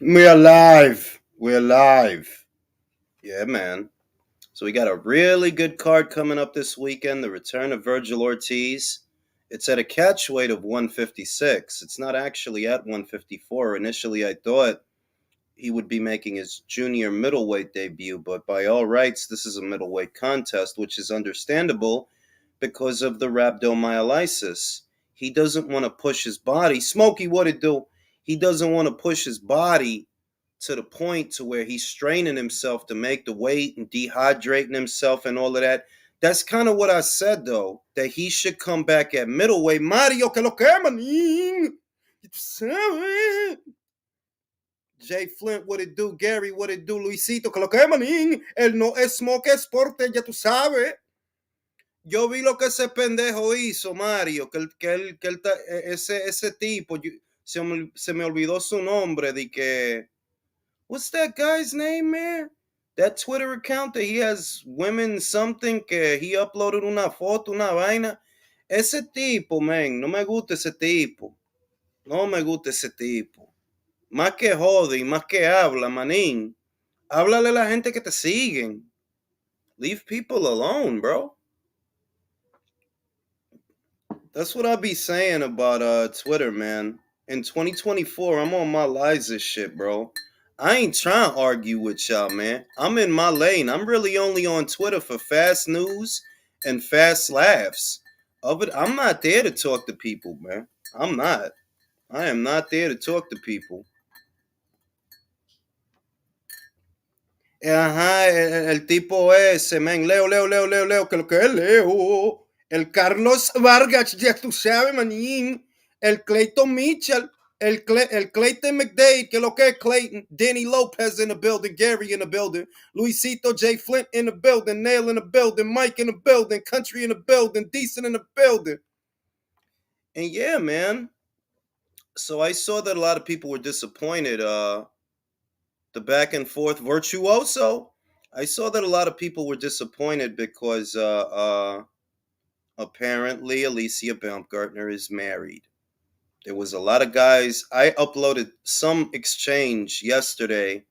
We're alive. We're alive. Yeah, man. So we got a really good card coming up this weekend. The return of Virgil Ortiz. It's at a catch weight of 156. It's not actually at 154. Initially, I thought he would be making his junior middleweight debut, but by all rights, this is a middleweight contest, which is understandable because of the rhabdomyolysis. He doesn't want to push his body. Smokey, what it do? He doesn't want to push his body to the point to where he's straining himself to make the weight and dehydrating himself and all of that. That's kind of what I said, though, that he should come back at middleweight. Mario, que lo que, manín? Jay Flint, what it do? Gary, what it do? Luisito, que lo que, manín? El no es smoke esporte, ya tú sabes. Yo vi lo que ese pendejo hizo, Mario, ese tipo, se me olvidó su nombre, de que... What's that guy's name, man? That Twitter account that he has women something que he uploaded una foto, una vaina. Ese tipo, man, no me gusta ese tipo. No me gusta ese tipo. Más que jode y más que habla, manín. Háblale a la gente que te siguen. Leave people alone, bro. That's what I be saying about Twitter, man. In 2024, I'm on my Liza shit, bro. I ain't trying to argue with y'all, man. I'm in my lane. I'm really only on Twitter for fast news and fast laughs. I'm not there to talk to people, man. I'm not. I am not there to talk to people. Ajá, el tipo ese, man. Leo, que lo que es Leo. El Carlos Vargas, ya tú sabes, manín. El Clayton Mitchell. El Clayton McDade, que lo que es Clayton. Danny Lopez in the building. Gary in the building. Luisito J. Flint in the building. Nail in the building. Mike in the building. Country in the building. Decent in the building. And yeah, man. So I saw that a lot of people were disappointed. The back and forth virtuoso. I saw that a lot of people were disappointed because apparently Alicia Baumgartner is married. There was a lot of guys. I uploaded some exchange yesterday,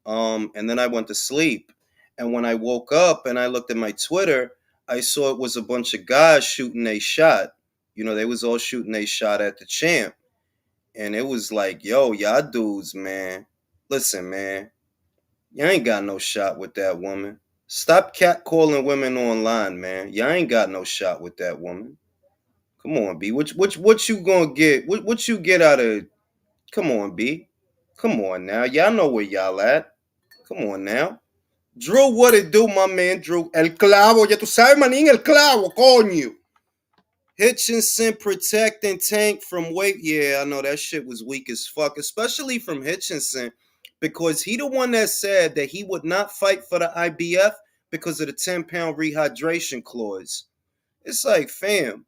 and then I went to sleep. And when I woke up and I looked at my Twitter, I saw it was a bunch of guys shooting a shot. You know, they was all shooting a shot at the champ. And it was like, yo, y'all dudes, man. Listen, man. You ain't got no shot with that woman. Stop catcalling women online, man. Y'all ain't got no shot with that woman. Come on, B. What you gonna get? What you get out of? Come on, B. Come on now. Y'all know where y'all at. Come on now. Drew, what it do, my man? Drew, el clavo. Ya tú sabes, manín, el clavo, coño. Hitchinson protecting Tank from weight. Yeah, I know that shit was weak as fuck, especially from Hitchinson, because he the one that said that he would not fight for the IBF because of the 10-pound rehydration clause. It's like, fam,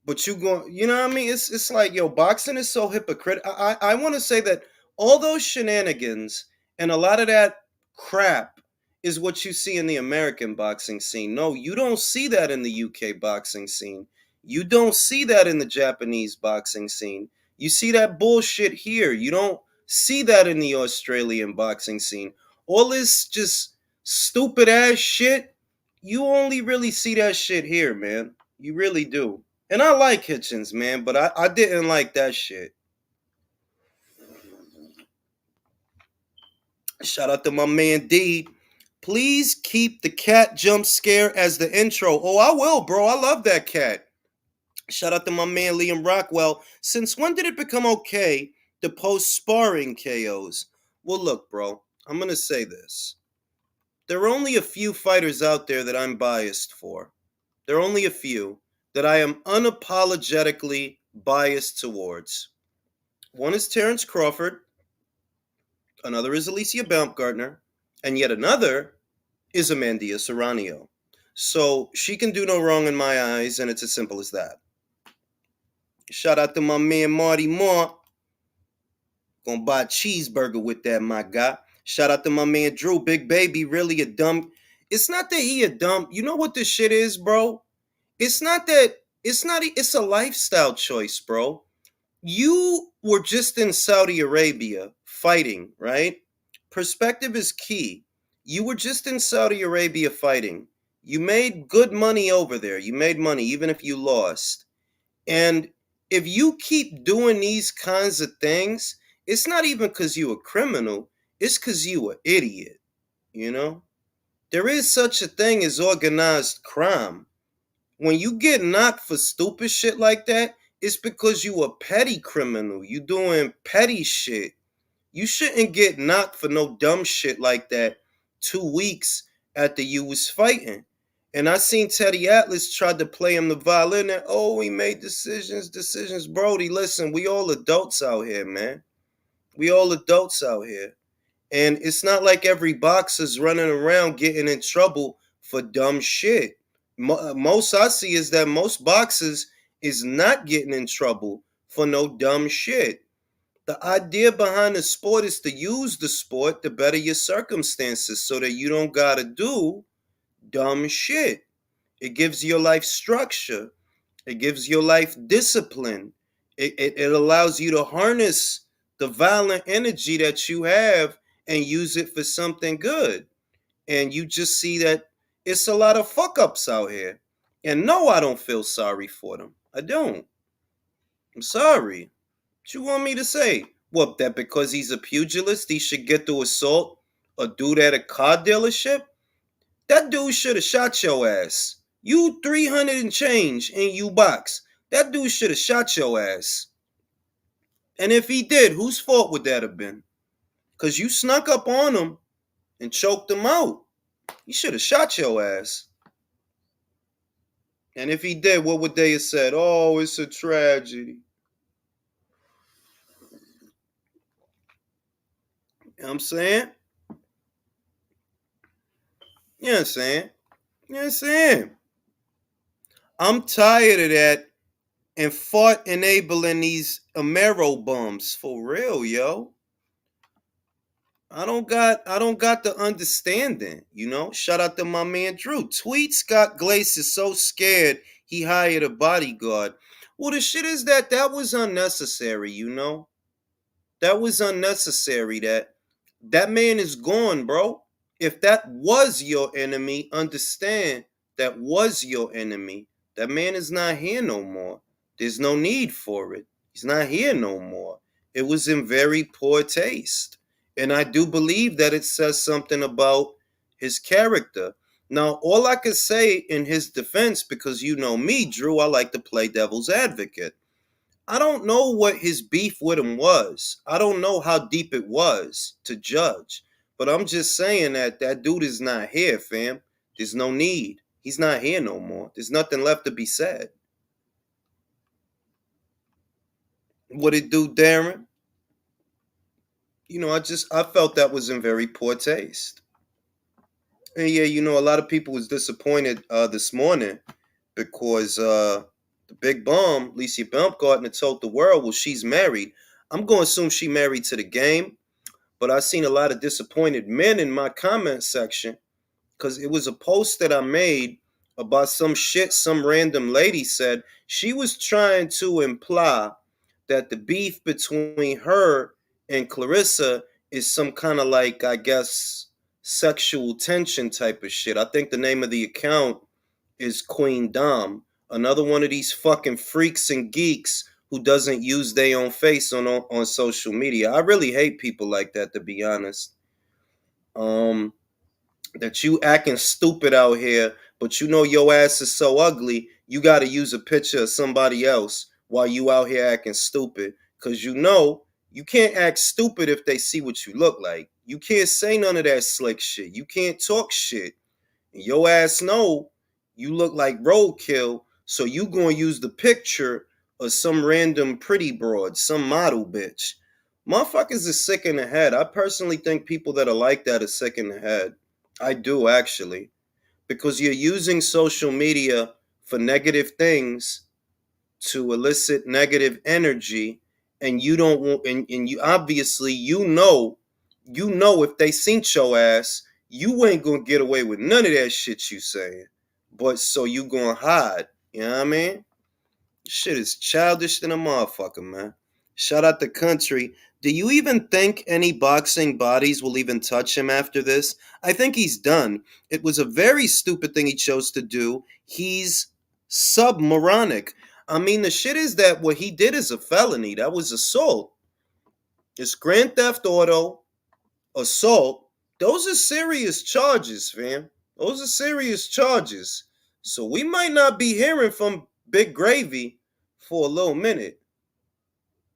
but you know what I mean? It's like, yo, boxing is so hypocritical. I want to say that all those shenanigans and a lot of that crap is what you see in the American boxing scene. No, you don't see that in the UK boxing scene. You don't see that in the Japanese boxing scene. You see that bullshit here. You don't see that in the Australian boxing scene. All this just stupid ass shit, you only really see that shit here, man. You really do. And I like Hitchens, man, but I didn't like that shit. Shout out to my man D. Please keep the cat jump scare as the intro. Oh, I will, bro. I love that cat. Shout out to my man Liam Rockwell. Since when did it become okay to post sparring KOs? Well, look, bro. I'm going to say this. There are only a few fighters out there that I'm biased for. There are only a few that I am unapologetically biased towards. One is Terrence Crawford, another is Alicia Baumgartner, and yet another is Amandia Serrano. So she can do no wrong in my eyes, and it's as simple as that. Shout out to my man Marty Moore. Gonna buy a cheeseburger with that, my guy. Shout out to my man Drew. Big Baby, really a dumb. It's not that he a dumb. You know what this shit is, bro? It's not that. It's a lifestyle choice, bro. You were just in Saudi Arabia fighting, right? Perspective is key. You were just in Saudi Arabia fighting. You made good money over there. You made money even if you lost. And if you keep doing these kinds of things, it's not even because you a criminal, it's because you an idiot, you know? There is such a thing as organized crime. When you get knocked for stupid shit like that, it's because you a petty criminal. You doing petty shit. You shouldn't get knocked for no dumb shit like that 2 weeks after you was fighting. And I seen Teddy Atlas tried to play him the violin and oh, he made decisions. Brody, listen, we all adults out here, man. We all adults out here. And it's not like every boxer's running around getting in trouble for dumb shit. Most I see is that most boxers is not getting in trouble for no dumb shit. The idea behind the sport is to use the sport to better your circumstances so that you don't gotta do dumb shit. It gives your life structure. It gives your life discipline. It allows you to harness the violent energy that you have and use it for something good. And you just see that it's a lot of fuck ups out here. And no, I don't feel sorry for them. I don't. I'm sorry. What you want me to say? What, that because he's a pugilist, he should get to assault a dude at a car dealership? That dude should have shot your ass. You 300 and change and you box. That dude should have shot your ass. And if he did, whose fault would that have been? Because you snuck up on him and choked him out. He should have shot your ass. And if he did, what would they have said? Oh, it's a tragedy. You know what I'm saying? You know what I'm saying? You know what I'm saying? I'm tired of that and fought enabling these Amero bums. For real, yo. I don't got the understanding, you know. Shout out to my man Drew. Tweet Scott Glace is so scared he hired a bodyguard. Well, the shit is that was unnecessary, you know. That was unnecessary. That man is gone, bro. If that was your enemy, understand that was your enemy. That man is not here no more. There's no need for it. He's not here no more. It was in very poor taste. And I do believe that it says something about his character. Now, all I can say in his defense, because you know me, Drew, I like to play devil's advocate. I don't know what his beef with him was. I don't know how deep it was to judge. But I'm just saying that dude is not here, fam. There's no need. He's not here no more. There's nothing left to be said. What it do, Darren? You know, I felt that was in very poor taste. And yeah, you know, a lot of people was disappointed this morning because the big bomb, Lisa Baumgartner, told the world, well, she's married. I'm going to assume she married to the game, but I seen a lot of disappointed men in my comment section because it was a post that I made about some shit some random lady said. She was trying to imply that the beef between her and Clarissa is some kind of like, I guess, sexual tension type of shit. I think the name of the account is Queen Dom, another one of these fucking freaks and geeks who doesn't use their own face on social media. I really hate people like that, to be honest. That you acting stupid out here, but you know your ass is so ugly, you got to use a picture of somebody else while you out here acting stupid. Because you know you can't act stupid if they see what you look like. You can't say none of that slick shit. You can't talk shit. And your ass know you look like roadkill, so you gonna use the picture of some random pretty broad, some model bitch. Motherfuckers is sick in the head. I personally think people that are like that are sick in the head. I do actually. Because you're using social media for negative things to elicit negative energy, and you don't want, and you obviously you know if they seen your ass, you ain't gonna get away with none of that shit you saying. But so you gonna hide. You know what I mean? Shit is childish than a motherfucker, man. Shout out the country. Do you even think any boxing bodies will even touch him after this? I think he's done. It was a very stupid thing he chose to do. He's submoronic. I mean, the shit is that what he did is a felony. That was assault. It's grand theft auto, assault. Those are serious charges, fam. Those are serious charges. So we might not be hearing from Big Gravy for a little minute.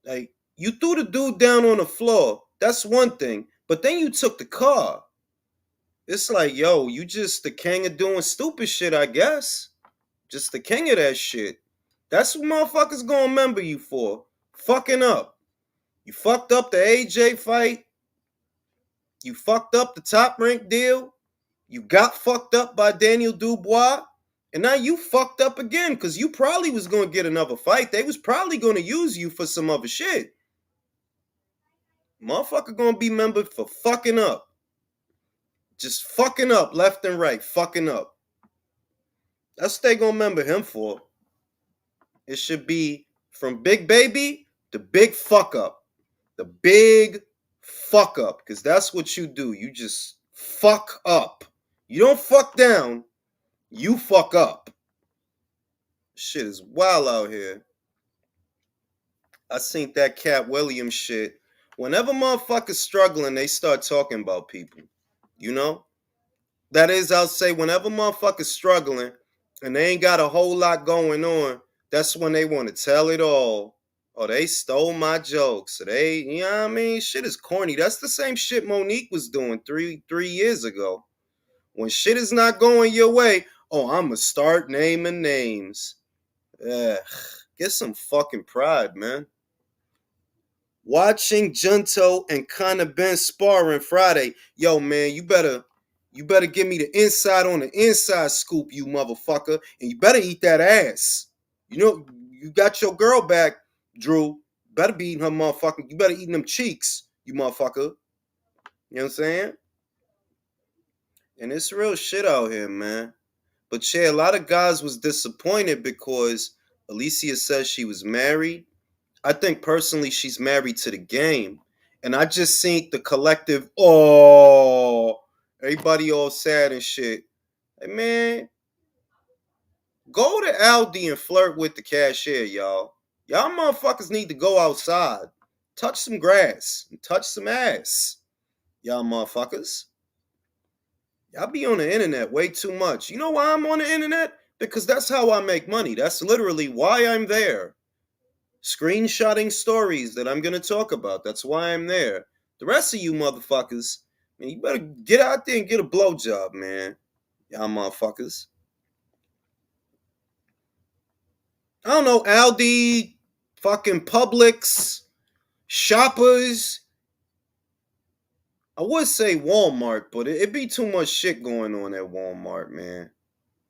Like, you threw the dude down on the floor. That's one thing. But then you took the car. It's like, yo, you just the king of doing stupid shit, I guess. Just the king of that shit. That's what motherfuckers gonna remember you for. Fucking up. You fucked up the AJ fight. You fucked up the top rank deal. You got fucked up by Daniel Dubois. And now you fucked up again because you probably was gonna get another fight. They was probably gonna use you for some other shit. Motherfucker gonna be remembered for fucking up. Just fucking up left and right. Fucking up. That's what they gonna remember him for. It should be from Big Baby to Big Fuck Up. The Big Fuck Up. Because that's what you do. You just fuck up. You don't fuck down. You fuck up. Shit is wild out here. I seen that Cat Williams shit. Whenever motherfuckers struggling, they start talking about people. You know? That is, I'll say, whenever motherfuckers struggling and they ain't got a whole lot going on, that's when they want to tell it all. Oh, they stole my jokes. So they, you know what I mean? Shit is corny. That's the same shit Monique was doing three years ago. When shit is not going your way, oh, I'ma start naming names. Ugh. Get some fucking pride, man. Watching Junto and Conor Ben sparring Friday. Yo, man, you better give me the inside on the inside scoop, you motherfucker. And you better eat that ass. You know, you got your girl back, Drew. Better be eating her motherfucking. You better eat them cheeks, you motherfucker. You know what I'm saying? And it's real shit out here, man. But yeah, a lot of guys was disappointed because Alicia says she was married. I think personally she's married to the game. And I just seen the collective, oh, everybody all sad and shit. Hey, man, go to Aldi and flirt with the cashier, y'all. Y'all motherfuckers need to go outside. Touch some grass and touch some ass. Y'all motherfuckers. Y'all be on the internet way too much. You know why I'm on the internet? Because that's how I make money. That's literally why I'm there. Screenshotting stories that I'm going to talk about. That's why I'm there. The rest of you motherfuckers, man, you better get out there and get a blowjob, man. Y'all motherfuckers. I don't know, Aldi, fucking Publix, Shoppers. I would say Walmart, but it'd be too much shit going on at Walmart, man.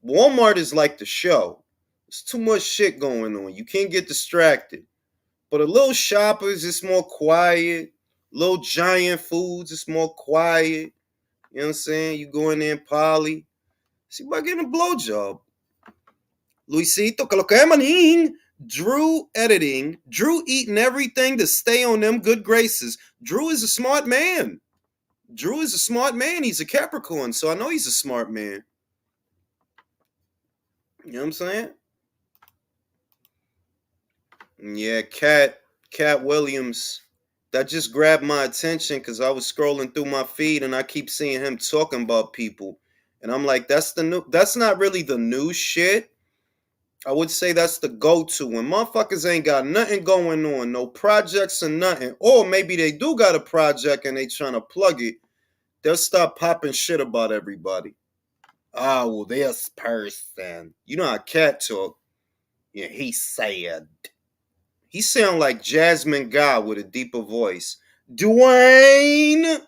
Walmart is like the show. There's too much shit going on. You can't get distracted. But a little Shoppers, it's more quiet. Little Giant Foods, it's more quiet. You know what I'm saying? You go in there and poly. See about getting a blowjob. Luisito, que lo que manin. Drew editing. Drew eating everything to stay on them good graces. Drew is a smart man. Drew is a smart man. He's a Capricorn, so I know he's a smart man. You know what I'm saying? Yeah, Cat Williams. That just grabbed my attention because I was scrolling through my feed and I keep seeing him talking about people. And I'm like, that's not really the new shit. I would say that's the go-to when motherfuckers ain't got nothing going on, no projects or nothing. Or maybe they do got a project and they trying to plug it. They'll start popping shit about everybody. Oh, well, this person. You know how Cat talk. Yeah, he said. He sound like Jasmine Guy with a deeper voice. Dwayne!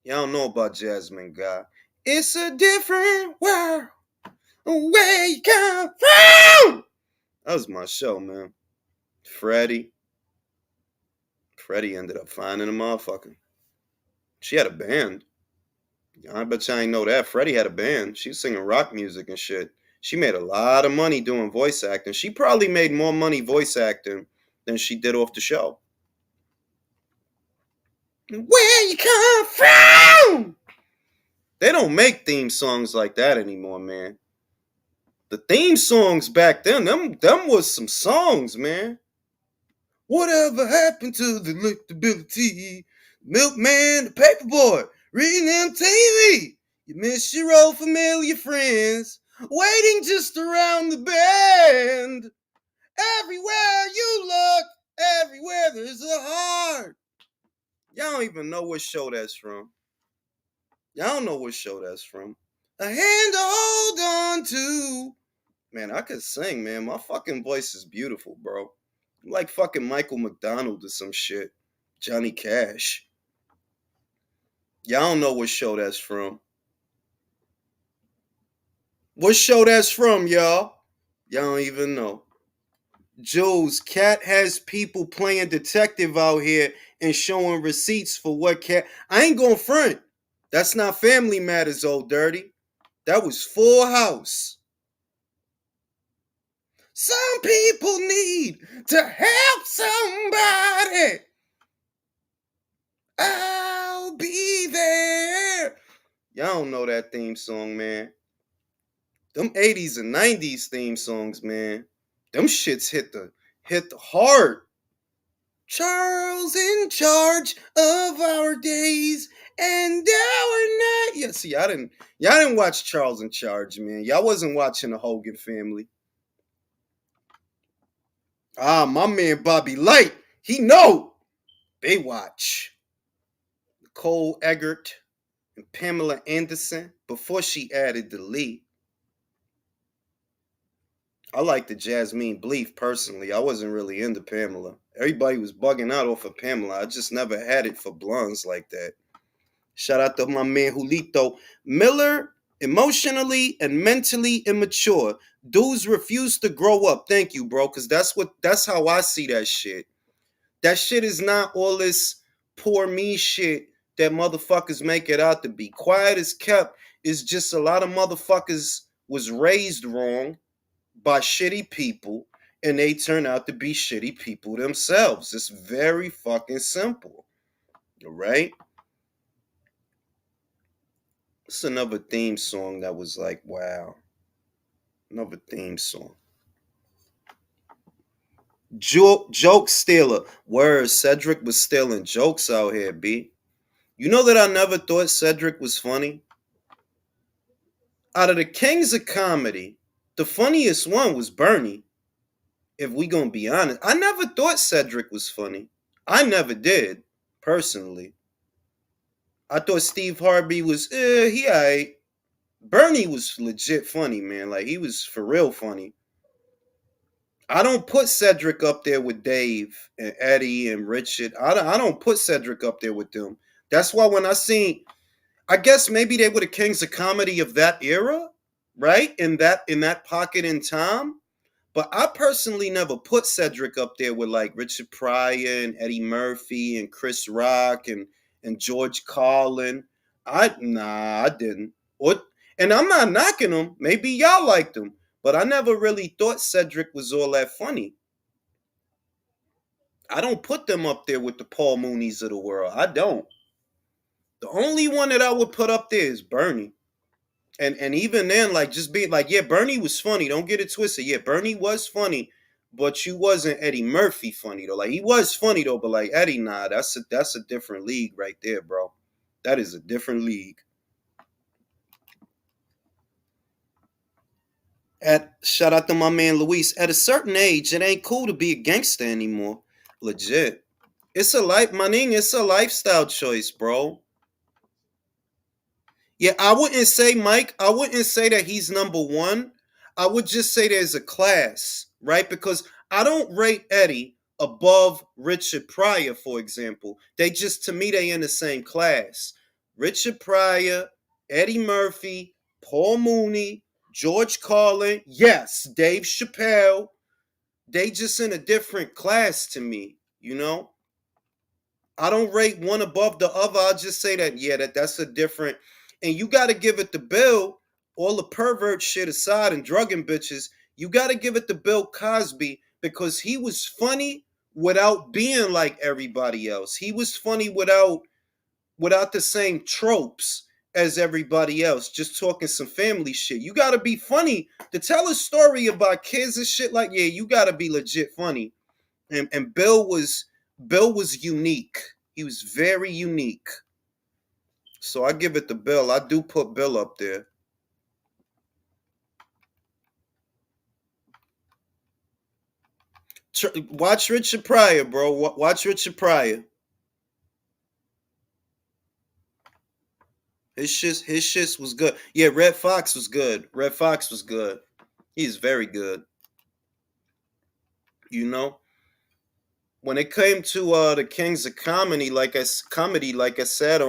Y'all don't know about Jasmine Guy. It's a different world. Where you come from? That was my show, man. Freddie ended up finding a motherfucker. She had a band. I bet you ain't know that. Freddie had a band. She was singing rock music and shit. She made a lot of money doing voice acting. She probably made more money voice acting than she did off the show. Where you come from? They don't make theme songs like that anymore, man. The theme songs back then, them was some songs, man. Whatever happened to the electability? Milkman, the paperboy, reading MTV. You miss your old familiar friends, waiting just around the bend. Everywhere you look, everywhere there's a heart. Y'all don't even know what show that's from. Y'all don't know what show that's from. A hand to hold on to. Man, I could sing, man. My fucking voice is beautiful, bro. I'm like fucking Michael McDonald or some shit. Johnny Cash. Y'all don't know what show that's from. What show that's from, y'all? Y'all don't even know. Jules, Cat has people playing detective out here and showing receipts for what Cat. I ain't gonna front. That's not Family Matters, old dirty. That was Full House. Some people need to help somebody. I'll be there. Y'all don't know that theme song, man. Them 80s and 90s theme songs, man. Them shits hit the heart. Charles in charge of our days and our night. Yeah, see, y'all didn't watch Charles in Charge, man. Y'all wasn't watching the Hogan Family. Ah, my man Bobby Light, he know. Baywatch. Nicole Eggert and Pamela Anderson before she added the Lee. I like the Jasmine Bleef personally. I wasn't really into Pamela. Everybody was bugging out off of Pamela. I just never had it for blondes like that. Shout out to my man Julito. Miller, emotionally and mentally immature. Dudes refuse to grow up. Thank you, bro, because that's how I see that shit. That shit is not all this poor me shit that motherfuckers make it out to be. Quiet as kept is just a lot of motherfuckers was raised wrong by shitty people and they turn out to be shitty people themselves. It's very fucking simple. All right? It's another theme song that was like, wow. Another theme song. Joke stealer. Word, Cedric was stealing jokes out here, B. You know that I never thought Cedric was funny? Out of the kings of comedy, the funniest one was Bernie. If we gonna be honest, I never thought Cedric was funny. I never did, personally. I thought Steve Harvey was, he alright. Bernie was legit funny, man. Like, he was for real funny. I don't put Cedric up there with Dave and Eddie and Richard. I don't put Cedric up there with them. That's why when I seen, I guess maybe they were the kings of comedy of that era, right? In that pocket in time. But I personally never put Cedric up there with like Richard Pryor and Eddie Murphy and Chris Rock and George Carlin. I didn't. And I'm not knocking them. Maybe y'all liked them, but I never really thought Cedric was all that funny. I don't put them up there with the Paul Moonies of the world. I don't. The only one that I would put up there is Bernie. And even then, like just being like, yeah, Bernie was funny. Don't get it twisted. Yeah, Bernie was funny, but you wasn't Eddie Murphy funny though. Like he was funny though, but like Eddie, nah, that's a different league right there, bro. That is a different league. Shout out to my man Luis. At a certain age, it ain't cool to be a gangster anymore. Legit. It's a life, maning. It's a lifestyle choice, bro. Yeah, I wouldn't say Mike. I wouldn't say that he's number one. I would just say there's a class, right? Because I don't rate Eddie above Richard Pryor, for example. They just, to me, they in the same class. Richard Pryor, Eddie Murphy, Paul Mooney, George Carlin, yes, Dave Chappelle. They just in a different class to me, you know? I don't rate one above the other. I'll just say that, yeah, that's a different. And you got to give it to Bill, all the pervert shit aside and drugging bitches, you got to give it to Bill Cosby because he was funny without being like everybody else. He was funny without the same tropes as everybody else, just talking some family shit. You gotta be funny to tell a story about kids and shit. Like, yeah, you gotta be legit funny. And Bill was unique. He was very unique. So I give it to Bill. I do put Bill up there. Watch Richard Pryor, bro. Watch Richard Pryor. His shit was good. Yeah, Red Fox was good. Red Fox was good. He's very good. You know, when it came to the Kings of Comedy, like I said,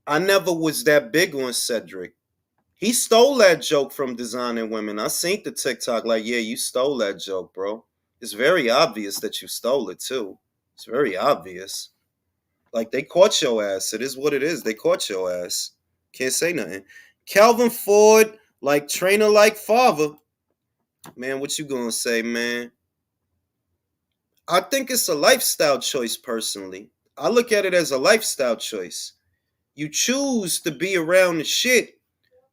I never was that big on Cedric. He stole that joke from Designing Women. I seen the TikTok like, yeah, you stole that joke, bro. It's very obvious that you stole it too. It's very obvious. Like they caught your ass. It is what it is. They caught your ass. Can't say nothing. Calvin Ford, like trainer, like father. Man, what you gonna say, man? I think it's a lifestyle choice personally. I look at it as a lifestyle choice. You choose to be around the shit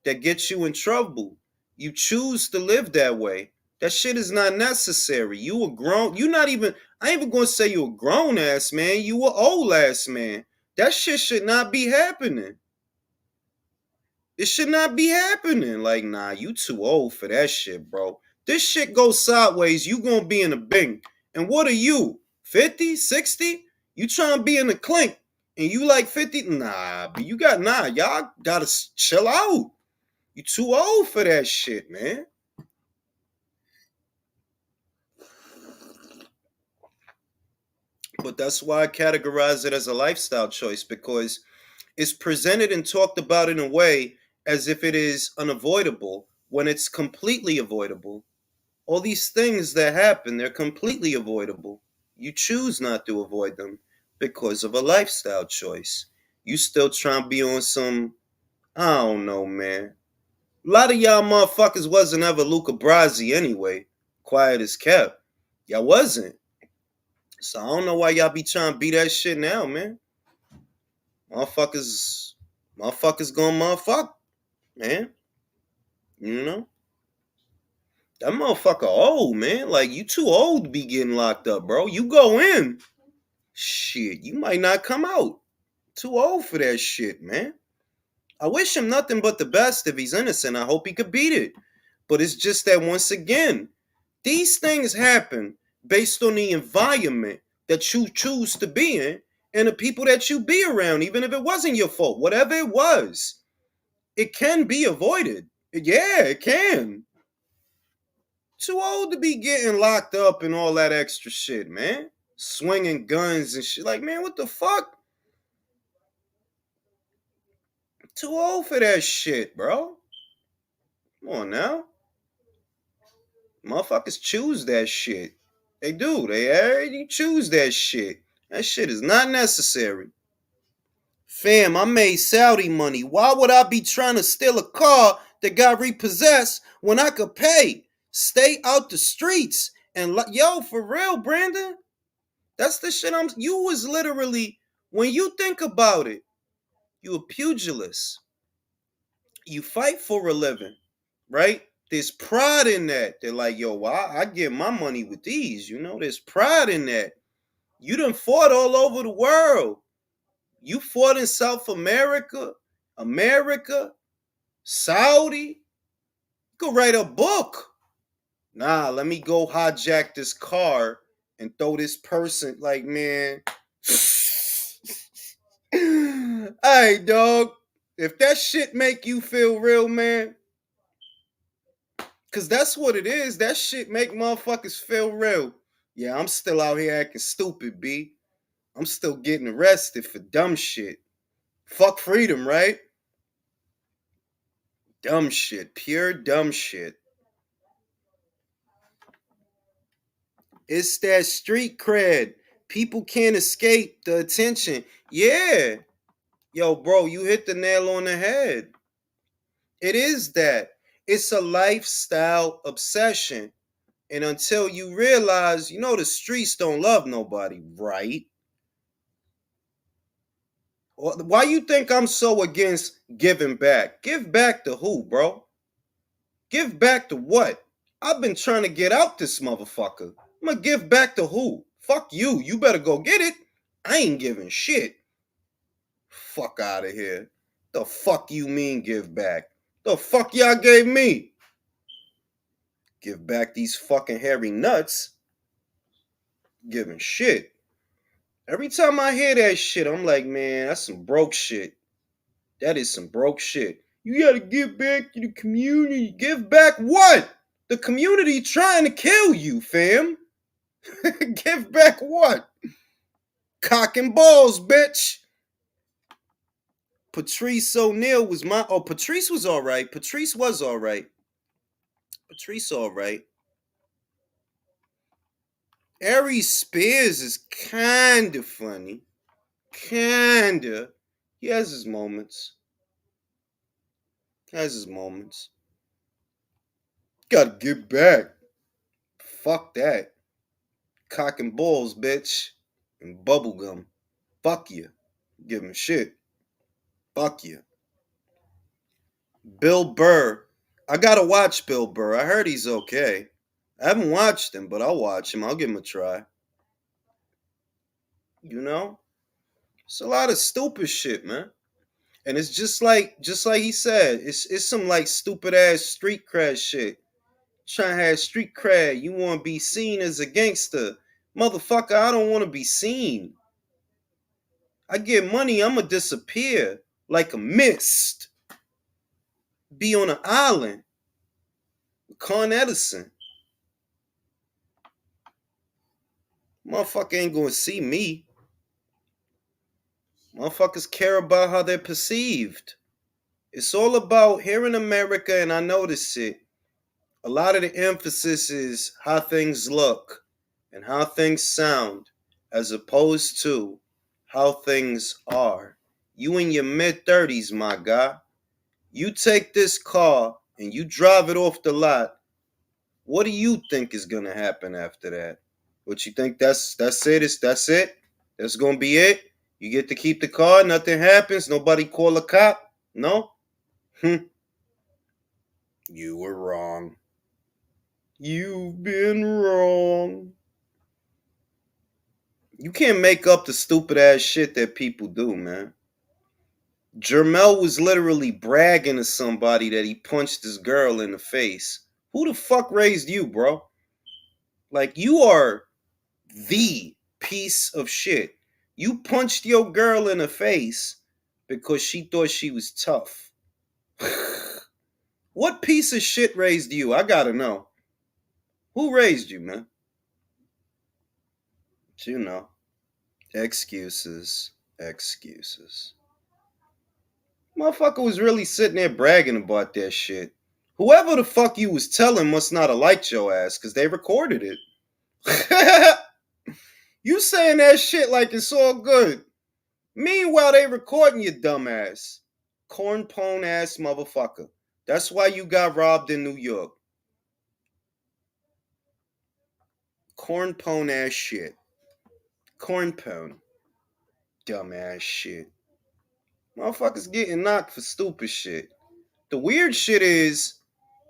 that gets you in trouble. You choose to live that way. That shit is not necessary. You a grown, you not even, I ain't even gonna say you a grown ass man, you a old ass man. That shit should not be happening. It should not be happening. Like, nah, you too old for that shit, bro. This shit goes sideways, you gonna be in a bing. And what are you? 50, 60? You trying to be in the clink and you like 50? Nah, but y'all gotta chill out. You too old for that shit, man. But that's why I categorize it as a lifestyle choice because it's presented and talked about in a way as if it is unavoidable when it's completely avoidable. All these things that happen, they're completely avoidable. You choose not to avoid them because of a lifestyle choice. You still trying to be on some, I don't know, man. A lot of y'all motherfuckers wasn't ever Luca Brasi anyway. Quiet as kept. Y'all wasn't. So I don't know why y'all be trying to be that shit now, man. Motherfuckers, motherfuckers gonna motherfuck, man. You know? That motherfucker old, man. Like, you too old to be getting locked up, bro. You go in. Shit, you might not come out. Too old for that shit, man. I wish him nothing but the best if he's innocent. I hope he could beat it. But it's just that once again, these things happen based on the environment that you choose to be in and the people that you be around, even if it wasn't your fault. Whatever it was, it can be avoided. Yeah, it can. Too old to be getting locked up and all that extra shit, man. Swinging guns and shit. Like, man, what the fuck? Too old for that shit, bro. Come on now. Motherfuckers choose that shit. They do. They already choose that shit. That shit is not necessary. Fam, I made Saudi money. Why would I be trying to steal a car that got repossessed when I could pay? Stay out the streets. And yo, for real, Brandon, that's the shit you was literally, when you think about it, you a pugilist. You fight for a living, right? There's pride in that. They're like, yo, well, I get my money with these, there's pride in that. You done fought all over the world. You fought in South America, Saudi. You could write a book. Nah, let me go hijack this car and throw this person. Like, man. Hey, dog. If that shit make you feel real, man, because that's what it is. That shit make motherfuckers feel real. Yeah, I'm still out here acting stupid, B. I'm still getting arrested for dumb shit. Fuck freedom, right? Dumb shit. Pure dumb shit. It's that street cred. People can't escape the attention. Yeah. Yo, bro, you hit the nail on the head. It is that. It's a lifestyle obsession. And until you realize, the streets don't love nobody, right? Why you think I'm so against giving back? Give back to who, bro? Give back to what? I've been trying to get out this motherfucker. I'm gonna give back to who? Fuck you. You better go get it. I ain't giving shit. Fuck out of here. The fuck you mean give back? The fuck y'all gave me? Give back these fucking hairy nuts. Giving shit. Every time I hear that shit, I'm like, man, that's some broke shit. That is some broke shit. You gotta give back to the community. Give back what? The community trying to kill you, fam. Give back what? Cock and balls, bitch. Patrice O'Neal was my. Oh, Patrice was all right. Patrice was all right. Patrice all right. Aries Spears is kind of funny. Kinda. He has his moments. Has his moments. Gotta give back. Fuck that. Cock and balls, bitch. And bubblegum. Fuck you. Give him shit. Fuck you. Bill Burr. I gotta watch Bill Burr. I heard he's okay. I haven't watched him, but I'll watch him. I'll give him a try. You know? It's a lot of stupid shit, man. And it's just like he said, it's some like stupid ass street cred shit. Trying to have street cred. You want to be seen as a gangster. Motherfucker, I don't want to be seen. I get money, I'ma disappear like a mist. Be on an island. Con Edison. Motherfucker ain't gonna see me. Motherfuckers care about how they're perceived. It's all about here in America, and I notice it. A lot of the emphasis is how things look and how things sound, as opposed to how things are. You in your mid-30s, my guy. You take this car and you drive it off the lot. What do you think is gonna happen after that? What you think that's it? That's it? That's gonna be it? You get to keep the car, nothing happens, nobody call a cop? No? You were wrong. You've been wrong. You can't make up the stupid ass shit that people do, man. Jerrell was literally bragging to somebody that he punched this girl in the face. Who the fuck raised you, bro? Like, you are the piece of shit. You punched your girl in the face because she thought she was tough. What piece of shit raised you? I gotta know. Who raised you, man? But you know. Excuses. Excuses. Motherfucker was really sitting there bragging about that shit. Whoever the fuck you was telling must not have liked your ass, because they recorded it. You saying that shit like it's all good. Meanwhile, they recording your dumb ass. Corn pone ass motherfucker. That's why you got robbed in New York. Corn pone ass shit. Corn pone. Dumb ass shit. Motherfuckers getting knocked for stupid shit. The weird shit is,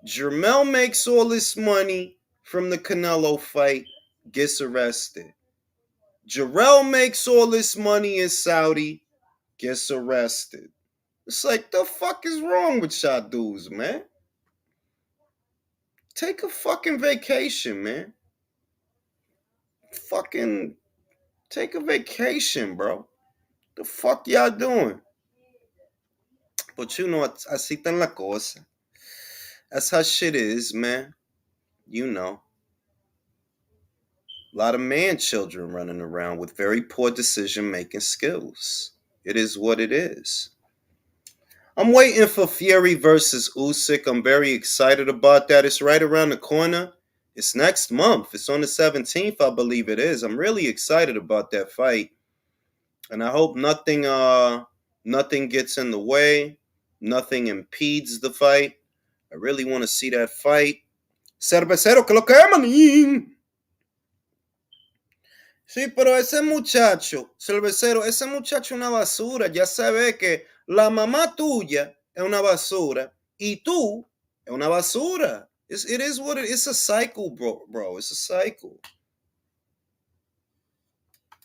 Jerrell makes all this money from the Canelo fight, gets arrested. Jerrell makes all this money in Saudi, gets arrested. It's like, the fuck is wrong with y'all dudes, man? Take a fucking vacation, man. Fucking take a vacation, bro. The fuck y'all doing? But you know, así tan la cosa. That's how shit is, man. You know. A lot of man children running around with very poor decision making skills. It is what it is. I'm waiting for Fury versus Usyk. I'm very excited about that. It's right around the corner. It's next month. It's on the 17th, I believe it is. I'm really excited about that fight. And I hope nothing gets in the way. Nothing impedes the fight. I really want to see that fight. Cervecero, que lo que es, manín. Sí, pero ese muchacho, cervecero, ese muchacho es una basura. Ya se ve que la mamá tuya es una basura y tú es una basura. It is what it is. It's a cycle, bro. It's a cycle.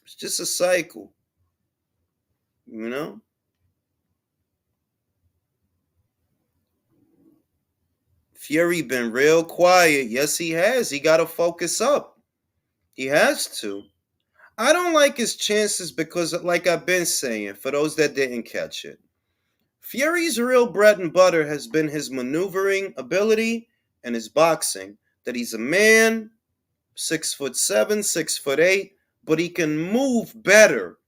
It's just a cycle, you know? Fury been real quiet. Yes, he has. He got to focus up. He has to. I don't like his chances because, like I've been saying, for those that didn't catch it, Fury's real bread and butter has been his maneuvering ability and his boxing. That he's a man, 6'7", 6'8", but he can move better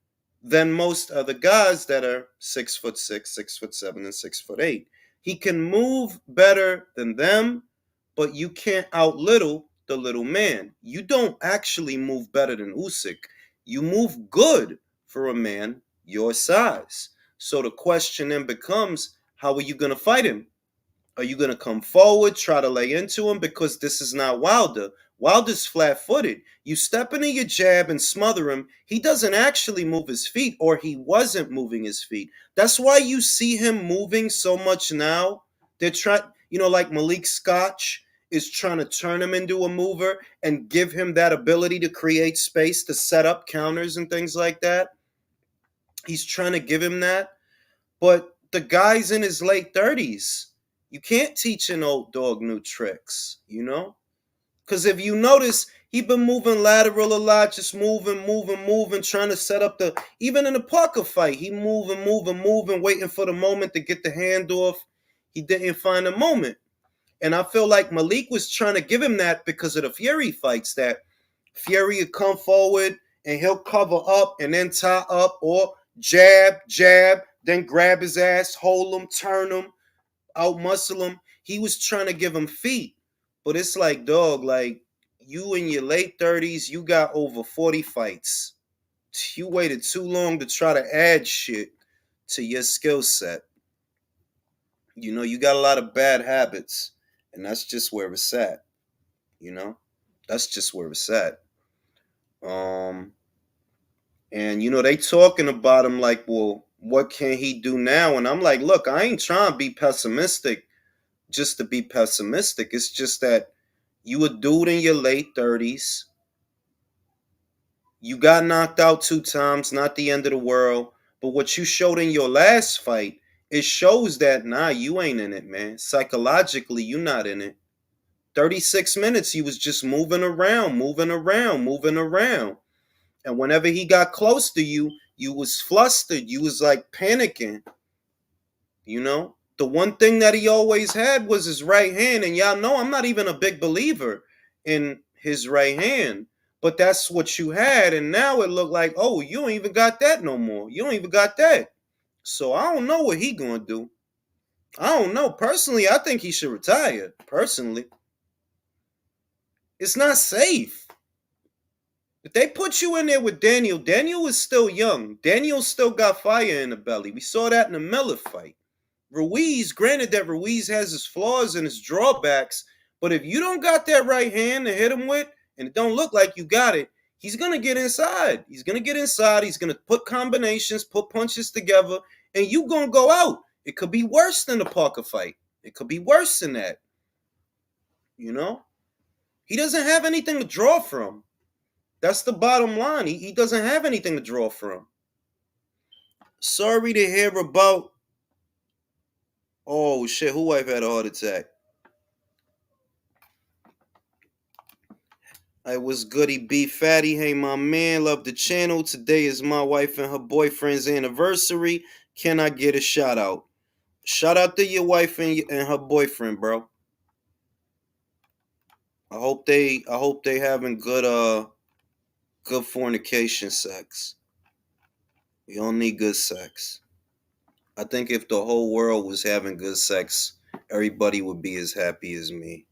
than most other guys that are 6'6", 6'7", and 6'8". He can move better than them, but you can't outlittle the little man. You don't actually move better than Usyk. You move good for a man your size. So the question then becomes, how are you going to fight him? Are you going to come forward, try to lay into him? Because this is not Wilder. Wilder's flat footed. You step into your jab and smother him. He doesn't actually move his feet, or he wasn't moving his feet. That's why you see him moving so much now. They're trying, like Malik Scotch is trying to turn him into a mover and give him that ability to create space to set up counters and things like that. He's trying to give him that. But the guy's in his late 30s. You can't teach an old dog new tricks, Because if you notice, he been moving lateral a lot, just moving, trying to set up even in the Parker fight, he moving, waiting for the moment to get the handoff. He didn't find a moment. And I feel like Malik was trying to give him that because of the Fury fights, that Fury would come forward and he'll cover up and then tie up, or jab, then grab his ass, hold him, turn him, outmuscle him. He was trying to give him feet. But it's like, dog, like, you in your late 30s, you got over 40 fights. You waited too long to try to add shit to your skill set. You got a lot of bad habits, and that's just where it's at. That's just where it's at. And they talking about him like, well, what can he do now? And I'm like, look, I ain't trying to be pessimistic just to be pessimistic. It's just that you a dude in your late 30s. You got knocked out 2 times, not the end of the world. But what you showed in your last fight, it shows that, nah, you ain't in it, man. Psychologically, you not in it. 36 minutes, he was just moving around. And whenever he got close to you, you was flustered. You was like panicking. The one thing that he always had was his right hand. And y'all know I'm not even a big believer in his right hand. But that's what you had. And now it looked like, oh, you don't even got that no more. You don't even got that. So I don't know what he gonna do. I don't know. Personally, I think he should retire. Personally. It's not safe. If they put you in there with Daniel is still young. Daniel still got fire in the belly. We saw that in the Miller fight. Ruiz, granted that Ruiz has his flaws and his drawbacks, but if you don't got that right hand to hit him with, and it don't look like you got it, he's going to get inside. He's going to put combinations, put punches together, and you going to go out. It could be worse than the Parker fight. It could be worse than that. He doesn't have anything to draw from. That's the bottom line. He doesn't have anything to draw from. Sorry to hear about... Oh, shit, who wife had a heart attack? I was goody B Fatty. Hey, my man, love the channel. Today is my wife and her boyfriend's anniversary. Can I get a shout out? Shout out to your wife and her boyfriend, bro. I hope they having good fornication sex. We all need good sex. I think if the whole world was having good sex, everybody would be as happy as me.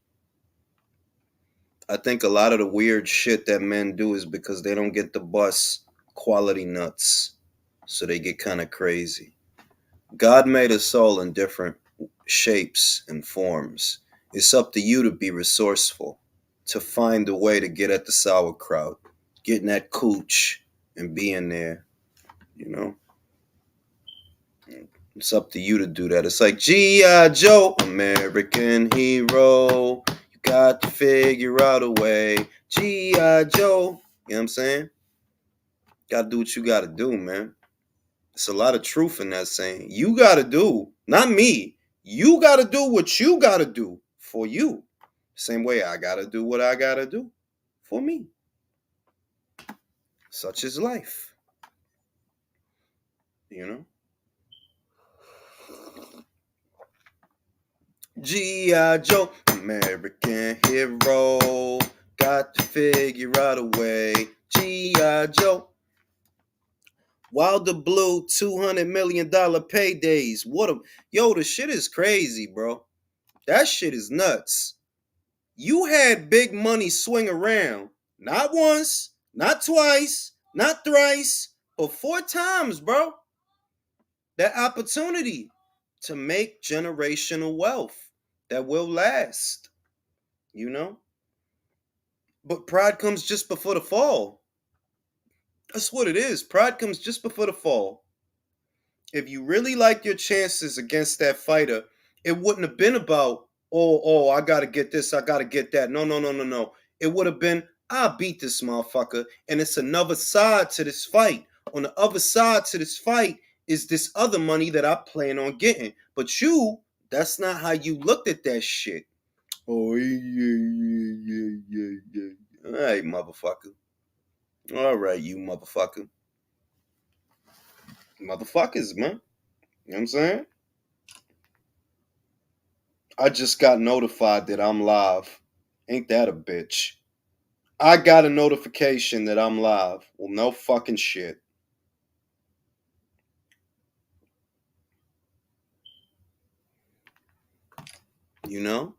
I think a lot of the weird shit that men do is because they don't get the bus quality nuts. So they get kind of crazy. God made us all in different shapes and forms. It's up to you to be resourceful, to find a way to get at the sauerkraut, getting that cooch and being there, you know? It's up to you to do that. It's like G.I. Joe, American hero. You got to figure out a way. G.I. Joe. You know what I'm saying? Gotta do what you gotta do, man. It's a lot of truth in that saying. You gotta do, not me. You gotta do what you gotta do for you. Same way I gotta do what I gotta do for me. Such is life. You know? G.I. Joe, American hero. Got to figure out a way. G.I. Joe. Wilder blew $200 million paydays. What a. Yo, the shit is crazy, bro. That shit is nuts. You had big money swing around. Not once, not twice, not thrice, but 4 times, bro. That opportunity to make generational wealth that will last, you know? But pride comes just before the fall. That's what it is. Pride comes just before the fall. If you really liked your chances against that fighter, it wouldn't have been about, I gotta get this, I gotta get that. No, no, no, no, no. It would have been, I beat this motherfucker, and it's another side to this fight. On the other side to this fight is this other money that I plan on getting. But you, that's not how you looked at that shit. Oh, yeah. All right, motherfucker. All right, you motherfucker. Motherfuckers, man. You know what I'm saying? I just got notified that I'm live. Ain't that a bitch? I got a notification that I'm live. Well, no fucking shit. You know?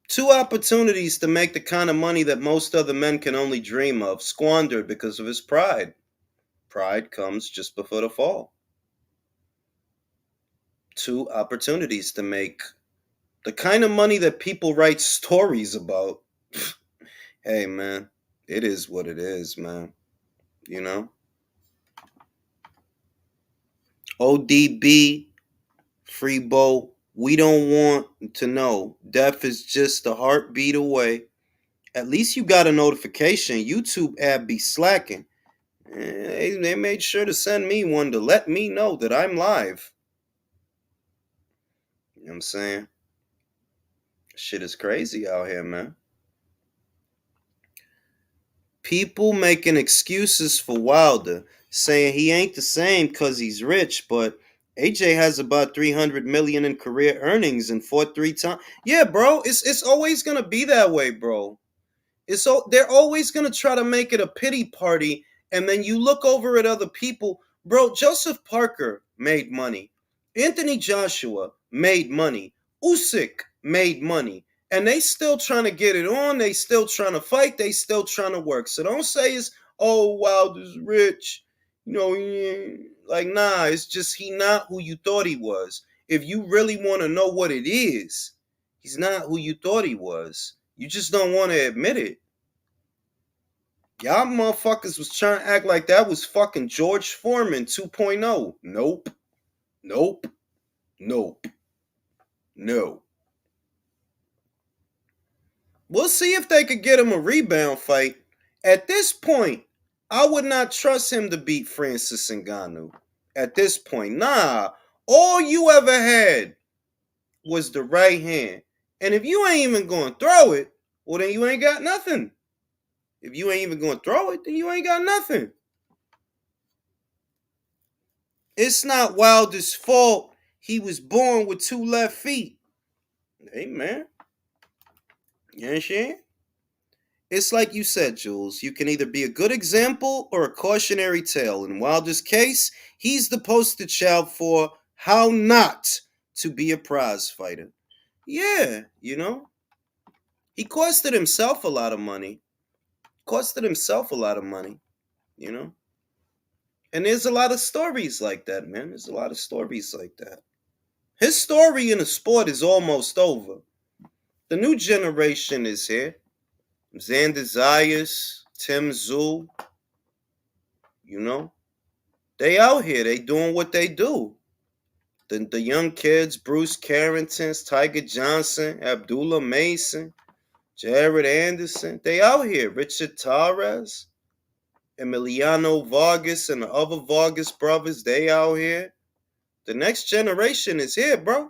2 opportunities to make the kind of money that most other men can only dream of, squandered because of his pride. Pride comes just before the fall. 2 opportunities to make the kind of money that people write stories about. Hey, man, it is what it is, man. You know? ODB, Freebo, we don't want to know. Death is just a heartbeat away. At least you got a notification. YouTube app be slacking. They made sure to send me one to let me know that I'm live. You know what I'm saying? Shit is crazy out here, man. People making excuses for Wilder, saying he ain't the same because he's rich, but AJ has about 300 million in career earnings and fought 3 times. Yeah, bro, it's always gonna be that way, bro. They're always gonna try to make it a pity party, and then you look over at other people. Bro, Joseph Parker made money. Anthony Joshua made money. Usyk made money. And they still trying to get it on. They still trying to fight. They still trying to work. So don't say it's, Wilder's rich. You know, like, nah, it's just he not who you thought he was. If you really want to know what it is, he's not who you thought he was. You just don't want to admit it. Y'all motherfuckers was trying to act like that was fucking George Foreman 2.0. Nope. Nope. Nope. No. We'll see if they could get him a rebound fight. At this point, I would not trust him to beat Francis Ngannou. At this point, nah. All you ever had was the right hand. And if you ain't even going to throw it, well, then you ain't got nothing. If you ain't even going to throw it, then you ain't got nothing. It's not Wilder's fault he was born with 2 left feet. Hey, man. You understand? It's like you said, Jules. You can either be a good example or a cautionary tale. In Wilder's case, he's the poster child for how not to be a prize fighter. Yeah, you know. He costed himself a lot of money. You know. And there's a lot of stories like that, man. There's a lot of stories like that. His story in the sport is almost over. The new generation is here. Xander Zayas, Tim Zoo, you know, they out here. They doing what they do. The young kids, Bruce Carrington's, Tiger Johnson, Abdullah Mason, Jared Anderson, they out here. Richard Torres, Emiliano Vargas, and the other Vargas brothers, they out here. The next generation is here, bro.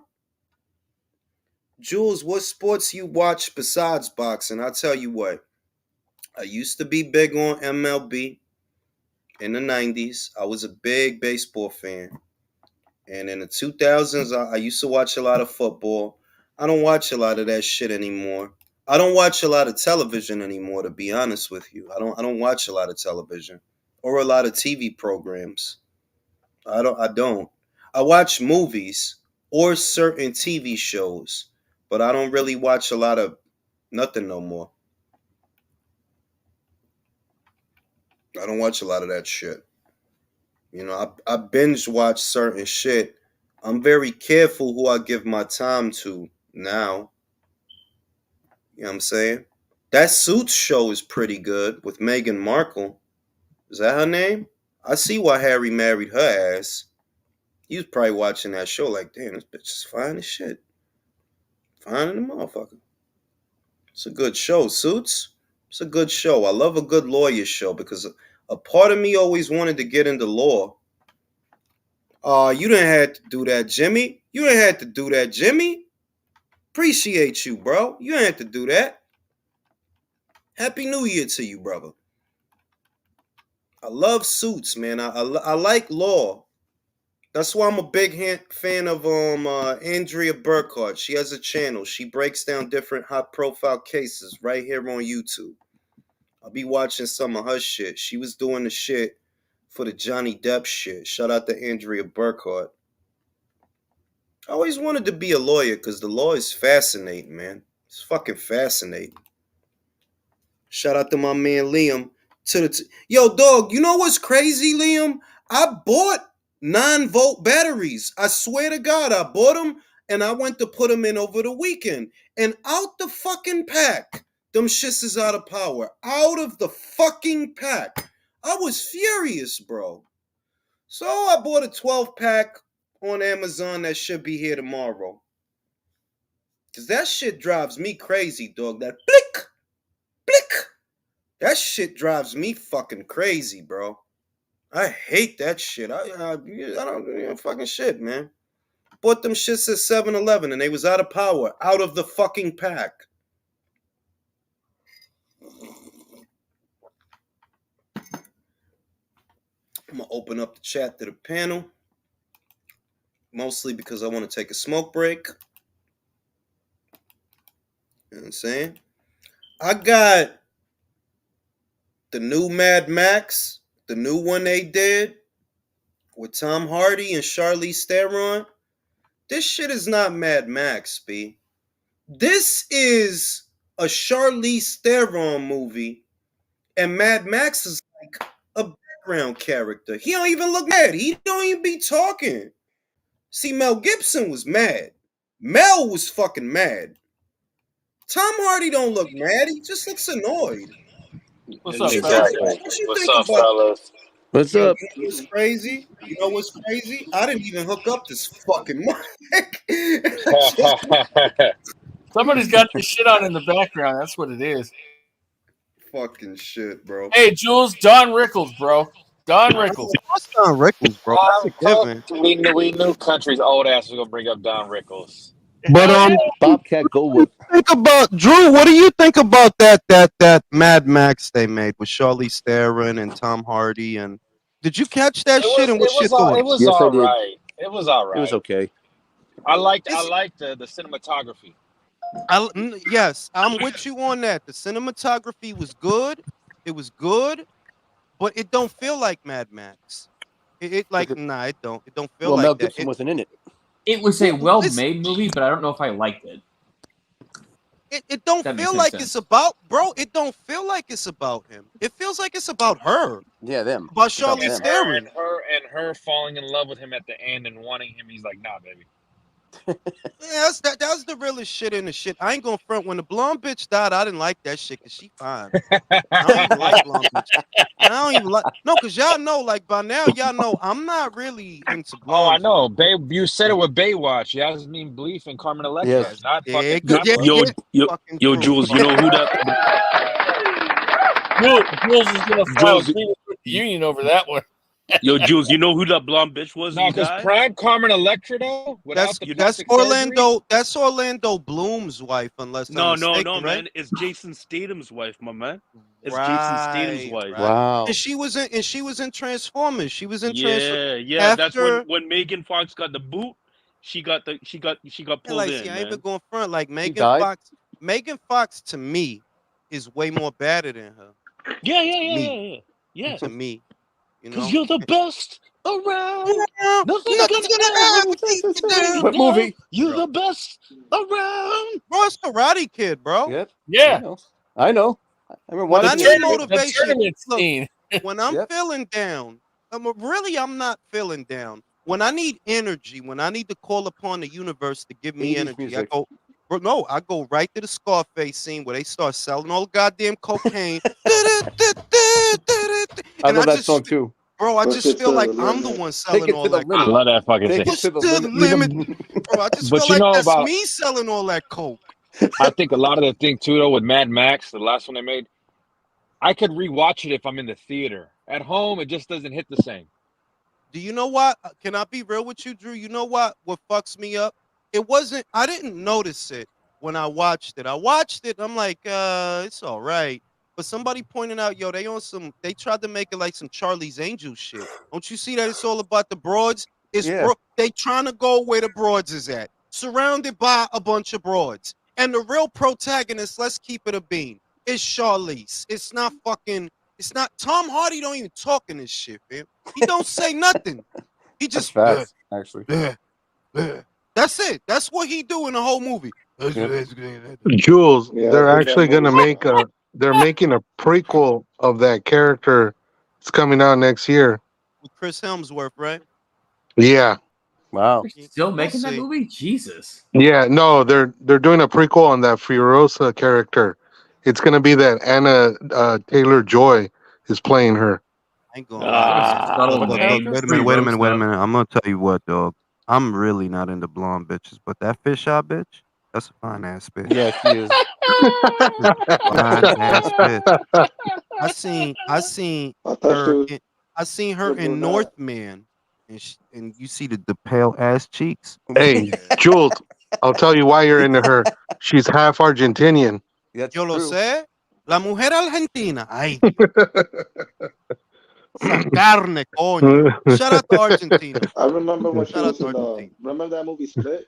Jules, what sports you watch besides boxing? I'll tell you what. I used to be big on MLB in the 90s. I was a big baseball fan. And in the 2000s, I used to watch a lot of football. I don't watch a lot of that shit anymore. I don't watch a lot of television anymore, to be honest with you. I don't watch a lot of television or a lot of TV programs. I don't. I watch movies or certain TV shows, but I don't really watch a lot of nothing no more. I don't watch a lot of that shit. I binge watch certain shit. I'm very careful who I give my time to now. You know what I'm saying? That Suits show is pretty good with Meghan Markle. Is that her name? I see why Harry married her ass. He was probably watching that show like, damn, this bitch is fine as shit. Fine in the motherfucker. It's a good show, Suits. It's a good show. I love a good lawyer show because a part of me always wanted to get into law. You didn't have to do that, Jimmy. You didn't have to do that, Jimmy. Appreciate you, bro. You didn't have to do that. Happy New Year to you, brother. I love Suits, man. I like law. That's why I'm a big fan of Andrea Burkhardt. She has a channel. She breaks down different high-profile cases right here on YouTube. I'll be watching some of her shit. She was doing the shit for the Johnny Depp shit. Shout out to Andrea Burkhardt. I always wanted to be a lawyer because the law is fascinating, man. It's fucking fascinating. Shout out to my man Liam. Yo, dog, you know what's crazy, Liam? I bought 9-volt batteries. I swear to God, I bought them and I went to put them in over the weekend. And out the fucking pack, them shits is out of power. Out of the fucking pack. I was furious, bro. So I bought a 12-pack on Amazon that should be here tomorrow. Cause that shit drives me crazy, dog. That blick, blick. That shit drives me fucking crazy, bro. I hate that shit. I don't fucking shit, man. Bought them shits at 7-Eleven and they was out of power, out of the fucking pack. I'm gonna open up the chat to the panel. Mostly because I want to take a smoke break. You know what I'm saying? I got the new Mad Max, the new one they did with Tom Hardy and Charlize Theron. This shit is not Mad Max, B. This is a Charlize Theron movie, and Mad Max is like a background character. He don't even look mad. He don't even be talking. See, Mel Gibson was mad. Mel was fucking mad. Tom Hardy don't look mad. He just looks annoyed. What's up, fellas? What's up, fellas? What's up? You know what's crazy? You know what's crazy? I didn't even hook up this fucking mic. Somebody's got the shit on in the background. That's what it is. Fucking shit, bro. Hey, Jules, Don Rickles, bro. Don Rickles. What's Don Rickles, bro? We knew country's old ass was gonna bring up Don Rickles. But Bobcat Goldthwait. Think about Drew. What do you think about that Mad Max they made with Charlize Theron and Tom Hardy? And did you catch that shit? And what's your thoughts? It was all right. It was all right. It was okay. I liked the cinematography. Yes, I'm with you on that. The cinematography was good. It was good, but it don't feel like Mad Max. It don't. It don't feel like Mel that. Gibson wasn't in it. It was a well-made movie, but I don't know if I liked it. It don't feel like it's about, bro. It don't feel like it's about him. It feels like it's about her. Yeah, them. About Charlize Theron. And her falling in love with him at the end and wanting him. He's like, nah, baby. Yeah, that was the realest shit in the shit. I ain't gonna front. When the blonde bitch died, I didn't like that shit because she fine. I don't even like blonde bitches. I don't even like no, cause y'all know, like by now, y'all know I'm not really into Oh, I blondes know. like that. Babe, you said it with Baywatch. Yasmin Bleef and Carmen Electra. Yes. Not Yeah, fucking. good. Not Yeah, Yo, yeah, yo, fucking yo, true. Jules. You know who that? Jules is gonna file a Jules. grievance with the union over that one. Yo, Jules. You know who that blonde bitch was no, who because died? prime Carmen Electra though, without the You- That's plastic surgery. Orlando. That's Orlando Bloom's wife, unless I'm No, no, no, mistaken, right? man. It's Jason Statham's wife, my man. It's Jason Statham's Right, wife. right. Wow. And she was in Transformers. She was in Transformers Yeah, yeah. That's after. when Megan Fox got the boot. She got Yeah, pulled like, see, in, I ain't been man. going front. Like She died. Megan Fox to me is way more better than her. Yeah, To me, yeah. to me, you Because know. you're the best around. Yeah, Nothing's nothing's gonna gonna ever keep you take down. you What down. movie? You're Bro, the best around. bro, it's Karate Kid, bro. Yep. Yeah, I know. I remember When the I watching need it. the motivation, tournament look, scene. when I'm Yep. feeling down, I'm not feeling down. When I need energy, when I need to call upon the universe to give me 80s energy, music. I go right to the Scarface scene where they start selling all the goddamn cocaine. I And love that song too. bro, I Push just it feel to like the I'm the limit. one Take selling it all to the that I limit. coke. love that fucking Take thing. it Push to the to the limit. limit. Bro, I just But feel you like know that's about, me selling all that coke. I think a lot of the thing too though with Mad Max, the last one they made, I could rewatch it if I'm in the theater. At home, it just doesn't hit the same. Do you know what? Can I be real with you, Drew? You know what? What fucks me up? I didn't notice it when I watched it. I watched it, I'm like, it's all right. But somebody pointed out, yo, they tried to make it like some Charlie's Angels shit. Don't you see that it's all about the broads? Yeah. They trying to go where the broads is at, surrounded by a bunch of broads. And the real protagonist, let's keep it a bean, is Charlize. It's not Tom Hardy don't even talk in this shit, man. He don't say nothing. He That's just facts, actually. That's it. That's what he do in the whole movie. Yep. Yeah, Jules, I they're think that actually gonna movie's make a they're making a prequel of that character. It's coming out next year. With Chris Helmsworth, right? Yeah. Wow. We're still We'll making that see. movie? Jesus. Yeah, no, they're doing a prequel on that Furiosa character. It's gonna be that Anna Taylor Joy is playing her. I ain't gonna lie, What is man. it? Son of Look, a look, look. name? Wait a Free minute. Wait a minute. Wait a Rosa. minute. I'm gonna tell you what, dog. I'm really not into blonde bitches, but that fisheye bitch, that's a fine ass bitch. Yeah, she is. Fine ass bitch. I seen I thought she her. was I seen her a in brunette. Northman, and you see the pale ass cheeks. Hey, Jules, I'll tell you why you're into her. She's half Argentinian. That's Yo lo true. sé. La mujer argentina. Ay, esa carne, coño. Shout out to Argentina. I remember when she Shout out was to in the. Argentina. Remember that movie Split?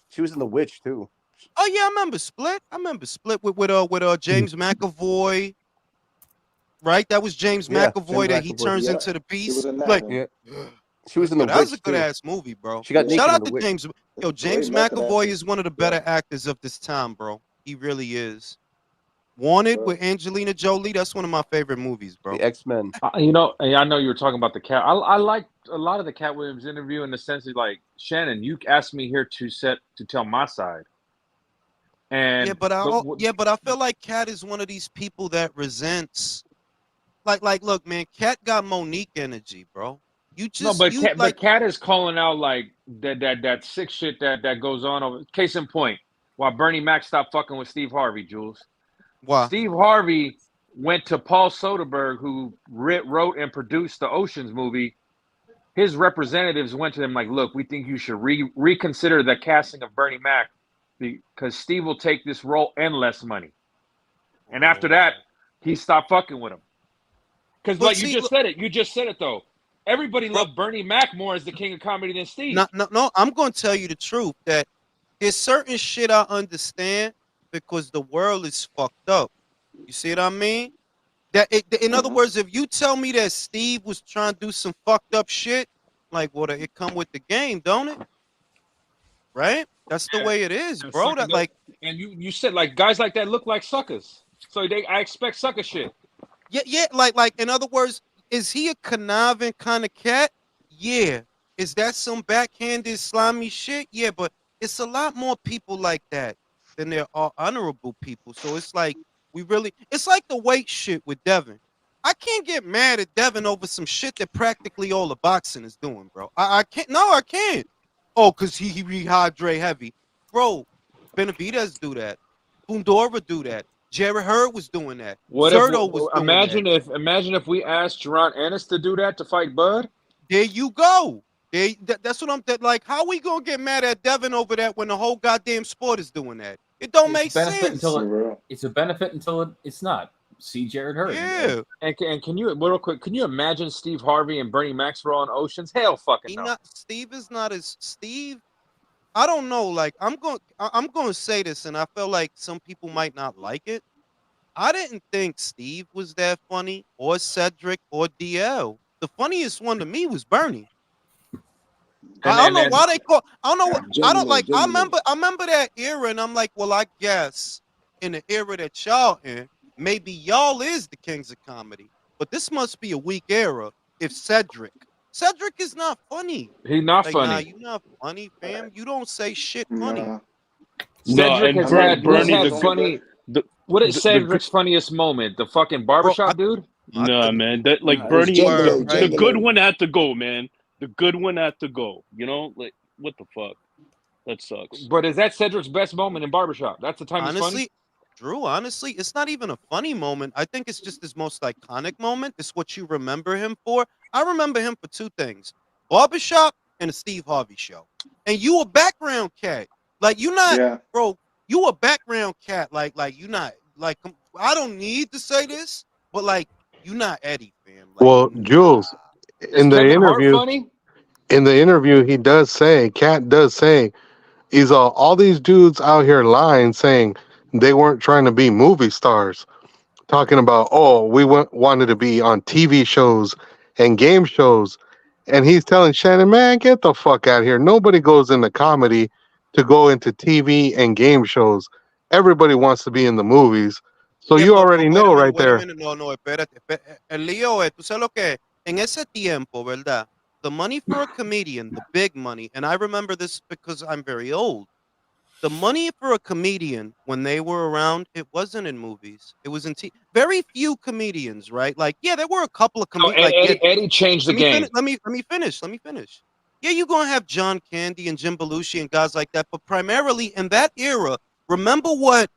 She was in The Witch too. Oh yeah, I remember Split. I remember Split with James McAvoy. Right, that was James Yeah, McAvoy James that he McAvoy. turns Yeah, into the she was beast. in that Like, one. Yeah. She was in The that was a Witch good too. ass movie, bro. She got Yeah. naked Shout in out The to Witch. James. Yo, Great James method McAvoy acting. is one of the better actors of this time, bro. He really is. Wanted Bro. with Angelina Jolie. That's one of my favorite movies, bro. The X-Men. You know, and I know you were talking about the cat. I like a lot of the Cat Williams interview in the sense of like Shannon, you asked me here to tell my side, Yeah, and but I feel like Cat is one of these people that resents. Like, look, man, Cat got Monique energy, bro. no, but Cat is calling out like that sick shit that goes on. Over case in point, while Bernie Mac stopped fucking with Steve Harvey, Jules. Why? Steve Harvey went to Paul Soderbergh, who wrote and produced the Ocean's movie. His representatives went to him like, "Look, we think you should reconsider the casting of Bernie Mac because Steve will take this role and less money." And after that, he stopped fucking with him. Because But like see, you just said it though. Everybody bro, loved Bernie Mac more as the king of comedy than Steve. no. I'm gonna tell you the truth that there's certain shit I understand because the world is fucked up. You see what I mean? In other words, if you tell me that Steve was trying to do some fucked up shit, like, well, it come with the game, don't it? Right? That's the way it is, And bro. That like, and you said like guys like that look like suckers. So I expect sucker shit. yeah. Like, in other words, is he a conniving kind of cat? Yeah. Is that some backhanded slimy shit? Yeah, but it's a lot more people like that than there are honorable people. So it's like it's like the weight shit with Devin. I can't get mad at Devin over some shit that practically all the boxing is doing, bro. I can't. No, I can't. Oh, cause he rehydrate heavy, bro. Benavidez do that. Fundora do that. Jerry Hurd was doing that. What if Zerto was doing that. imagine if we asked Jerron Ennis to do that to fight Bud? There you go. That's what I'm like. How we gonna get mad at Devin over that when the whole goddamn sport is doing that? It don't make sense. It's a benefit until it's not. See Jared Hurd. Yeah. And can you real quick? Can you imagine Steve Harvey and Bernie Maxwell on Oceans? Hell, fucking no. Steve is not as Steve. I don't know. Like I'm going to say this, and I feel like some people might not like it. I didn't think Steve was that funny, or Cedric, or DL. The funniest one to me was Bernie. I don't know why they call. I don't know what. I don't like. I remember that era, and I'm like, well, I guess in the era that y'all in, maybe y'all is the kings of comedy. But this must be a weak era. If Cedric is not funny. He's not like, funny. Nah, you not funny, fam. You don't say shit funny. Cedric has had funny. What is Cedric's funniest moment? The fucking barbershop dude? Nah, man. That like Bernie. The good one had to go, man. The good one had to go. You know, like what the fuck? That sucks. But is that Cedric's best moment in barbershop? That's the time he's funny. Drew, honestly, it's not even a funny moment. I think it's just his most iconic moment. It's what you remember him for. I remember him for two things: barbershop and the Steve Harvey show. And you a background cat, like you not, bro. You a background cat, like you not, like I don't need to say this, but like you not Eddie, fam. Like, well, Jules, in the interview, he does say, Cat does say, he's all these dudes out here lying, saying they weren't trying to be movie stars, talking about, oh, we wanted to be on TV shows and game shows. And he's telling Shannon, man, get the fuck out of here. Nobody goes into comedy to go into TV and game shows. Everybody wants to be in the movies. So you already know right there. No, espérate. El lío es, tú sabes lo que en ese tiempo, ¿verdad? The money for a comedian, the big money, and I remember this because I'm very old. The money for a comedian when they were around, it wasn't in movies. It was in very few comedians, right? Like, yeah, there were a couple of comedians. Eddie changed the game. Let me finish. Yeah, you're gonna have John Candy and Jim Belushi and guys like that, but primarily in that era, remember what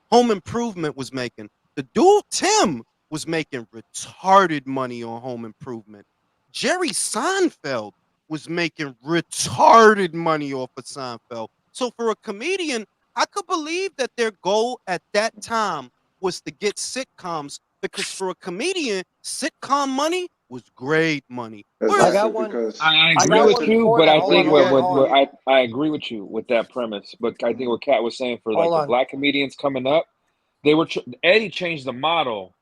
Home Improvement was making. The dude Tim was making retarded money on Home Improvement. Jerry Seinfeld was making retarded money off of Seinfeld. So for a comedian, I could believe that their goal at that time was to get sitcoms, because for a comedian, sitcom money was great money. I got one. I agree with you, but I think I agree with you with that premise. But I think what Kat was saying for like the black comedians coming up, they were Eddie changed the model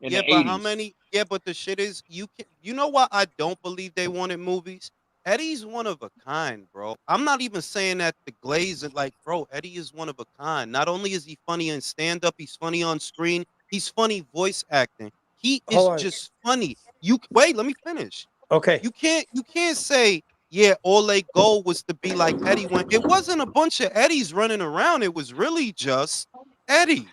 in the 80s. But how many? Yeah, but the shit is you know why I don't believe they wanted movies? Eddie's one of a kind, bro. I'm not even saying that to glaze it, like, bro, Eddie is one of a kind. Not only is he funny in stand-up, he's funny on screen, he's funny voice acting. He is just funny. Wait, let me finish. Okay. You can't say, yeah, all they goal was to be like Eddie when it wasn't a bunch of Eddies running around. It was really just Eddie.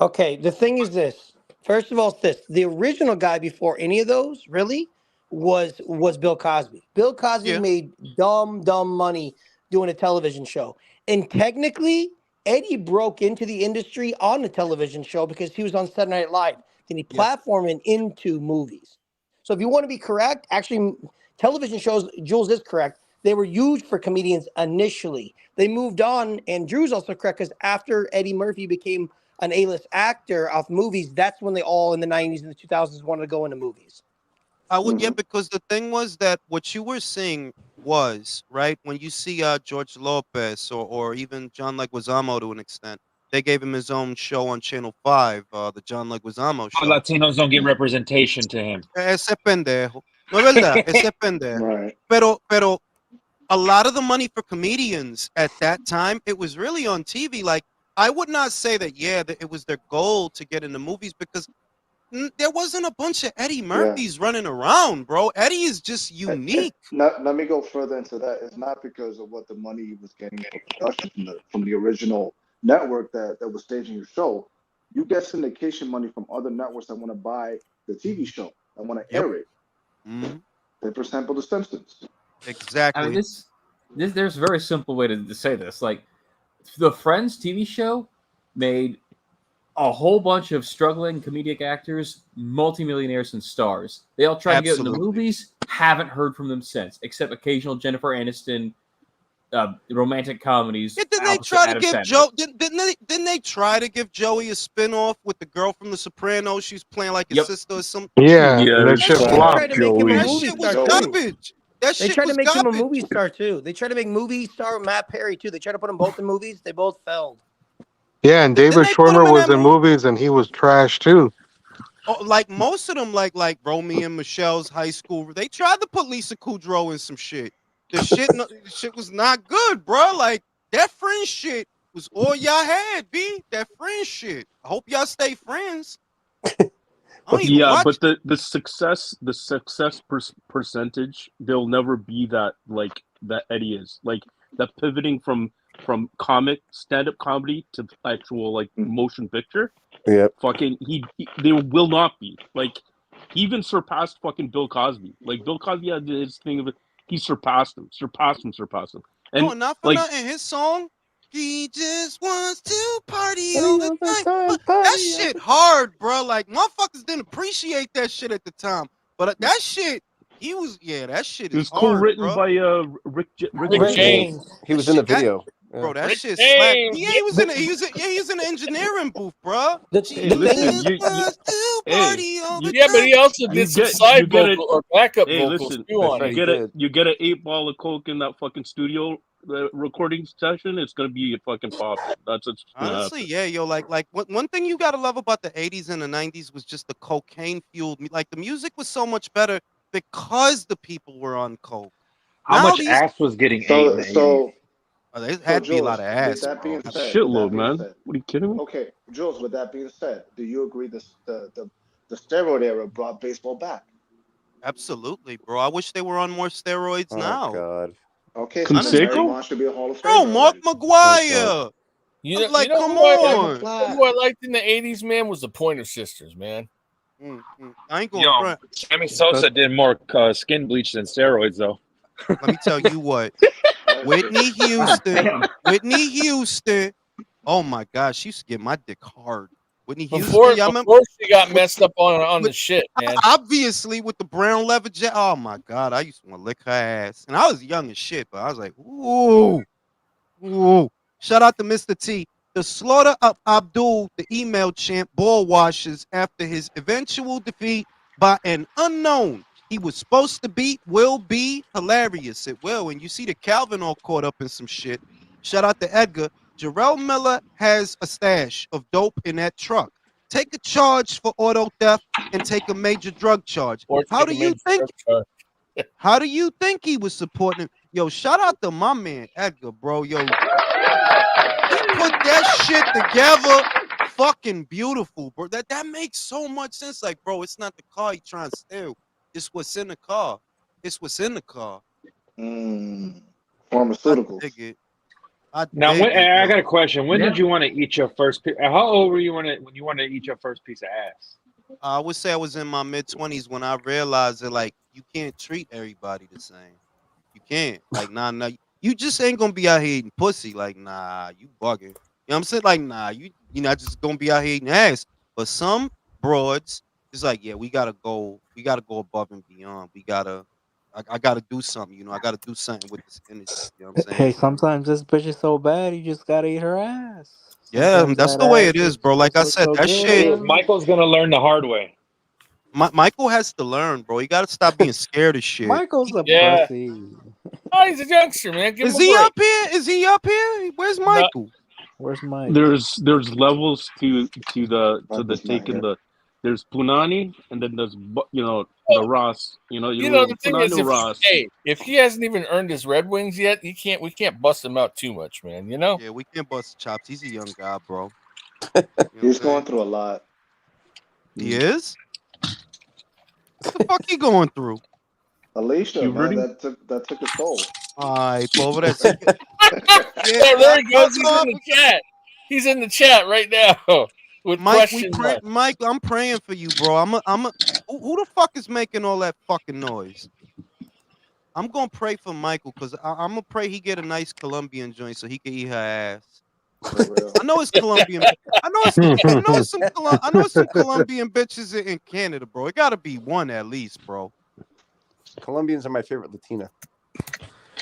Okay, the thing is this. First of all, the original guy before any of those really was Bill Cosby. Bill Cosby made dumb money doing a television show. And technically, Eddie broke into the industry on the television show because he was on Saturday Night Live. Then he platformed into movies. So if you want to be correct, actually, television shows, Jules is correct. They were used for comedians initially. They moved on, and Drew's also correct, because after Eddie Murphy became an A-list actor of movies, that's when they all in the 90s and the 2000s wanted to go into movies. I would, because the thing was that what you were seeing was, right, when you see George Lopez or even John Leguizamo to an extent, they gave him his own show on Channel 5, the John Leguizamo show. Latinos don't get representation to him. Ese pendejo. No es verdad, ese pendejo. Right. Pero a lot of the money for comedians at that time, it was really on TV. Like, I would not say that, that it was their goal to get into movies, because there wasn't a bunch of Eddie Yeah. Murphys running around, bro. Eddie is just unique. Let me go further into that. It's not because of what the money he was getting for production from the original network that was staging your show. You get syndication money from other networks that want to buy the TV show, that want to air it. Mm-hmm. For example, The Simpsons. Exactly. I mean, there's a very simple way to say this. Like, the Friends TV show made a whole bunch of struggling comedic actors multimillionaires and stars. They all tried to get into movies, haven't heard from them since, except occasional Jennifer Aniston romantic comedies. Yeah, didn't they try to give Didn't they try to give Joey a spinoff with the girl from The Sopranos? She's playing like his sister or something. Yeah, that shit They flopped. tried to make him a That movie shit was star too. garbage. That They shit tried to was make him a garbage. movie star too. They tried to make movie star Matt Perry too. They tried to put them both in movies. They both failed. Yeah, and David Schwimmer was in movies, and he was trash too. Oh, like most of them, like Romy and Michelle's high school, they tried to put Lisa Kudrow in some shit. The shit was not good, bro. Like that friend shit was all y'all had, B. That friend shit. I hope y'all stay friends. Yeah, but the success percentage, there'll never be that like that Eddie is. Like that pivoting from comic stand-up comedy to actual like motion picture. Yeah. Fucking they will not be. Like he even surpassed fucking Bill Cosby. Like Bill Cosby had his thing of it. He surpassed him. And no, not for like, nothing. His song, he just wants to party all the time. That shit hard, bro. Like motherfuckers didn't appreciate that shit at the time. But that shit, that shit it was is hard, co-written bro. by Rick James. He was in the video. Bro, that Rick shit James. slapped. Yeah, he was in the engineering booth, bro. The Hey, listen, Yeah, but he also did some side vocal or backup hey, vocals listen, too on it. you get an 8-ball of coke in that fucking studio recording session, it's gonna be a fucking pop. That's what's honestly, yeah, yo, like one thing you gotta love about the 80s and the 90s was just the cocaine fueled. Like the music was so much better because the people were on coke. How much ass was getting ate in the 80s? There had to be a lot of ass. With that being said, shitload, man. What are you kidding me? Okay, Jules. With that being said, do you agree the steroid era brought baseball back? Absolutely, bro. I wish they were on more steroids now. Oh God. Okay, so Mark should be a Hall of Famer. Bro, Mark McGuire. You know, come who on. who I liked in the 80s, man, was the Pointer Sisters, man. I ain't going front. Sammy Sosa did more skin bleach than steroids, though. Let me tell you what. Whitney Houston. Oh my gosh, she used to get my dick hard. Whitney Houston. Before she got messed up on the shit, man. Obviously, with the brown leather jacket. Oh my god, I used to want to lick her ass, and I was young as shit, but I was like, ooh. Shout out to Mr. T. The slaughter of Abdul, the email champ, ball washes after his eventual defeat by an unknown. He was supposed to beat, will be hilarious. It will. And you see the Calvin all caught up in some shit. Shout out to Edgar. Jerrell Miller has a stash of dope in that truck. Take a charge for auto theft and take a major drug charge. How do you think he was supporting him? Yo, shout out to my man Edgar, bro. Yo, he put that shit together. Fucking beautiful, bro. That makes so much sense. Like, bro, it's not the car he trying to steal. It's what's in the car. Pharmaceuticals. I got a question. When did you want to eat your first piece? How old were you when you wanted to eat your first piece of ass? I would say I was in my mid-20s when I realized that, like, you can't treat everybody the same. You can't. Like, nah. You just ain't gonna be out here eating pussy. Like, nah, you bugging. You know what I'm saying? Like, nah, you're not just gonna be out here eating ass. But some broads, it's like, yeah, we gotta go above and beyond. I gotta do something, I gotta do something with this energy. You know what I'm saying? Hey, sometimes this bitch is so bad, you just gotta eat her ass. Yeah, Sometimes that's that the way ass it is, bro. Like I said, so that good. shit. Michael's gonna learn the hard way. Michael has to learn, bro. He gotta stop being scared of shit. Michael's a pussy. Oh, he's a youngster, man. Give him Is a he break. up here? Is he up here? Where's Michael? Where's Mike? There's levels to the taking the. There's Punani, and then there's the Ross. The thing is, if he hasn't even earned his Red Wings yet, we can't bust him out too much, man. Yeah, we can't bust chops. He's a young guy, bro. He's going through a lot. He is? What the fuck he going through? Alicia, man, Puberty? that took its toll. Ay, pobrecito. Oh, there he goes. He's in the chat. He's in the chat right now with Mike, questions. Mike, I'm praying for you, bro. Who the fuck is making all that fucking noise? I'm gonna pray for Michael because I'm gonna pray he get a nice Colombian joint so he can eat her ass. I know it's Colombian. I know it's some Colombian bitches in Canada, bro. It gotta be one at least, bro. Colombians are my favorite Latina.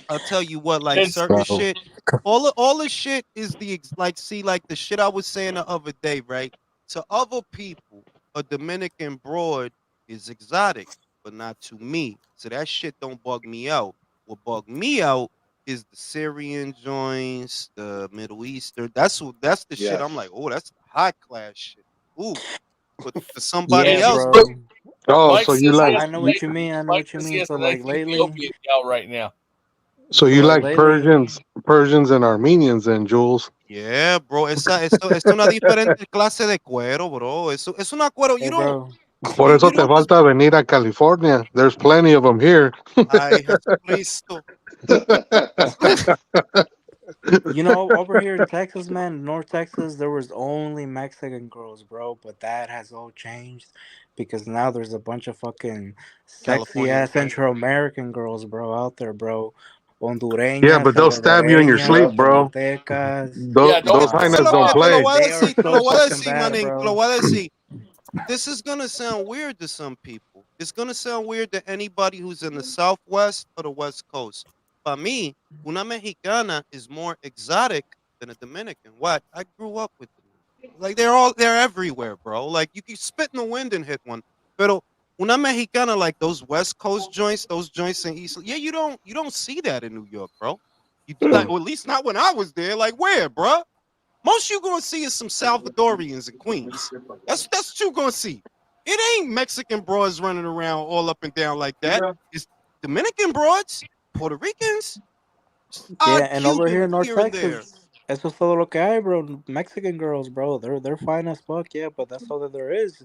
I'll tell you what, like certain shit, all the shit is like the shit I was saying the other day, right? To other people, a Dominican broad is exotic, but not to me. So that shit don't bug me out. What bug me out is the Syrian joints, the Middle Eastern. That's the shit. I'm like, oh, that's high class shit. Ooh, but for somebody Yeah, else, bro. Oh, Mike so you says he like has I know a what nice- you mean. I know Mike what you says he mean. has So a nice like lately, Ethiopian gal right now. so you like lately, Persians and Armenians and Jules? yeah, bro. Esto es una diferente clase de cuero, bro. Es una cuero. hey, bro. Por eso te falta venir a California. There's plenty of them here. Ay, Jesucristo. You know, over here in Texas, man, North Texas, there was only Mexican girls, bro. But that has all changed because now there's a bunch of fucking sexy California ass Central American girls, bro, out there, bro. Yeah, Hondureñas, but they'll stab you in your sleep, salvadoreñas, bro. guatemaltecas. Those hyenas don't Te lo play. voy a They are decir, te lo so voy a fucking decir, bad, manín, te lo bro. voy a decir. This is gonna sound weird to some people. It's gonna sound weird to anybody who's in the Southwest or the West Coast. For me, una mexicana is more exotic than a Dominican. What? I grew up with them. Like they're everywhere, bro. Like you can spit in the wind and hit one. Pero una mexicana like those West Coast joints, those joints in East. Yeah, you don't see that in New York, bro. You like, or at least not when I was there. Like where, bro? Most you gonna see is some Salvadorians in Queens. That's what you gonna see. It ain't Mexican broads running around all up and down like that. It's Dominican broads, Puerto Ricans, Yeah, and over here in Cubans North here and there. Texas, eso es todo lo que hay, bro. Mexican girls, bro. They're fine as fuck, yeah, but that's all that there is.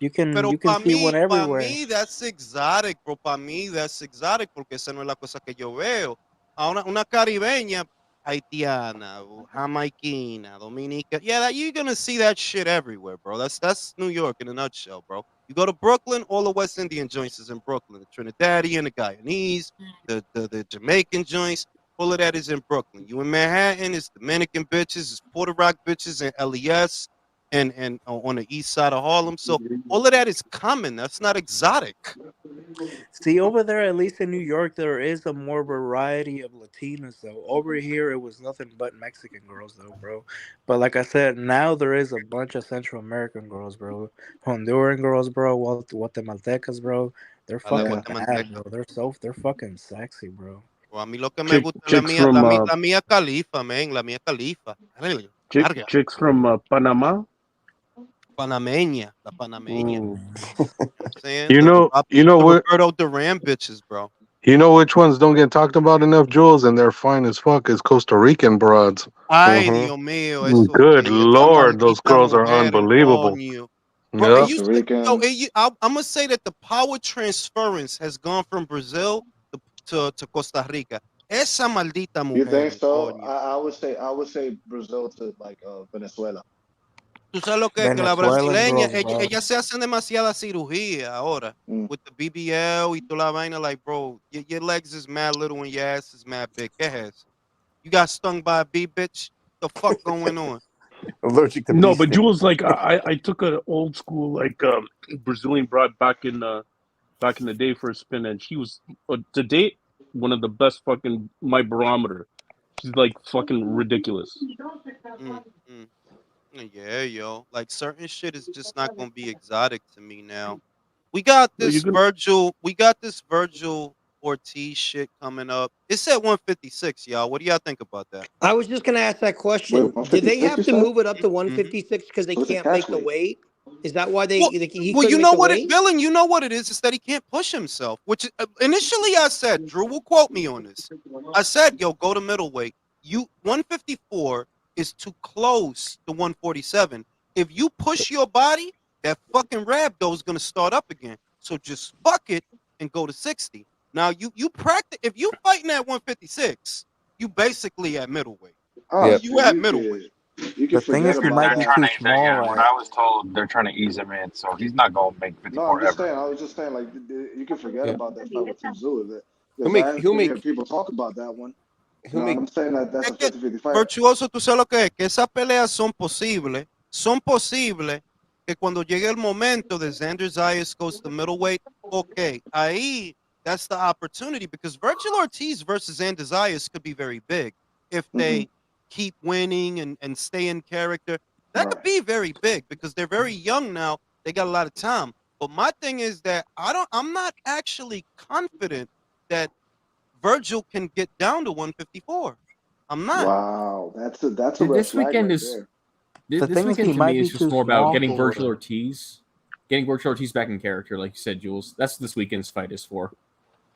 Pero You can see one pa everywhere. mí, that's exotic, bro. Pa mí, that's exotic, porque esa no es la cosa que yo veo. A una caribeña, haitiana, jamaiquina, dominica. Yeah, you're gonna see that shit everywhere, bro. That's New York in a nutshell, bro. You go to Brooklyn, all the West Indian joints is in Brooklyn. The Trinidadian, the Guyanese, the Jamaican joints, all of that is in Brooklyn. You in Manhattan, it's Dominican bitches, it's Puerto Rock bitches, and LES, and on the east side of Harlem. So all of that is common. That's not exotic. See, over there, at least in New York, there is a more variety of Latinas, though. Over here, it was nothing but Mexican girls, though, bro. But like I said, now there is a bunch of Central American girls, bro. Honduran girls, bro. Guatemaltecas, bro. They're A la fucking bad, guatemalteca. bro. They're fucking sexy, bro. O a mí lo que me gusta es Chicks from la mía Califa, man, la mía Califa. Larga. chicks from Panama. Panameña, la panameña. Ooh. You know what I'm saying? You know The what? Roberto Duran bitches, bro. You know which ones don't get talked about enough, Jules, and they're fine as fuck. Is Costa Rican broads. Ay, Dios mío, eso Good sí, esa lord, those maldita girls are mujer, unbelievable. coño. Bro, Yeah. Costa Rican. I'm gonna say that the power transference has gone from Brazil to Costa Rica. Esa maldita You mujer, think so? coño. I would say Brazil to like Venezuela. Tú sabes lo que la Venezuelan brasileña, girls, bro. ellas se hacen demasiada cirugía ahora. With the BBL y toda la vaina, like, bro, your legs is mad little and your ass is mad big. ¿Qué es eso? You got stung by a bee, bitch? The fuck going on? Allergic to No, bee but sting. Jules, like I took an old school like Brazilian broad back in the day for a spin, and she was to date one of the best fucking my barometer. She's like fucking ridiculous. Yeah, yo. Like certain shit is just not gonna be exotic to me now. We got this Virgil Ortiz shit coming up. It's at 156, y'all. What do y'all think about that? I was just gonna ask that question. Wait, Did they 156 have you to said? move it up to 156 because they Who's the can't make catch the weight? weight? Is that why he Well, couldn't you make know the what weight? Billing, you know what it is that he can't push himself. Which initially I said, Drew will quote me on this. I said, yo, go to middleweight. 154 is too close to 147. If you push your body, that fucking rhabdo is gonna start up again. So just fuck it and go to 60. Now you practice if you fighting at 156, you basically at middleweight. Yeah. You at middleweight. You can The thing forget is, he about might be that. too small. What Right? I was told, they're trying to ease him in, so he's not gonna make No, I'm 54 just ever. saying. I was just saying, like, you can forget Yeah. about that fight with Tszyu. He'll Because I make. have He'll been hearing make. people talk about that one. He'll make. I'm saying that's a 50-50 fight. Virtuoso, tú sabes lo que es, que esas peleas son posibles que cuando llegue el momento de Xander Zayas goes to middleweight, okay, ahí that's the opportunity because Virgil Ortiz versus Xander Zayas could be very big if they keep winning and stay in character. That could be very big because they're very young now. They got a lot of time. But my thing is that I'm not actually confident that Virgil can get down to 154. I'm not. Wow, that's a red This flag weekend right is there. this thing is, weekend he to might me be is just too more about small getting for Virgil him. Ortiz back in character, like you said, Jules. That's what this weekend's fight is for.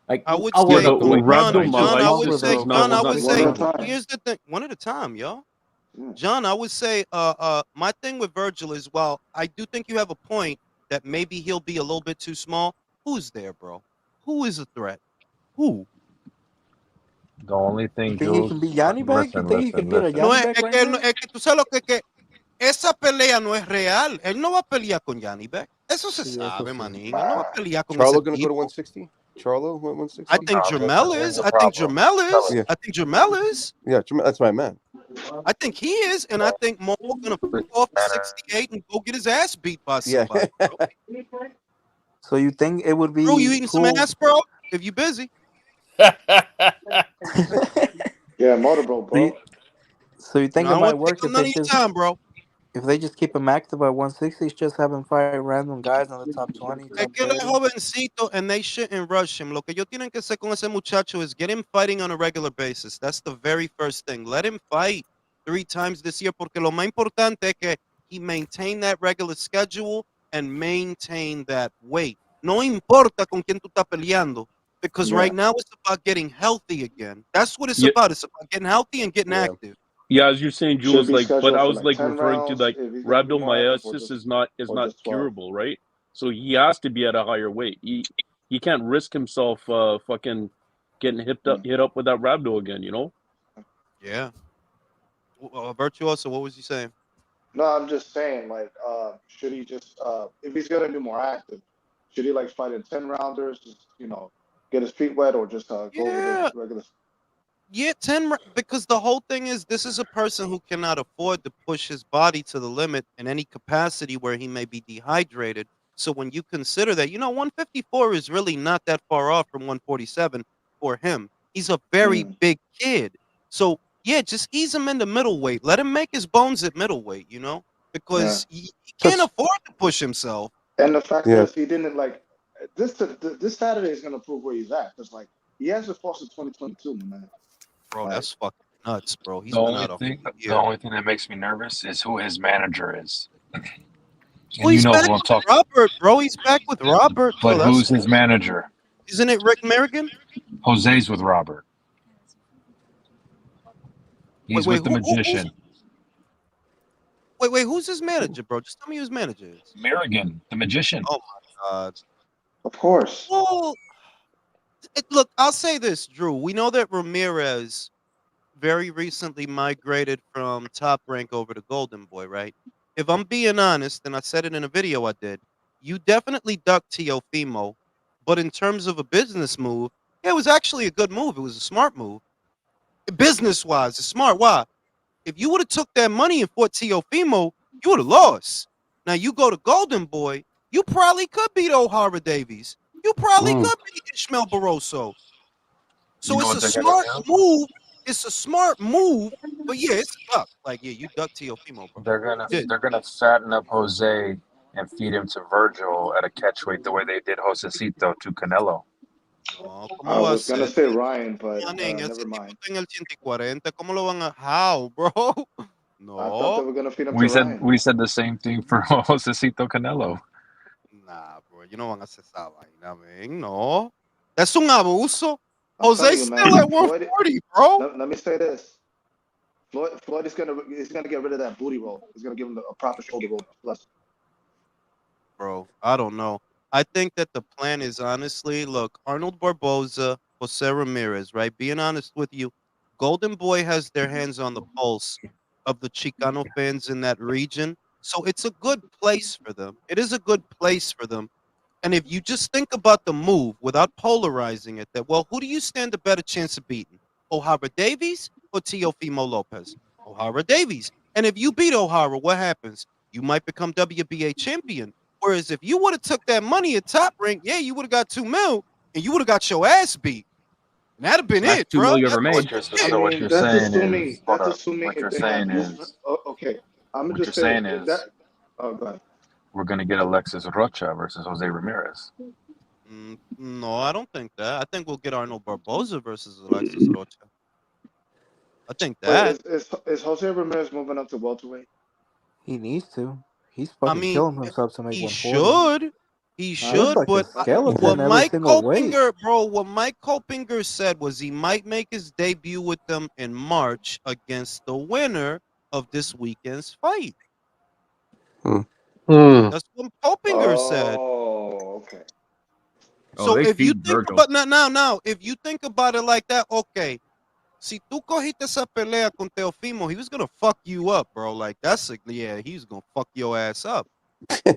Like I would I'll say, worry about the weight Rhabdo John, I would Malaysis say, is not One at a time. here's the thing. One at a time, yo. Yeah. John, I would say, my thing with Virgil is, while I do think you have a point that maybe he'll be a little bit too small. Who's there, bro? Who is a threat? Who? The only thing, You think he can beat Yanni back? You think he can beat a No, Yanni back right now? es que tú sabes lo que esa pelea no es real. Él no va a pelear con Yanni Beck. Eso se Sí, eso sabe, sí. manín. Él no va a pelear con Charlo ese gonna go to tipo. 160. Charlo went 160. I think Jermel is. I think Jermel is. Yeah. I think Jermel is. Yeah, that's my man. I think he is, and I think Mo's gonna pull off 68 and go get his ass beat by Yeah. somebody. Bro. So you think it would be Bro, you eating cool? some ass, bro? If you busy. Yeah, motorboat, bro. So you think I it don't might want to work take up if none they of your just time, bro. if they just keep him active at 160, just have him fight random guys in the top 20, Es top que él es 30? jovencito, and they shouldn't rush him. Lo que ellos tienen que hacer con ese muchacho is get him fighting on a regular basis. That's the very first thing. Let him fight 3 times this year, porque lo más importante es que he maintain that regular schedule and maintain that weight. No importa con quién tú estás peleando, because right now it's about getting healthy again. That's what it's about. It's about getting healthy and getting active. Yeah, as you're saying, Should Jules, be like, but scheduled I for was like like 10 referring to rounds like if he's gonna be more active, or rhabdomyolysis just is not just 12. curable, right? So he has to be at a higher weight. He can't risk himself fucking getting hit up with that rhabdo again, you know? Yeah. Virtuoso, what was you saying? No, I'm just saying, like, should he just if he's gonna be more active, should he like fight in 10 rounders, just get his feet wet, or just go with his regular? Yeah, 10, because the whole thing is this is a person who cannot afford to push his body to the limit in any capacity where he may be dehydrated. So when you consider that, 154 is really not that far off from 147 for him. He's a very big kid. So yeah, just ease him into middleweight. Let him make his bones at middleweight, because he can't afford to push himself. And the fact is, he didn't like this Saturday is gonna prove where he's at. Because like he hasn't fought since 2022, man. Bro, that's fucking nuts, bro. He's The been only out a thing, whole the year. only thing that makes me nervous is who his manager is. And Well, he's back who I'm with talking. Robert, bro. He's back with Robert. But So who's his manager? Isn't it Rick Merrigan? Jose's with Robert. He's with the magician. Wait, who's his manager, bro? Just tell me who his manager is. Merrigan, the magician. Oh my God. Of course. Well, look, I'll say this, Drew. We know that Ramirez very recently migrated from Top Rank over to Golden Boy, right? If I'm being honest, and I said it in a video I did, you definitely ducked Teofimo, but in terms of a business move, it was actually a good move. It was a smart move. Business-wise, it's smart. Why? If you would have took that money and fought Teofimo, you would have lost. Now you go to Golden Boy, you probably could beat O'Hara Davies. You probably could beat Ishmael Barroso. So it's a smart move. It's a smart move, but yeah, it's a duck. Like, yeah, you duck Teofimo, bro. They're gonna fatten up Jose and feed him to Virgil at a catchweight the way they did Josecito to Canelo. No, I was gonna say Ryan, but never mind. ¿Cómo lo van a? How, bro? No. I thought they were gonna feed him to Ryan. We said the same thing for Josecito Canelo. Nah, bro, you no van a hacer esa vaina, man. No, that's un abuso. Jose's still at 140, bro. Let me say this: Floyd is gonna get rid of that booty roll. He's gonna give him a proper shoulder roll. bro. I don't know. I think that the plan is honestly, look, Arnold Barboza, Jose Ramirez, right? Being honest with you, Golden Boy has their hands on the pulse of the Chicano fans in that region. So it's a good place for them. It is a good place for them. And if you just think about the move without polarizing it, that, well, who do you stand a better chance of beating? O'Hara Davies or Teofimo Lopez? O'Hara Davies. And if you beat O'Hara, what happens? You might become WBA champion. Whereas if you would have took that money at Top Rank, yeah, you would have got $2 million and you would have got your ass beat. And that'd have been That's it, $2 bro. million you ever made. I mean, that's assuming if they have these. Okay, I'm What just you're saying saying if is that. Oh, go ahead. we're gonna get Alexis Rocha versus Jose Ramirez. No, I don't think that. I think we'll get Arnold Barboza versus Alexis Rocha. I think that. Wait, is Jose Ramirez moving up to welterweight? He needs to. He's I fucking mean, killing himself to make he 140. should. He He should, looks like but a skeleton what every Mike single weight. Kopinger, bro, what Mike Kopinger said was he might make his debut with them in March against the winner of this weekend's fight. That's what Kopinger said. Oh, okay. So they if you feed think Virgil. about now, if you think about it like that, okay. Si tú cogiste esa pelea con Teofimo, he was gonna fuck you up, bro. Like he's gonna fuck your ass up.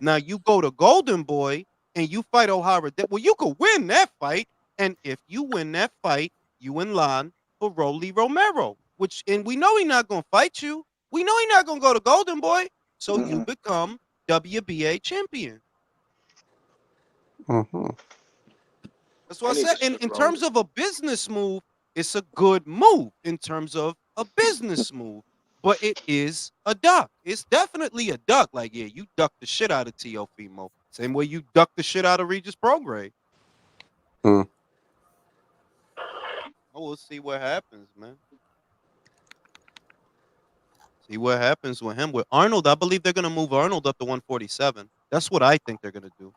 Now you go to Golden Boy and you fight O'Hara. Well, you could win that fight, and if you win that fight, you in line for Rolly Romero. And we know he's not gonna fight you. We know he's not gonna go to Golden Boy, so you become WBA champion. That's what I said. And in terms of a business move, it's a good move in terms of a business move. But it is a duck. It's definitely a duck. Like, yeah, you duck the shit out of Teofimo. Same way you duck the shit out of Regis Prograis. Oh, we'll see what happens, man. See what happens with him. With Arnold, I believe they're going to move Arnold up to 147. That's what I think they're going to do.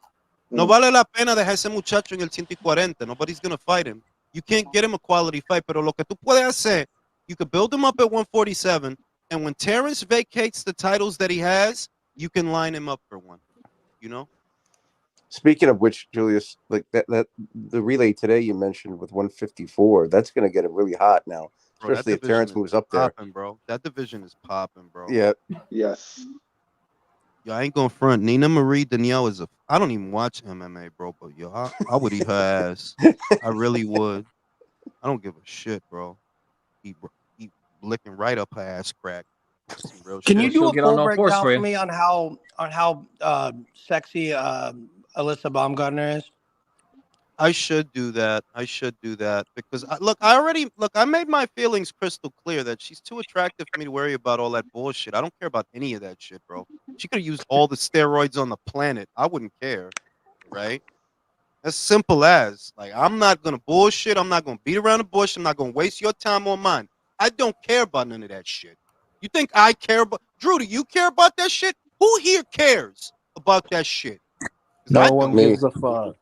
No vale la pena dejar ese muchacho en el 140. Nobody's going to fight him. You can't get him a quality fight, pero lo que tú puedes hacer, you could build him up at 147, and when Terrence vacates the titles that he has, you can line him up for one. You know? Speaking of which, Julius, like that the relay today you mentioned with 154, that's going to get him really hot now, Bro, especially if Terrence moves up there. Popping, bro. That division is popping, bro. Yeah. Yes. Yo, I ain't going front. Nina Marie Danielle is I don't even watch MMA, bro, but yo, I would eat her ass. I really would. I don't give a shit, bro. He licking right up her ass crack. Some real Can shit. you do a get full on all fours breakdown for for you. me on how sexy Alyssa Baumgartner is? I should do that. Because I made my feelings crystal clear that she's too attractive for me to worry about all that bullshit. I don't care about any of that shit, bro. She could have used all the steroids on the planet. I wouldn't care, right? As simple as, like, I'm not gonna bullshit. I'm not gonna beat around the bush. I'm not gonna waste your time on mine. I don't care about none of that shit. You think I care about Drew? Do you care about that shit? Who here cares about that shit? No one gives a fuck.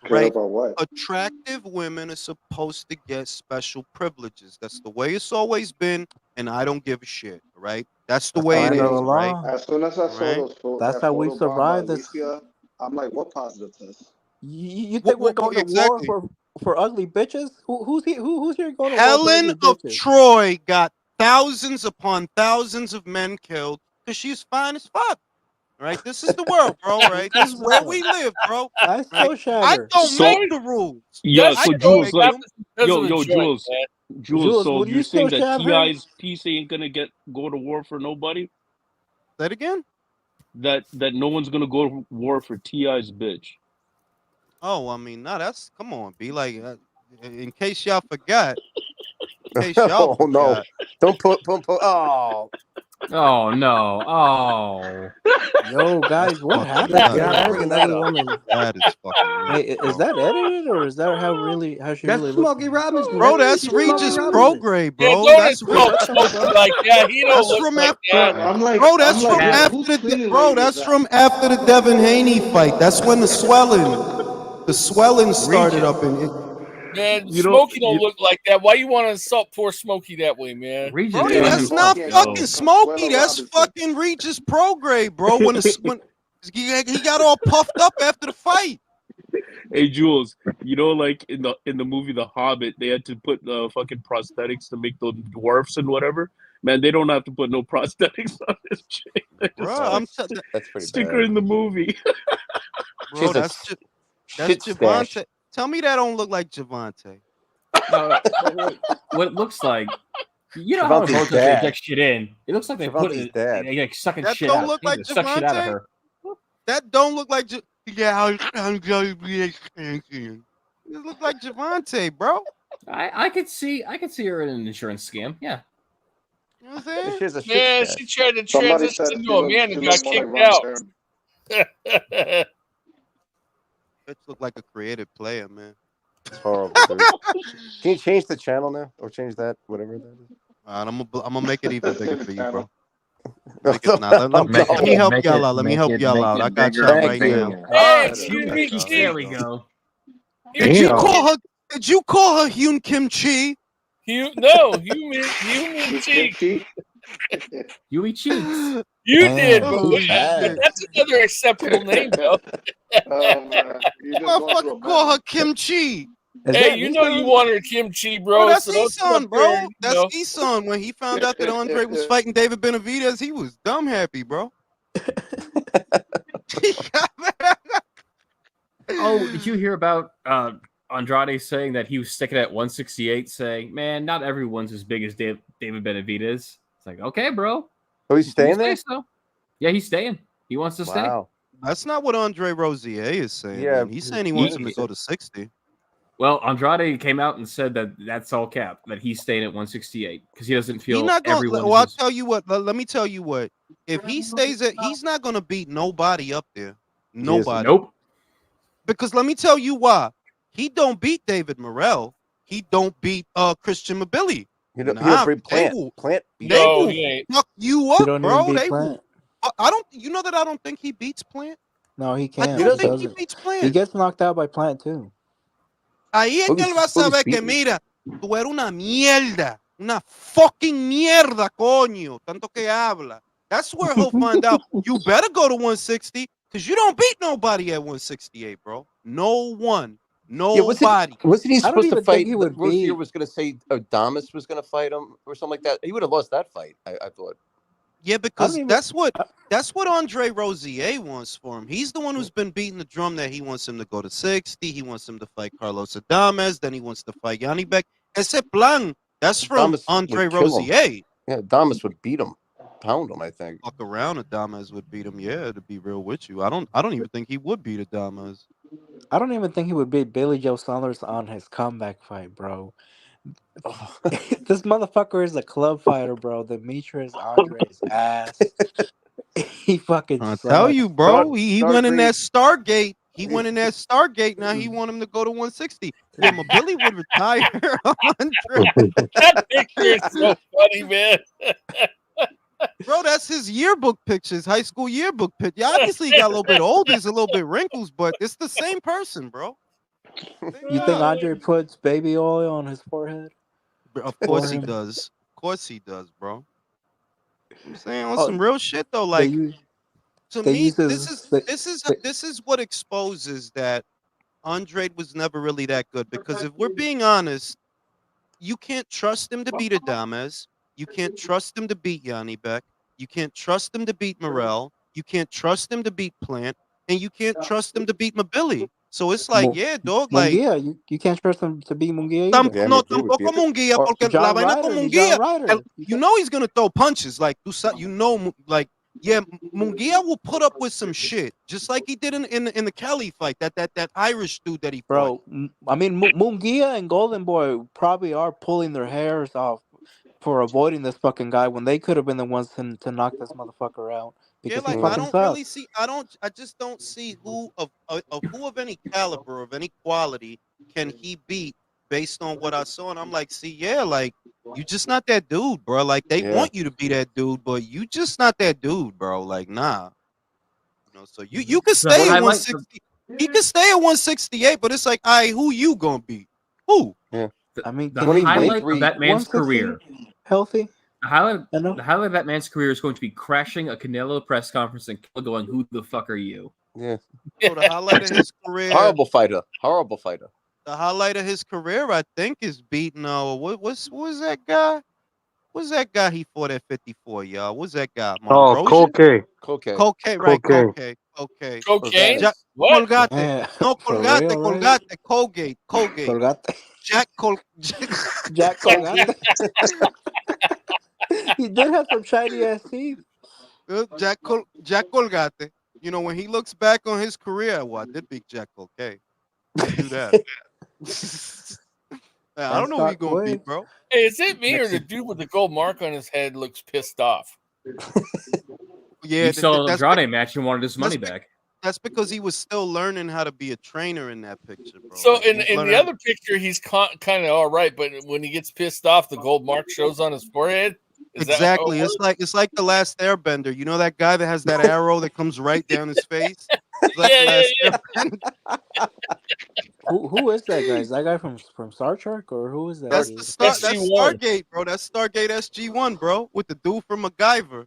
Right? About what? Attractive women are supposed to get special privileges. That's the way it's always been, and I don't give a shit. Right? That's the way it End of the is. Right? law. As soon as I saw those That's that how we photobomb survive of this. Alicia, I'm like, what positive test? You think we're going to exactly. war for ugly bitches? Who's here going to war for Helen ugly of bitches? Troy got thousands upon thousands of men killed because she's fine as fuck. Right? This is the world, bro. Right? This is where we live, bro. I Right? so I shagger. don't make the rules. Yeah, I so don't Jules, make like, them. Jules, Jules, so would you're you saying still that shab her? Ti's piece ain't gonna go to war for nobody? Say it again. That no one's gonna go to war for Ti's bitch. Oh, I mean, no, that's come on, be like, in case y'all forgot. In case y'all Oh no! forgot. Don't put. Oh. Oh no! Oh. Yo, guys, what happened That's to not bring bringing another that up. woman? That is fucking weird. Hey, is that edited or is that how she That's really looks? Smokey Robinson. Bro, that's Smokey Regis Robinson. Prograis, Yeah, bro. don't That's insult Smokey like that. He don't that's look from like after. that. I'm like, Bro, that's from yo, after whose the cleaning bro. lady is That's that? from after the Devin Haney fight. That's when the swelling started up in it. Man, Smokey don't look like that. Why you want to insult poor Smokey that way, man? Brody, that's not fucking Smokey. That's fucking Regis Prograis, bro. He got all puffed up after the fight. Hey Jules, like in the movie The Hobbit, they had to put fucking prosthetics to make the dwarfs and whatever. Man, they don't have to put no prosthetics on this chick. Bro, that's pretty stick bad. her in the movie. Bro, that's Javante. Tell me that don't look like Javante. No, what it looks like, you know how in Naruto they inject shit in. It looks like they put it, they like sucking that shit don't out. look like suck shit out of Javante? her. That don't look like I'm gonna be expansion. It look like Javante, bro. I could see her in an insurance scam. Yeah. You know what I'm saying? She's a Yeah, shit she tried to Somebody transition said into she a looked- man she and got looked more like kicked Ron out. Jeremy. Bitch look like a creative player, man. It's horrible, dude. Can you change the channel now, or change that, whatever that is? All right, I'm gonna make it even bigger for you, bro. Let me help y'all out. Let me help y'all out. I got y'all right now. Hey, There we go. Did you call her? Did you call her Hyun Kim Chi? No, you mean cheek. Huey Cheeks. You Damn. did, Oh, but shit. that's another acceptable name, though. Oh man, you just going through a Motherfucker, call her battle. Kim Chi. Hey, you know you wanted kimchi, bro. Bro, that's so don't come Eson, up bro. there, you That's know. Eson. When he found out that Andre was fighting David Benavidez, he was dumb happy, bro. Oh, did you hear about Andrade saying that he was sticking at 168, saying, "Man, not everyone's as big as David Benavidez." It's like, okay, bro. Oh, he's staying there? So. Yeah, he's staying. He wants to stay. That's not what Andre Rosier is saying. Yeah, man. He's saying he wants him to go to 60. Well, Andrade came out and said that that's all cap, that he's staying at 168 because he doesn't feel He's not gonna. everyone Well, I'll is. tell you what. Let me tell you what. If he stays at, he's not gonna beat nobody up there. Nobody. Nope. Because let me tell you why. He don't beat David Morrell. He don't beat Christian Mobility. He don't beat Plant. They No, will he ain't. fuck you He up, don't bro. even beat They will. Plant. I don't. You know that I don't think he beats Plant. No, he I can't. don't think he doesn't. beats He Plant. gets knocked out by Plant too. Ahí es que él va a saber que mira, tú eres una mierda, una fucking mierda, coño, tanto que habla. That's where he'll find out. You better go to 160 because you don't beat nobody at 168, bro. No one. Nobody. Wasn't he supposed to fight? he would Rosier beat. was going to say Adamas was going to fight him or something like that. He would have lost that fight, I thought. Yeah, because that's what Andre Rosier wants for him. He's the one who's been beating the drum that he wants him to go to 60. He wants him to fight Carlos Adames. Then he wants to fight Yanni Beck. Ese plan, that's from Adames Andre would kill him. Rosier. Yeah, Adamas would beat him, pound him, I think. Fuck around, Adames would beat him. Yeah, to be real with you, I don't even think he would beat Adames. I don't even think he would beat Billy Joe Saunders on his comeback fight, bro. This motherfucker is a club fighter, bro. Demetrius Andre's ass. He fucking I sucks. tell you, bro. He went in that Stargate. He went in that Stargate. Now he want him to go to 160. Yeah, Billy would retire 100. That picture is so funny, man. Bro, that's his yearbook pictures, high school yearbook picture. Obviously, he got a little bit older. He's a little bit wrinkles, but it's the same person, bro. You think Andre puts baby oil on his forehead? Of course he does. Of course he does, bro. I'm saying on some real shit though. Like to me, this is what exposes that Andre was never really that good. Because if we're being honest, you can't trust him to beat Adames. You can't trust him to beat Yanni Beck. You can't trust him to beat Morrell. You can't trust him to beat Plant, and you can't trust him to beat Mobility. So it's like, yeah, dog, like Munguia, you can't trust him to beat Munguia either. no, tampoco Munguia, porque la vaina con Munguia, you know he's gonna throw punches. Like you know, like yeah, Munguia will put up with some shit, just like he did in the Kelly fight. That Irish dude that he fought. Bro, I mean, Munguia and Golden Boy probably are pulling their hairs off for avoiding this fucking guy when they could have been the ones to knock this motherfucker out. Yeah, like I don't really see. I just don't see who of any caliber, of any quality, can he beat based on what I saw. And I'm like, see, yeah, like you just not that dude, bro. Like they want you to be that dude, but you just not that dude, bro. Like nah. You know, so you could stay at 160. He could stay at 168, but it's like, all right, who you gonna beat? Who? Yeah. I mean, the highlight of that man's career. Healthy. The highlight of that man's career is going to be crashing a Canelo press conference and going, "Who the fuck are you?" Yeah. So the highlight of his career. Horrible fighter. Horrible fighter. The highlight of his career, I think, is beating what was that guy? What's that guy he fought at 54, y'all? What's that guy? Oh, Monroe? Cocaine. Cocaine, right? Cocaine. Cocaine? What? Colgate. Man, No, for Colgate, real, right? Colgate, Colgate. Colgate. Jack Jack Colgate. He did have some shiny ass teeth. Jack Colgate. You know, when he looks back on his career, well, I did beat Jack Colgate. Do that. I don't know who he's gonna beat, bro. Hey, is it me or the dude with the gold mark on his head looks pissed off? Yeah, he saw the Andrade match and wanted his money back. That's because he was still learning how to be a trainer in that picture, bro. So in the other picture, he's kind of all right, but when he gets pissed off, the gold mark shows on his forehead. Exactly. It's like the Last Airbender. You know that guy that has that arrow that comes right down his face? Who is that guy? Is that guy from Star Trek or who is that? That's Stargate, bro. That's Stargate SG-1, bro, with the dude from MacGyver.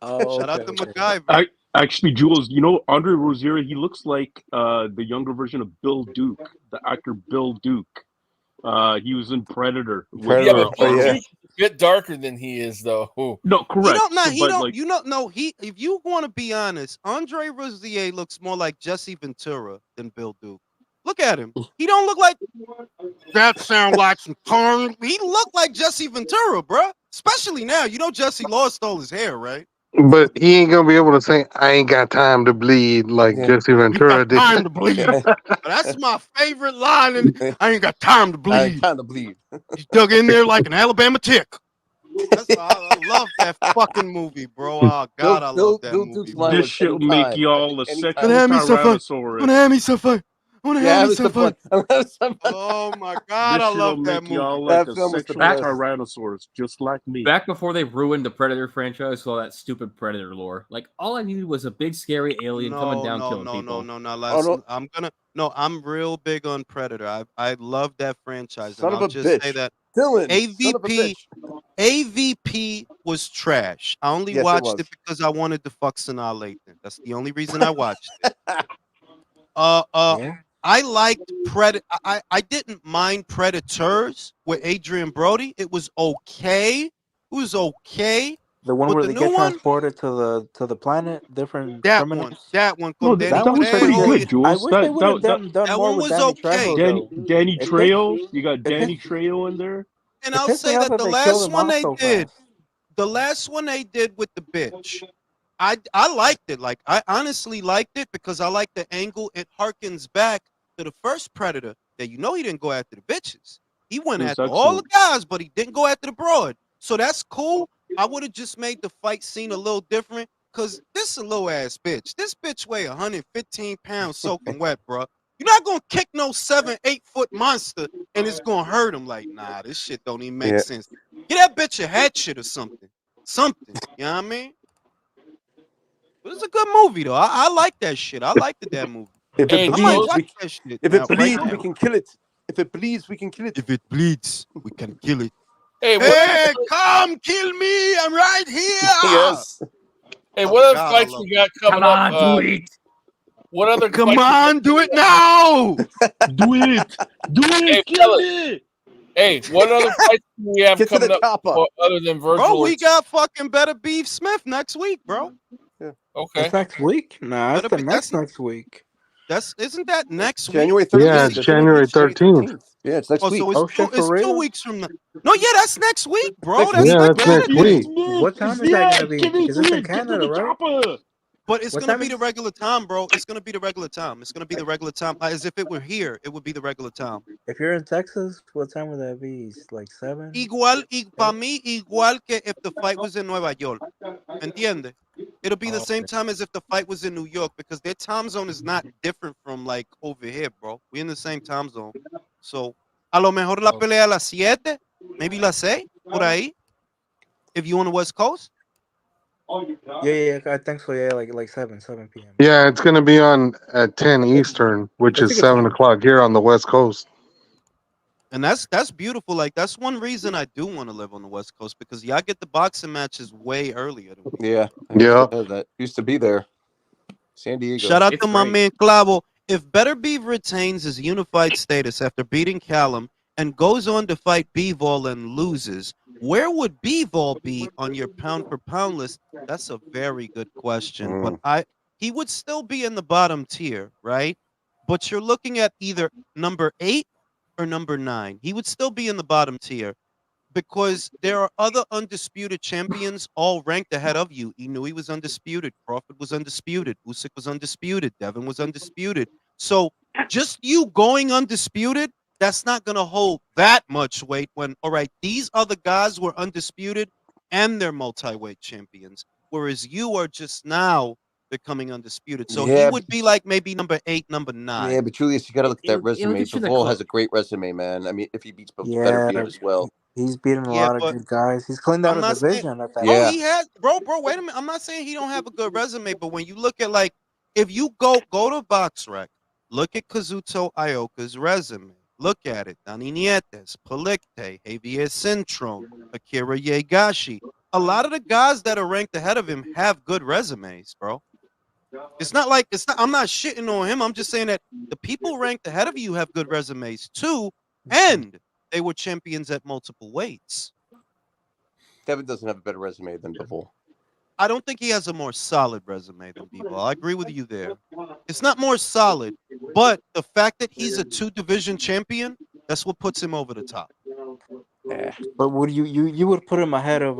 Oh, shout out to MacGyver. Actually, Jules, you know Andre Rozier, he looks like the younger version of Bill Duke, the actor Bill Duke. He was in Predator. Yeah, but Bill Duke's a bit darker than he is, though. Ooh. No, correct. If you want to be honest, Andre Rozier looks more like Jesse Ventura than Bill Duke. Look at him. He don't look like that. Sound like some porn. He looked like Jesse Ventura, bro. Especially now. You know Jesse Law stole his hair, right? But he ain't gonna be able to say, "I ain't got time to bleed" like Jesse Ventura did. Time to bleed. That's my favorite line. And I ain't got time to bleed. I ain't time to bleed. He dug in there like an Alabama tick. I love that fucking movie, bro. Oh God, I love that movie. This shit will make y'all a sexual tyrannosaurus. Wanna have me some fun? Wanna have me some fun? Oh my God, I love that movie. Y'all like a sexual tyrannosaurus, just like me. Back before they ruined the Predator franchise with all that stupid Predator lore, like all I needed was a big scary alien coming down killing people. No, I'm real big on Predator. I love that franchise. Son of a just bitch. say that Dylan, AVP was trash. I only watched it because I wanted to fuck Sanaa Lathan. That's the only reason I watched it. I liked Predator. I didn't mind Predators with Adrian Brody. It was okay. It was okay. The one where they get transported to the planet, different criminals. That one. No, that was pretty good, Jules. I wish they would have done more with Danny Trejo. Danny Trejo. You got Danny Trejo in there. And I'll say that the last one they did with the bitch, I liked it. Like I honestly liked it because I like the angle. It harkens back to the first Predator that he didn't go after the bitches. He went after all the guys, but he didn't go after the broad. So that's cool. I would have just made the fight scene a little different because this is a low ass bitch. This bitch weigh 115 pounds soaking wet, bro. You're not gonna kick no 7-8 foot monster and it's gonna hurt him. Like, nah, this shit don't even make sense. Get that bitch a hatchet or something. You know what I mean? But it's a good movie though. I like that shit. I liked that movie. If it bleeds, we can kill it. If it bleeds, we can kill it. If it bleeds, we can kill it. Hey, come kill me! I'm right here. Yes. Hey, what other fights we got coming up? Do it. What other? Come on, do it now! Do it! Hey, kill it! Hey, what other fights do we have coming up other than Virgil? Bro, we got fucking Better Beef Smith next week, bro. Yeah. Okay. That's next week? Nah, that's next week. Isn't that next January week? 13th? Yeah, it's January 13th. Yeah, it's next week. So it's 2 weeks from now. No, yeah, that's next week, bro. That's next week. What time is that gonna be? Is this in Canada, right? But it's gonna be the regular time, bro. It's gonna be the regular time. It's gonna be the regular time. As if it were here, it would be the regular time. If you're in Texas, what time would that be? Like 7? Para mí, igual que if the fight was in Nueva York. ¿Entiende? It'll be the same time as if the fight was in New York because their time zone is not different from like over here, bro. We're in the same time zone. So, a lo mejor la pelea a las 7, maybe las 6, por ahí. If you on the West Coast. Yeah, I think so. Yeah, like 7 p.m. Yeah, it's gonna be on at 10 Eastern, which is 7 o'clock here on the West Coast. And that's beautiful. Like that's one reason I do want to live on the West Coast because y'all get the boxing matches way earlier than we do. Yeah, Yeah. that used to be there. San Diego. Shout out It's to my great. man Clavo. If Better Beef retains his unified status after beating Callum and goes on to fight Bivol and loses, where would Bivol be on your pound for pound list? That's a very good question. But he would still be in the bottom tier, right? But you're looking at either number 8 or number 9. He would still be in the bottom tier because there are other undisputed champions all ranked ahead of you. Inouye was undisputed. Crawford was undisputed. Usyk was undisputed. Devin was undisputed. So just you going undisputed, that's not going to hold that much weight when, all right, these other guys were undisputed and they're multi-weight champions, whereas you are just now becoming undisputed. So he Yeah, would be like maybe number 8, number 9. yeah, but Julius, you got to look at that It'll resume. get you in the Bivol club. has a great resume, man. I mean, if he beats Better Yeah, Beef as well. he's beaten a Yeah, lot of but good guys. He's cleaned out I'm a not saying, division at that bro, Yeah, point. he has, bro, wait a minute. I'm not saying he don't have a good resume, but when you look at like, if you go to BoxRec, look at Kazuto Ioka's resume. Look at it. Dani Nietes, Palikte, Javier Centron, Akira Yegashi. A lot of the guys that are ranked ahead of him have good resumes, bro. It's not like I'm not shitting on him. I'm just saying that the people ranked ahead of you have good resumes too, and they were champions at multiple weights. Devin doesn't have a better resume than Bivol. I don't think he has a more solid resume than Bivol. I agree with you there. It's not more solid, but the fact that he's a 2 division champion, that's what puts him over the top. Yeah. But would you would put him ahead of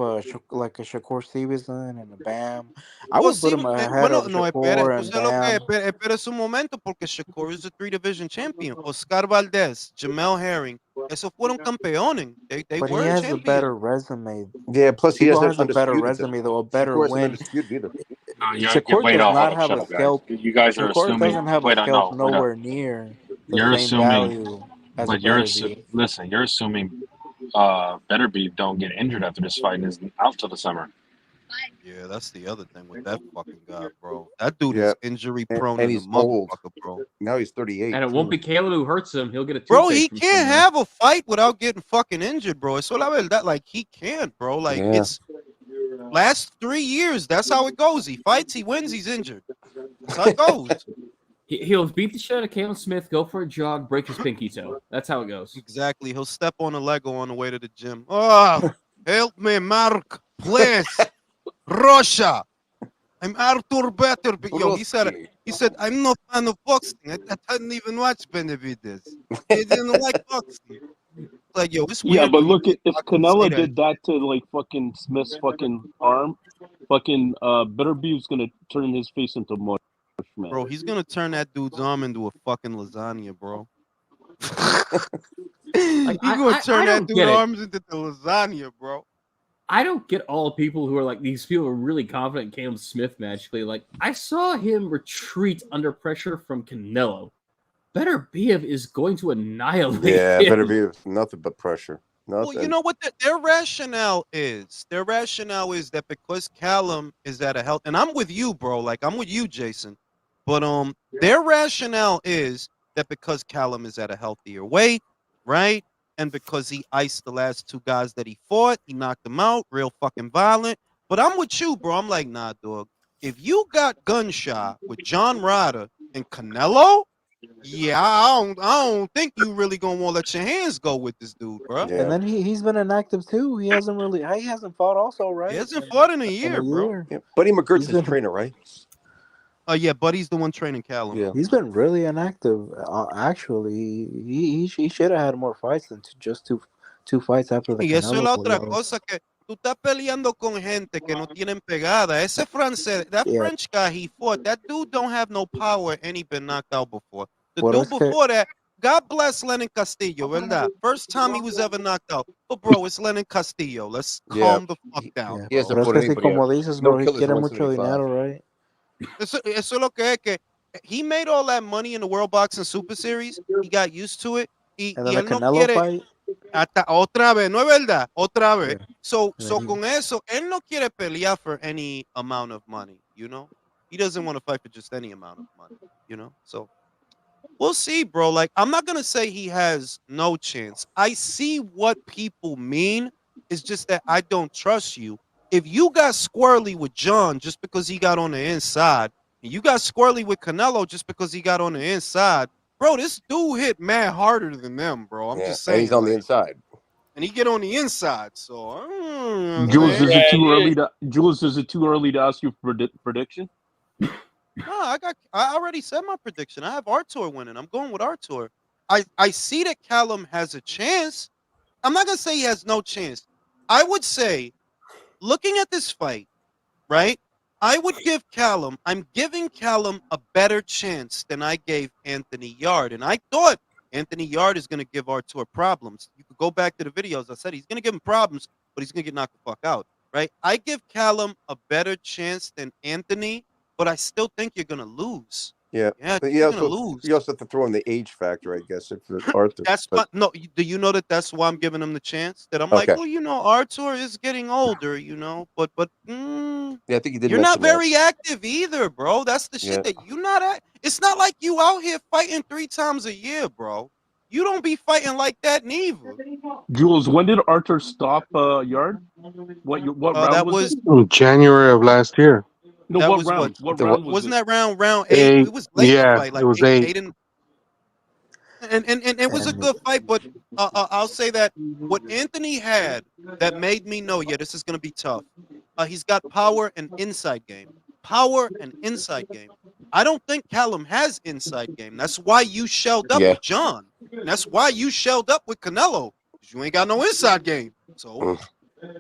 like a Shakur Stevenson and a Bam? I Well, would put sí, him ahead bueno, of no, espere, Shakur tú and sabes lo que es, Bam. espere un momento, porque Shakur is a 3 division champion. Oscar Valdez, Jamel Herring, esos fueron campeones. They But he were has a champions. better resume. Yeah, plus he Bebo hasn't has a better undisputed. resume though, a better Shakur isn't win. undisputed either. No, you're Shakur wait. does Oh, hold not up. have Shut a up, guys. scalp. You guys are Shakur assuming. doesn't have a Wait, scalp no, wait up. nowhere near the You're same assuming, value as a but you're better beef. listen. You're assuming Better Beef don't get injured after this fight and is out till the summer. Yeah, that's the other thing with that fucking guy, bro. That dude Yeah, is injury prone and in the he's old. motherfucker, bro. Now he's 38. And it won't be Caleb who hurts him. He'll get a Bro, toothache he from can't somewhere. have a fight without getting fucking injured, bro. So la verdad, like he can't, bro. Like Yeah. it's last 3 years. That's how it goes. He fights, he wins, he's injured. That's how it goes. He'll beat the shit out of Caleb Smith, go for a jog, break his pinky toe. That's how it goes. Exactly. He'll step on a Lego on the way to the gym. Oh, help me, Mark, please. Russia. I'm Arthur Better. Yo, he said, I'm not a fan of boxing. I didn't even watch Benavides. He didn't like boxing. Like, yo, it's Yeah, weird but when you look, if boxers say Canelo that. did that to like fucking Smith's fucking arm, fucking Better Beef's gonna turn his face into mush, man. Bro, he's gonna turn that dude's arm into a fucking lasagna, bro. Like, He's gonna turn that don't dude's get it. arms into the lasagna, bro. I don't get all people who are like these people are really confident in Caleb Smith magically. Like I saw him retreat under pressure from Canelo. Better Beef is going to annihilate Yeah, him. Better Beef, nothing but pressure. Nothing. Well, you know what their rationale is? Their rationale is that because Callum is at a health, and I'm with you, bro. Like I'm with you, Jason. But their rationale is that because Callum is at a healthier weight, right? And because he iced the last 2 guys that he fought, he knocked them out, real fucking violent. But I'm with you, bro. I'm like, nah, dog. If you got gunshot with John Ryder and Canelo, yeah, I don't think you really gonna want to let your hands go with this dude, bro. Yeah. And then he's been inactive too. He hasn't fought also, right? He hasn't fought in a In year, a bro. year. Yeah. Buddy McGirt's He's his been- trainer, right? Yeah, Buddy's the one training Callum. Yeah. He's been really inactive. Actually, he should have had more fights than just two fights after the Y eso es Canelo la fight, otra though. cosa que tú estás peleando con gente que no tienen pegada. Ese francés, that Yeah. French guy he fought, that dude don't have no power and he been knocked out before. The Well, dude that's que- before that, God bless Lenin Castillo, ¿verdad? First time he was ever knocked out. But bro, it's Lenin Castillo. Let's Yeah. calm the fuck down. Yeah. He hasn't Pero es fought que sí, anybody como out. dices, No bro, he killers quiere in mucho 175. dinero, right? Eso es lo que es que he made all that money in the World Boxing Super Series. He got used to it. Y And then the él no Canelo quiere fight. hasta otra vez, ¿no es verdad? Otra vez. Yeah. So Yeah, he- con eso, él no quiere pelear for any amount of money, you know? He doesn't want to fight for just any amount of money, you know? So We'll see, bro. Like, I'm not gonna say he has no chance. I see what people mean. It's just that I don't trust you. If you got squirrely with John just because he got on the inside, and you got squirrely with Canelo just because he got on the inside, bro, this dude hit mad harder than them, bro. I'm Yeah, just and he's saying, on the like, inside. and he get on the inside. So, Jules, is Yeah, it too he early is. to Jules? Is it too early to ask you for prediction? no, I already said my prediction. I have Artur winning. I'm going with Artur. I see that Callum has a chance. I'm not gonna say he has no chance. I would say, looking at this fight, right? I would give Callum. I'm giving Callum a better chance than I gave Anthony Yard, and I thought Anthony Yard is gonna give Artur problems. You could go back to the videos. I said he's gonna give him problems, but he's gonna get knocked the fuck out, right? I give Callum a better chance than Anthony, but I still think you're gonna lose. Yeah, Yeah, I but think you're gonna lose. you also have to throw in the age factor, I guess, if it's Arthur. That's But no. Do you know that that's why I'm giving him the chance? That I'm like, okay, well, Artur is getting older, but yeah, I think you did you're not mention that. very active either, bro. That's the Yeah, shit that you not at. It's not like you out here fighting 3 times a year, bro. You don't be fighting like that neither. Jules, when did Arthur stop Yard? What round That was it? was In January of last year. No, that what was what round? What the what? round was wasn't it? that round 8? Eight. It was late in the Yeah, fight, it like was eight eight. eight and it was a And good fight, but I'll say that what Anthony had that made me know, yeah, this is gonna be tough. He's got power and inside game. Power and inside game. I don't think Callum has inside game. That's why you shelled up Yeah. with John. And that's why you shelled up with Canelo. Because you ain't got no inside game. So,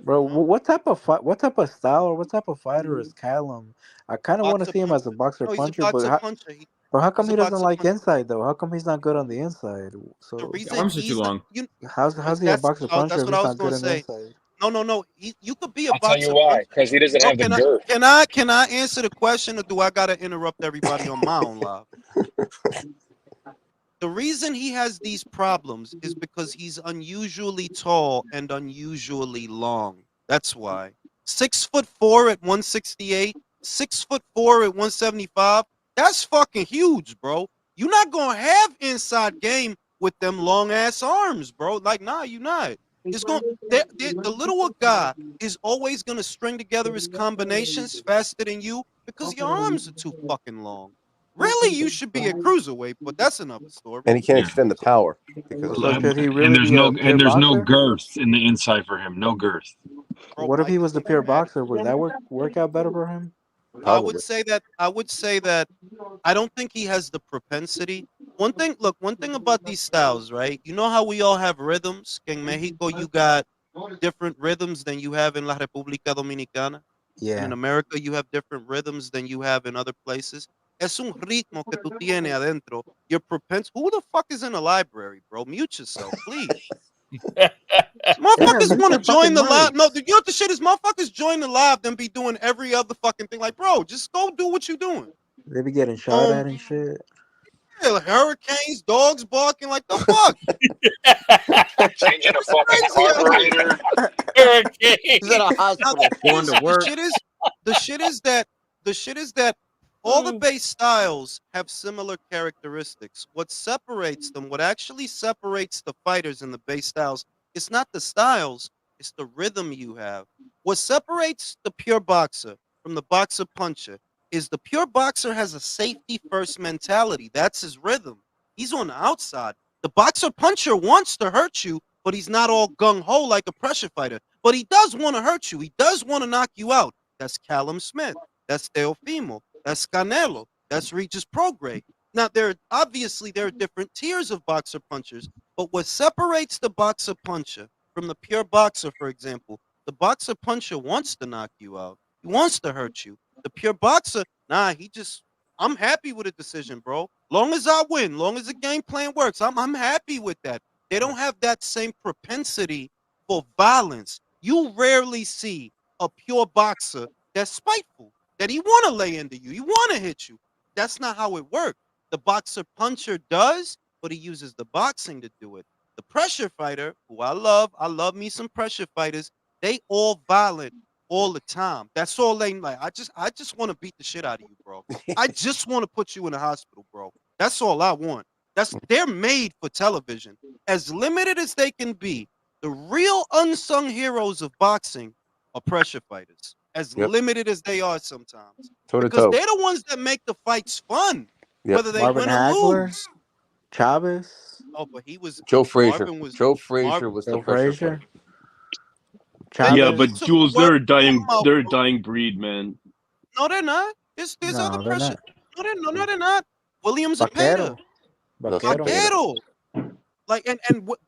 bro, what type of what type of style or what type of fighter is Callum? I kind of want to boxer see him as a puncher. boxer No, he's a puncher, but boxer puncher. but how come He's he a doesn't boxer like puncher. inside though? How come he's not good on the inside? The So The reason arms are too he's not long. you how's he a boxer puncher that's if what I he's was not gonna good on the say. inside? No. You could be a I'll tell you boxer why. puncher. Because he doesn't No, have the girth. can I answer the question or do I gotta interrupt everybody on my own live? The reason he has these problems is because he's unusually tall and unusually long. That's why. 6'4" at 168, 6'4" at 175. That's fucking huge, bro. You're not gonna have inside game with them long ass arms, bro. Like, nah, you not. It's going the little guy is always gonna string together his combinations faster than you because your arms are too fucking long. Really, you should be a cruiserweight, but that's another story. And he can't Yeah. extend the power because of So that. could he And really be a pure there's no boxer? girth in the inside for him. No girth. Bro, What if I he think was the he pure can have it. boxer? Would that work out better for him? Probably. I would say that I don't think he has the propensity. One thing about these styles, right? You know how we all have rhythms? In Mexico, you got different rhythms than you have in La República Dominicana. And in Yeah. America, you have different rhythms than you have in other places. Es un ritmo que tú tienes adentro. Your who the fuck is in the library, bro? Mute yourself, please. Damn, Motherfuckers mute want to your fucking join the live. No, mics. you know what the shit is? Motherfuckers join the live, then be doing every other fucking thing. Like, bro, just go do what you doing. They be getting shot at and shit. Yeah, like hurricanes, dogs barking. Like the fuck? Changing a It's fucking crazy out here. carburetor. Hurricane. He's at a Now hospital. Going to work. the shit is that all the base styles have similar characteristics. What separates them, what actually separates the fighters in the base styles, it's not the styles, it's the rhythm you have. What separates the pure boxer from the boxer puncher is the pure boxer has a safety first mentality. That's his rhythm. He's on the outside. The boxer puncher wants to hurt you, but he's not all gung ho like a pressure fighter. But he does want to hurt you. He does want to knock you out. That's Callum Smith. That's Teofimo. That's Canelo. That's Regis Prograis. Now, there are different tiers of boxer punchers, but what separates the boxer puncher from the pure boxer, for example, the boxer puncher wants to knock you out. He wants to hurt you. The pure boxer, nah, I'm happy with a decision, bro. Long as I win, long as the game plan works, I'm happy with that. They don't have that same propensity for violence. You rarely see a pure boxer that's spiteful, that he want to lay into you, he want to hit you. That's not how it works. The boxer puncher does, but he uses the boxing to do it. The pressure fighter, who I love me some pressure fighters. They all violent all the time. That's all they like. I just want to beat the shit out of you, bro. I just want to put you in the hospital, bro. That's all I want. They're made for television. As limited as they can be, the real unsung heroes of boxing are pressure fighters. As limited as they are sometimes, because they're the ones that make the fights fun, whether they Marvin win or Hagler, lose. Chavez. Oh, but he was Joe Frazier. Marvin was Joe Frazier Marvin. was the Joe pressure Frazier. fighter. Yeah, Chavez. but Took the Jules, word they're a dying breed, man. No, they're not. There's other No, they're pressure. not. No, they're not. Williams Zepeda. Vaquero. Vaquero. Vaquero. Like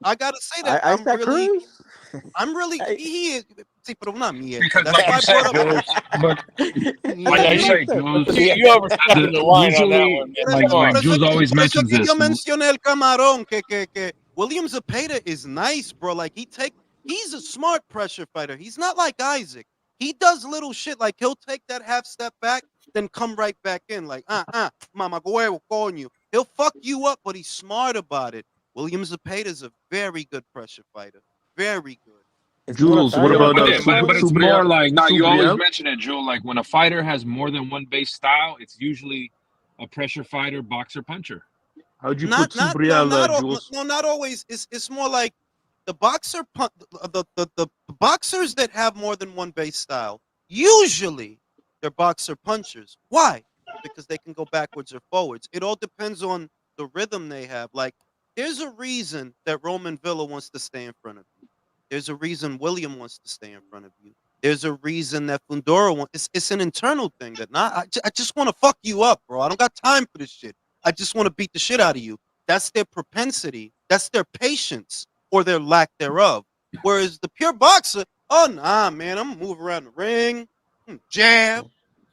I gotta say that I Isaac Cruz. he is see, pero una mierda. Because, That's like why you I said, brought up Jules, but like Yeah, you say, Jules, You overstepping the line on that one, man. like Come on. Jules always por eso mentions que yo this. mencioné el camarón que Williams Zepeda is nice, bro. Like he's a smart pressure fighter. He's not like Isaac. He does little shit like he'll take that half step back, then come right back in. Like, mama huevo, coño. He'll fuck you up, but he's smart about it. Williams Zepeda is a very good pressure fighter. Very good. Jules, what about but it's more like you always Subriel? mention it, Jules. Like when a fighter has more than one base style, it's usually a pressure fighter, boxer, puncher. How'd you put Subriel, Jules? No, not always. It's more like the the boxers that have more than one base style. Usually, they're boxer punchers. Why? Because they can go backwards or forwards. It all depends on the rhythm they have. Like, there's a reason that Roman Villa wants to stay in front of you. There's a reason William wants to stay in front of you. There's a reason that Fundora wants. It's an internal thing that I just want to fuck you up, bro. I don't got time for this shit. I just want to beat the shit out of you. That's their propensity. That's their patience or their lack thereof. Whereas the pure boxer, oh nah, man, I'm gonna move around the ring, jab,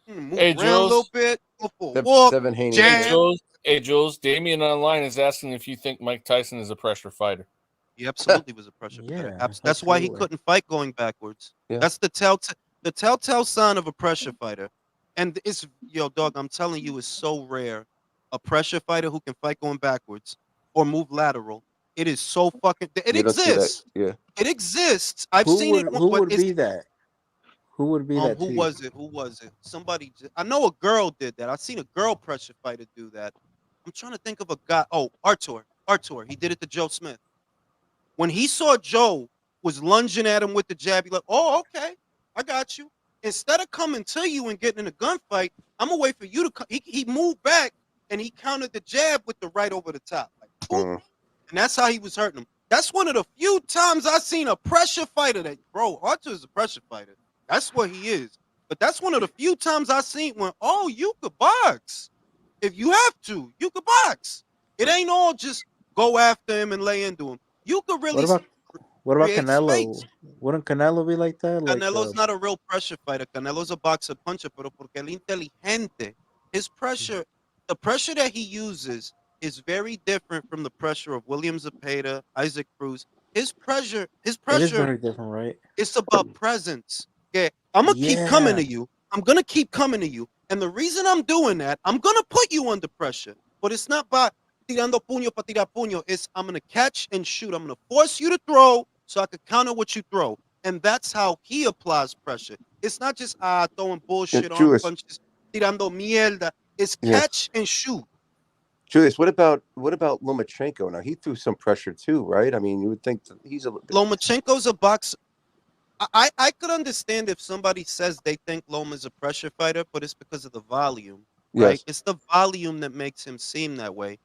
move around a little bit, go for a walk, jab. Hey Jules, Damien online is asking if you think Mike Tyson is a pressure fighter. He absolutely was a pressure fighter. That's why he couldn't fight going backwards. Yeah. That's the telltale sign of a pressure fighter. And it's dog, I'm telling you, it's so rare. A pressure fighter who can fight going backwards or move lateral. It is so fucking. It exists. Yeah. It exists. I've seen it. Who would be that? Who would be that? Who was it? Who was it? Somebody. I know a girl did that. I've seen a girl pressure fighter do that. I'm trying to think of a guy. Oh, Artur. He did it to Joe Smith. When he saw Joe was lunging at him with the jab, he like, oh, okay, I got you. Instead of coming to you and getting in a gunfight, I'm gonna wait for you to come. He moved back and he countered the jab with the right over the top. Like, and that's how he was hurting him. That's one of the few times I've seen a pressure fighter that, bro, Artur is a pressure fighter. That's what he is. But that's one of the few times I've seen when, oh, you could box. If you have to, you could box. It ain't all just go after him and lay into him. You could really. What about Canelo? Wouldn't Canelo be like that? Canelo's not a real pressure fighter. Canelo's a boxer puncher, pero porque el inteligente. His pressure, the pressure that he uses is very different from the pressure of William Zepeda, Isaac Cruz. His pressure. It is very different, right? It's about presence. Okay, I'm gonna keep coming to you. I'm gonna keep coming to you, and the reason I'm doing that, I'm gonna put you under pressure. But it's not by tirando puño para tirar puño. It's I'm gonna catch and shoot. I'm gonna force you to throw so I can counter what you throw, and that's how he applies pressure. It's not just throwing bullshit on punches, tirando mierda. It's catch and shoot. Julius, what about Lomachenko? Now he threw some pressure too, right? I mean, you would think that he's a Lomachenko's a boxer. I could understand if somebody says they think Loma's a pressure fighter, but it's because of the volume, right? Yes. It's the volume that makes him seem that way.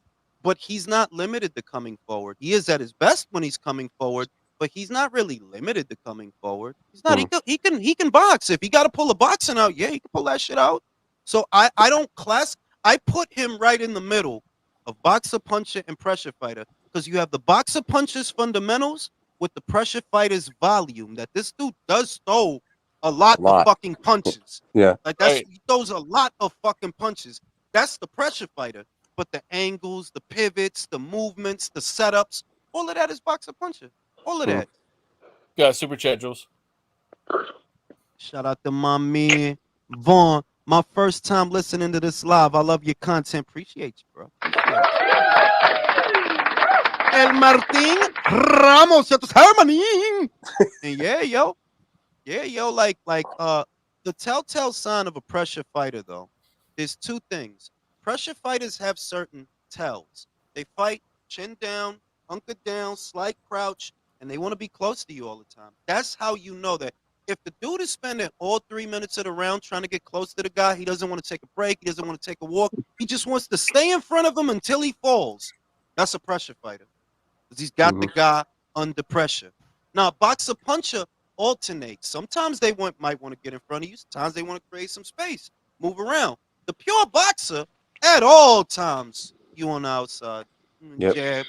But he's not limited to coming forward. He is at his best when he's coming forward, but he's not really limited to coming forward. He's not. He can box. If he got to pull a boxing out, yeah, he can pull that shit out. So I put him right in the middle of boxer, puncher, and pressure fighter because you have the boxer puncher's fundamentals with the pressure fighter's volume. That this dude does throw a lot of fucking punches. Yeah, like he throws a lot of fucking punches. That's the pressure fighter. But the angles, the pivots, the movements, the setups, all of that is boxer puncher. All of that. Yeah, super chat, Jules. Shout out to my man Vaughn. My first time listening to this live. I love your content. Appreciate you, bro. El Martin Ramos, and yeah, yo, like the telltale sign of a pressure fighter though is two things. Pressure fighters have certain tells. They fight chin down, hunker down, slight crouch, and they want to be close to you all the time. That's how you know that if the dude is spending all 3 minutes of the round trying to get close to the guy, he doesn't want to take a break, he doesn't want to take a walk, he just wants to stay in front of him until he falls. That's a pressure fighter. Because he's got the guy under pressure. Now, a boxer puncher alternates. Sometimes they might want to get in front of you. Sometimes they want to create some space, move around. The pure boxer, at all times, you on the outside. Jab.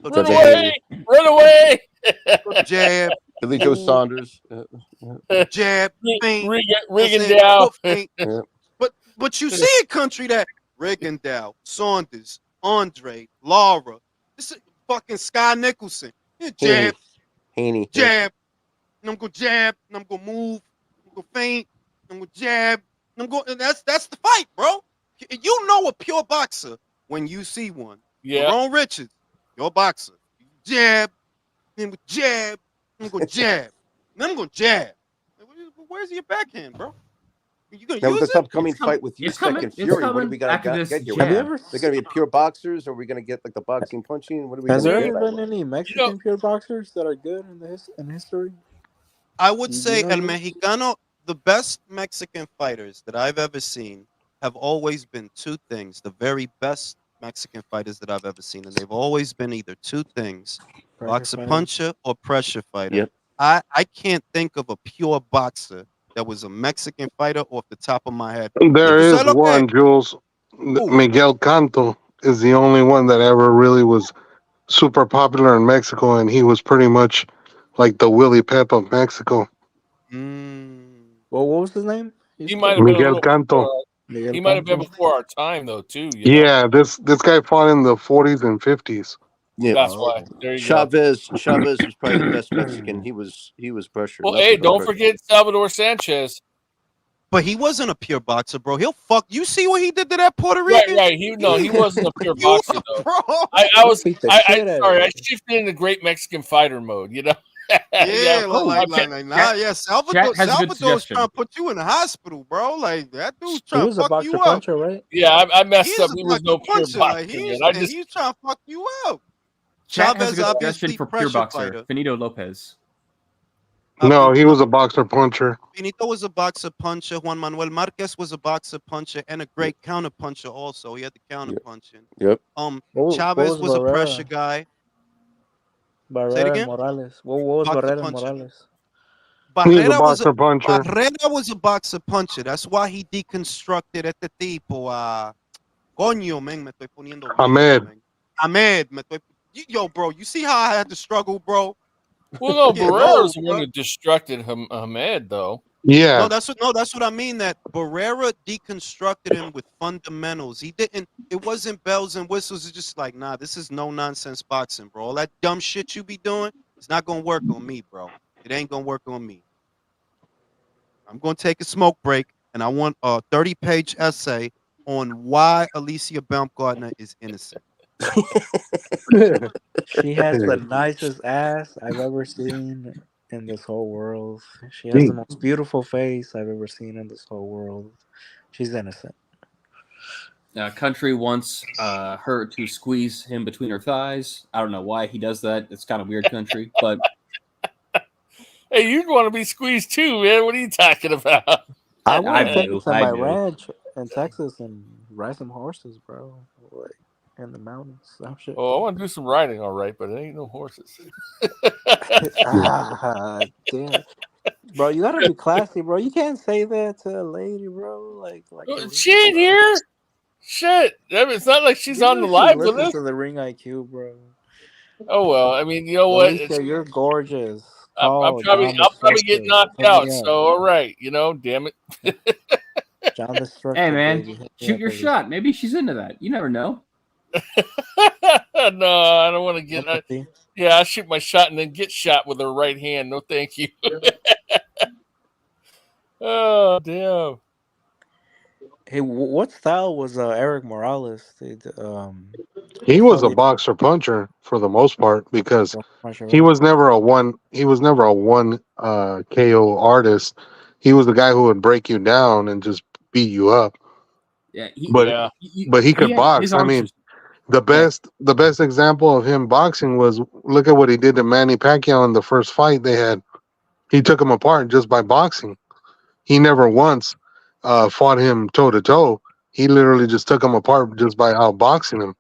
Run away! Run away! Jab. Billy Joe Saunders. Jab. Rigondeaux. But you see a country that Rigondeaux, Saunders, Andre, Lara, this is fucking Sky Nicholson. Jab. Haney. Jab. And I'm going to jab. And I'm going to move. I'm going to feint. I'm going to jab. And I'm going. And that's the fight, bro. You know a pure boxer when you see one. Yeah. Ron Richards, your boxer. Jab. Then with jab. I'm going to jab. And I'm going to jab. Where's your backhand, bro? You gonna use this it? upcoming fight with Usyk and Fury, what are we gonna get here? They're gonna be pure boxers, or are we gonna get like the boxing punching? What are we? Has there get? ever been any Mexican pure boxers that are good in history? I would say El Mexicano, the best Mexican fighters that I've ever seen have always been two things. The very best Mexican fighters that I've ever seen, and they've always been either two things: boxer puncher or pressure fighter. Yep. I can't think of a pure boxer that was a Mexican fighter off the top of my head. There is one, Jules. Miguel Canto is the only one that ever really was super popular in Mexico, and he was pretty much like the Willie Pep of Mexico. Well, what was his name? He might have been Miguel Canto. He might have been before our time, though, too. Yeah, this guy fought in the 40s and 50s. Yeah, that's why. There you Chavez was probably the best Mexican. He was pressured. Well, hey, don't forget Salvador Sanchez. But he wasn't a pure boxer, bro. He'll fuck. You see what he did to that Puerto Rican? Right. He wasn't a pure boxer, though. Bro. I shifted into great Mexican fighter mode, you know? Salvador's trying to put you in the hospital, bro. Like, that dude's trying to fuck you up. Puncher, right? Yeah, I messed up. He was no pure boxer. Like, he's trying to fuck you up. Chavez has a good suggestion for pure boxer. Fighter. Benito Lopez. No, he was a boxer puncher. Benito was a boxer puncher. Juan Manuel Marquez was a boxer puncher and a great counter puncher also. He had the counter punching. Yep. Chavez was a pressure guy. Barrera Morales. What was Barrera Morales? Barrera was a boxer puncher. That's why he deconstructed este tipo. Coño, man, me estoy poniendo. Ahmed, me estoy. Yo, bro, you see how I had to struggle, bro? Well, no, Barrera's the one that destructed Ahmed, though. Yeah. No, that's what I mean. That Barrera deconstructed him with fundamentals. He didn't. It wasn't bells and whistles. It's just like, nah, this is no nonsense boxing, bro. All that dumb shit you be doing, it's not gonna work on me, bro. It ain't gonna work on me. I'm gonna take a smoke break, and I want a 30-page essay on why Alicia Baumgartner is innocent. She has the nicest ass I've ever seen in this whole world. She has the most beautiful face I've ever seen in this whole world. She's innocent. Country wants her to squeeze him between her thighs. I don't know why he does that. It's kind of weird, Country, but hey, you'd want to be squeezed too, man. What are you talking about? I want to take it to my ranch in Texas and ride some horses, bro. Like, in the mountains. Shit. Oh, I want to do some riding, all right, but it ain't no horses. Damn. Bro, you gotta be classy, bro. You can't say that to a lady, bro. Like she ain't here. Shit. I mean, it's not like she's on the live with us. To the Ring IQ, bro. Oh well, I mean, you know what? Alicia, you're gorgeous. I'll probably get knocked out. So all right, you know, damn it. John the hey man, shoot your shot. Maybe she's into that. You never know. No, I don't want to get. I shoot my shot and then get shot with her right hand. No, thank you. Oh damn. Hey, what style was Eric Morales? He was a boxer puncher for the most part because he was never a one. He was never a one KO artist. He was the guy who would break you down and just beat you up. Yeah, but he could box. I mean, The best example of him boxing was look at what he did to Manny Pacquiao in the first fight they had. He took him apart just by boxing. He never once fought him toe to toe. He literally just took him apart just by outboxing him.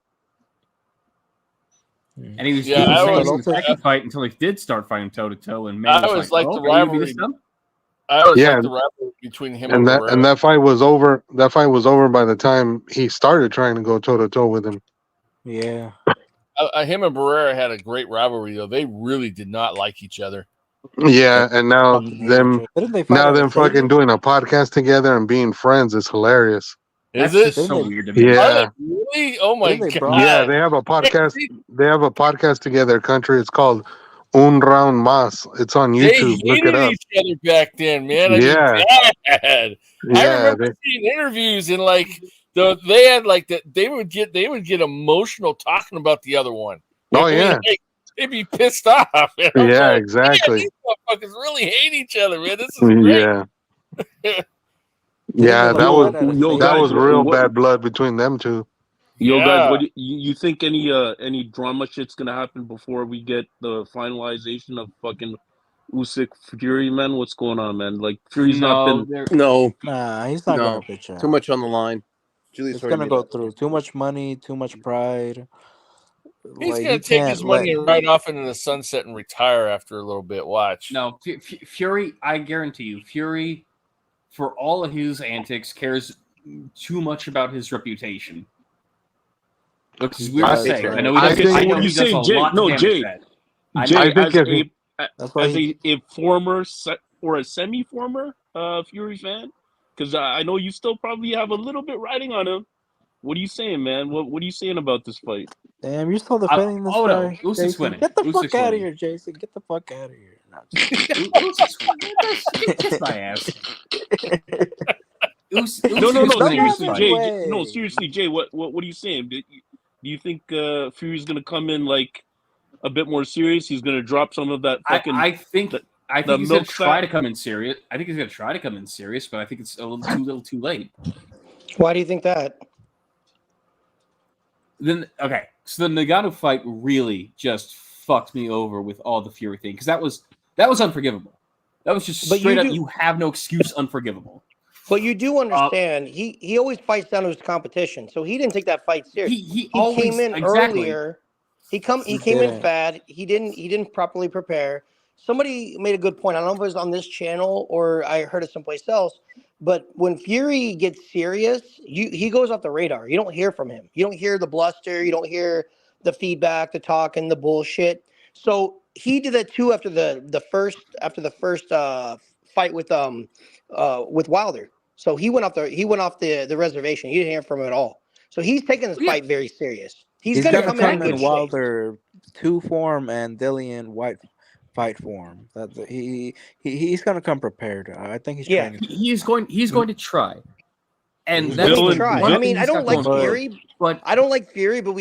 And he was Yeah, doing I the was- same in the second fight until he did start fighting toe to toe, and I Manny was like "Oh, the okay, you gonna be rivalry. this dumb?" I always Yeah. like the rivalry between him And and that fight was over. That fight was over by the time he started trying to go toe to toe with him. Yeah. Him and Barrera had a great rivalry, though. They really did not like each other. Yeah, and now Fucking hate them each other. Didn't they fight now at them the stadium? fucking doing a podcast together and being friends is hilarious. Is That's it? just so Didn't they- weird to me. Are Yeah. they really? Oh my Didn't they god! brawl? Yeah, they have a podcast. They have a podcast together, country. It's called Un Round Mas. It's on They YouTube. Look it hated up. each other back then, man. I Yeah. mean, bad. I Yeah, remember seeing interviews and like they had like that. They would get emotional talking about the other one. Oh, I mean, yeah. like, they'd be pissed off. And I'm Yeah, like, exactly. "Man, these motherfuckers really hate each other, man. This is great." Yeah. Didn't Yeah, they, like, that fight was at a Yo, stadium? that guys, was real what- bad blood between them two. Yo, Yeah. guys, what do you think any drama shit's gonna happen before we get the finalization of fucking Usyk Fury, man? What's going on, man? Like Fury's not No, been. they're No, Nah, he's not no, gonna bitch out. too much on the line. Julius It's already gonna made go that. through. Too much money, too much pride. He's Like, gonna he take can't his money let- and ride off into the sunset and retire after a little bit. Watch. no Fury. I guarantee you, Fury, for all of his antics, cares too much about his reputation. Which is weird I to think say. so. I know I he think- does. I What know are he you does saying, a Jay? lot No, to damage Jay. that. I Jay, know. I think as if he- That's why as a former or a semi-former Fury fan, because I know you still probably have a little bit riding on him. What are you saying, man? What are you saying about this fight? Damn, you're still defending this oh, no. guy. Usyk's Jason. winning. Get the Usyk's fuck out of winning. here, Jason. Get the fuck out of here. No, Kiss my ass. No, seriously, Jay. Seriously, Jay. What are you saying? Do you think Fury's gonna come in like a bit more serious? He's gonna drop some of that fucking. I think the he's going milk to try fat? to come in serious. I think he's going to try to come in serious, but I think it's a little too late. Why do you think that? Then okay, so the Nagano fight really just fucked me over with all the Fury thing because that was unforgivable. That was just But straight you up. do- You have no excuse. Unforgivable. But you do understand he always fights down to his competition, so he didn't take that fight serious. He He always came in exactly. earlier. He came in didn't. fat. He didn't properly prepare. Somebody made a good point. I don't know if it was on this channel or I heard it someplace else. But when Fury gets serious, he goes off the radar. You don't hear from him. You don't hear the bluster. You don't hear the feedback, the talk, and the bullshit. So he did that too after the first fight with Wilder. So he went off the reservation. He didn't hear from him at all. So he's taking this fight very serious. He's gonna come in good shape. Wilder 2 form and Dillian White fight form. He's gonna come prepared. I think he's training. He's going to try. And He's that's gonna try. I mean, I he's don't not like going to. Fury, But I don't like Fury, but